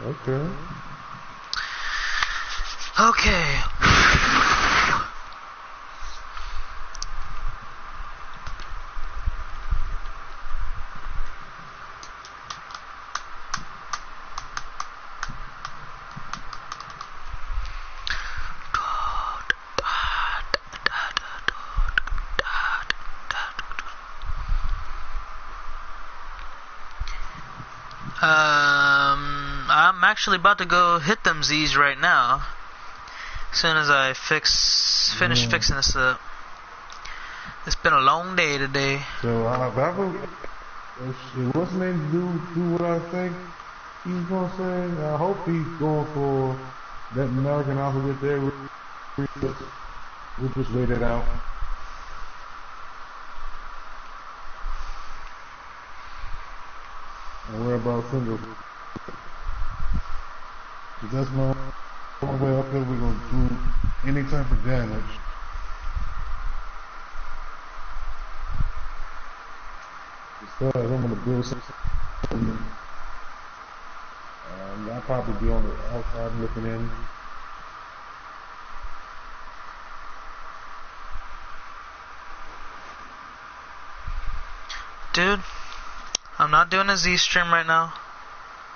Okay. Okay. I'm actually about to go hit them Z's right now. As soon as I finish fixing this up. It's been a long day today. So what's his name do what I think he's gonna say? I hope he's going for that American alphabet there. We'll just wait it out. Don't worry about singles. That's my way up there. We're gonna do any type of damage. Besides, I'm gonna build something. I'll probably be on the outside looking in. Dude, I'm not doing a Z stream right now.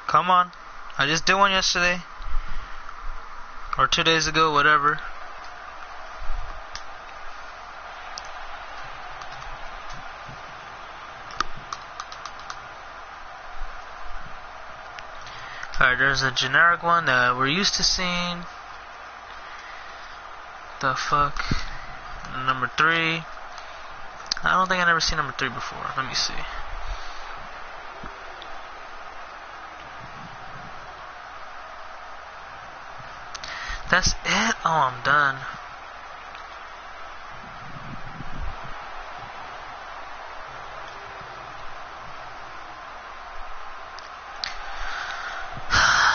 Come on. I just did one yesterday. Or 2 days ago, whatever. Alright, there's a generic one that we're used to seeing. The fuck? Number 3. I don't think I've never seen number 3 before. Let me see. That's it? Oh, I'm done.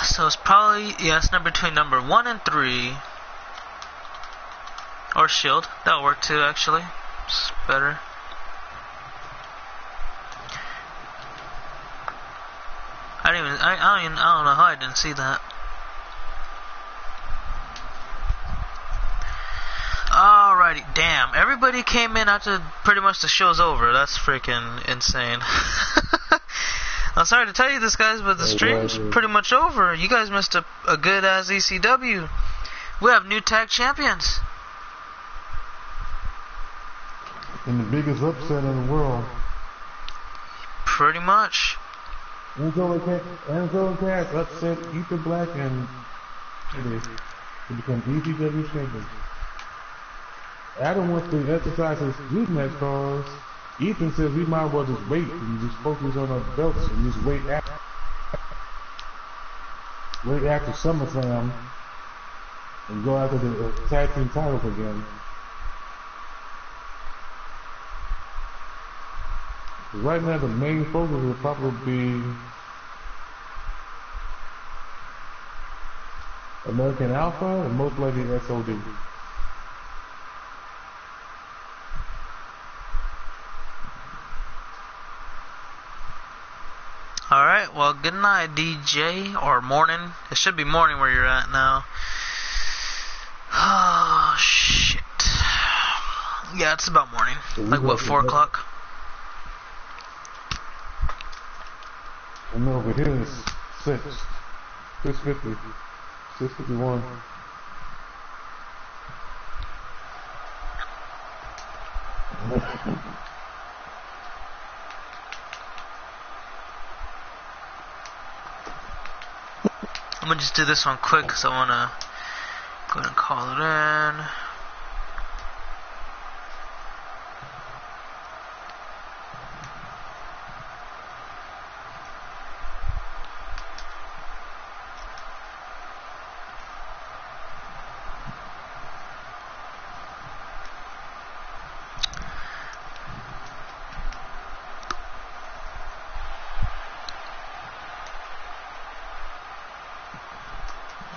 So it's probably, yeah, it's between number 1 and 3. Or shield. That'll work too, actually. It's better. I don't know how I didn't see that. Alrighty, damn. Everybody came in after pretty much the show's over. That's freaking insane. I'm sorry to tell you this, guys, but the stream's pretty much over. You guys missed a good-ass ECW. We have new tag champions. And the biggest upset in the world. Pretty much. Enzo and Cass upset Ethan Black and to become ECW champions. Adam wants to exercise his youth match cause Ethan says we might as well just wait and just focus on our belts and just wait after SummerSlam and go after the tag team titles again. Right now, the main focus will probably be American Alpha and most likely SOD. Alright, well, good night, DJ, or morning. It should be morning where you're at now. Oh, shit. Yeah, it's about morning. Like, what, 4 o'clock? I know over here is 6:50, 6:51. I'm gonna just do this one quick because I wanna go ahead and call it in.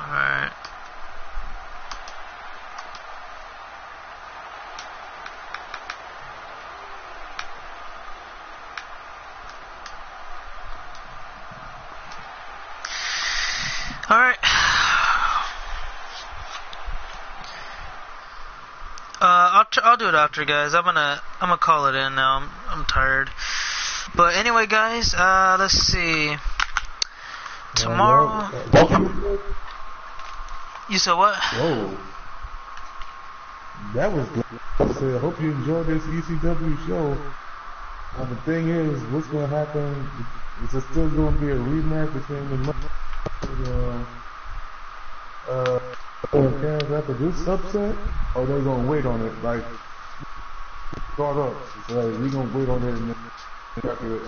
Alright. Alright. I'll do it after, guys. I'm gonna call it in now. I'm tired. But anyway, guys, let's see. Tomorrow. You said what? Whoa. That was good. I hope you enjoyed this ECW show. The thing is, what's going to happen is there's still going to be a rematch between the fans after this upset, or they're going to wait on it, like, start up. So like, we're going to wait on it and then after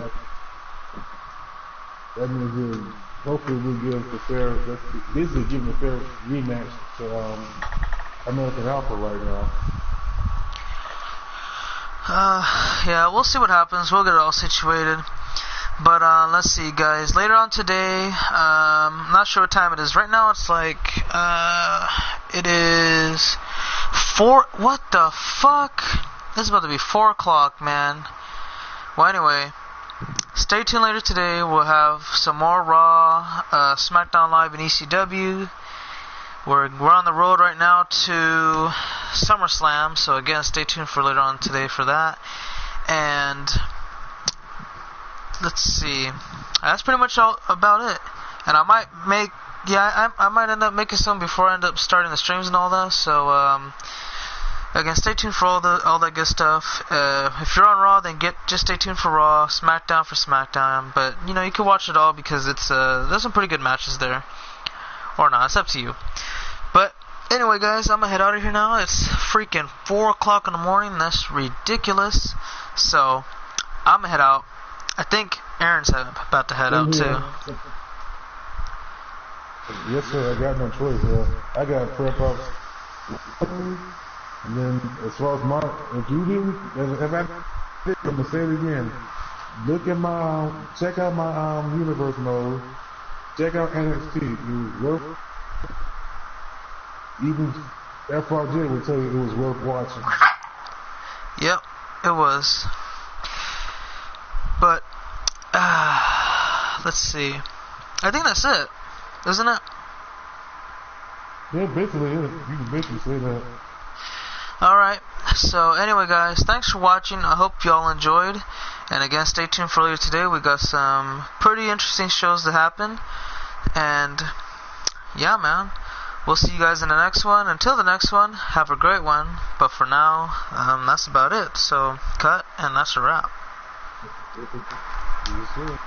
that means hopefully we'll give the fair, basically giving the fair rematch to American Alpha right now. Yeah, we'll see what happens. We'll get it all situated. But let's see, guys. Later on today, I'm not sure what time it is. Right now, it's like it is 4. What the fuck? This is about to be 4 o'clock, man. Well, anyway, stay tuned later today. We'll have some more Raw, SmackDown Live, and ECW. We're on the road right now to SummerSlam, so again, stay tuned for later on today for that. And let's see, that's pretty much all about it. And I might make, I might end up making some before I end up starting the streams and all that. So again, stay tuned for all that good stuff. If you're on Raw, then just stay tuned for Raw. SmackDown for SmackDown. But you know, you can watch it all because it's there's some pretty good matches there. Or not, it's up to you. But anyway, guys, I'm gonna head out of here now. It's freaking 4 o'clock in the morning. That's ridiculous. So I'm gonna head out. I think Aaron's about to head out too. Yes, sir. I got no choice. I got prep ups. And then, as far as if you do, I'm gonna say it again. Check out my universe mode. Check out NXT. Even FRJ will tell you it was worth watching. Yep, it was. But let's see. I think that's it, isn't it? Yeah, basically, you can basically say that. Alright, so anyway, guys, thanks for watching. I hope y'all enjoyed. And again, stay tuned for later today. We got some pretty interesting shows to happen. And yeah, man, we'll see you guys in the next one. Until the next one, have a great one. But for now, that's about it. So cut, and that's a wrap. Yes, sir.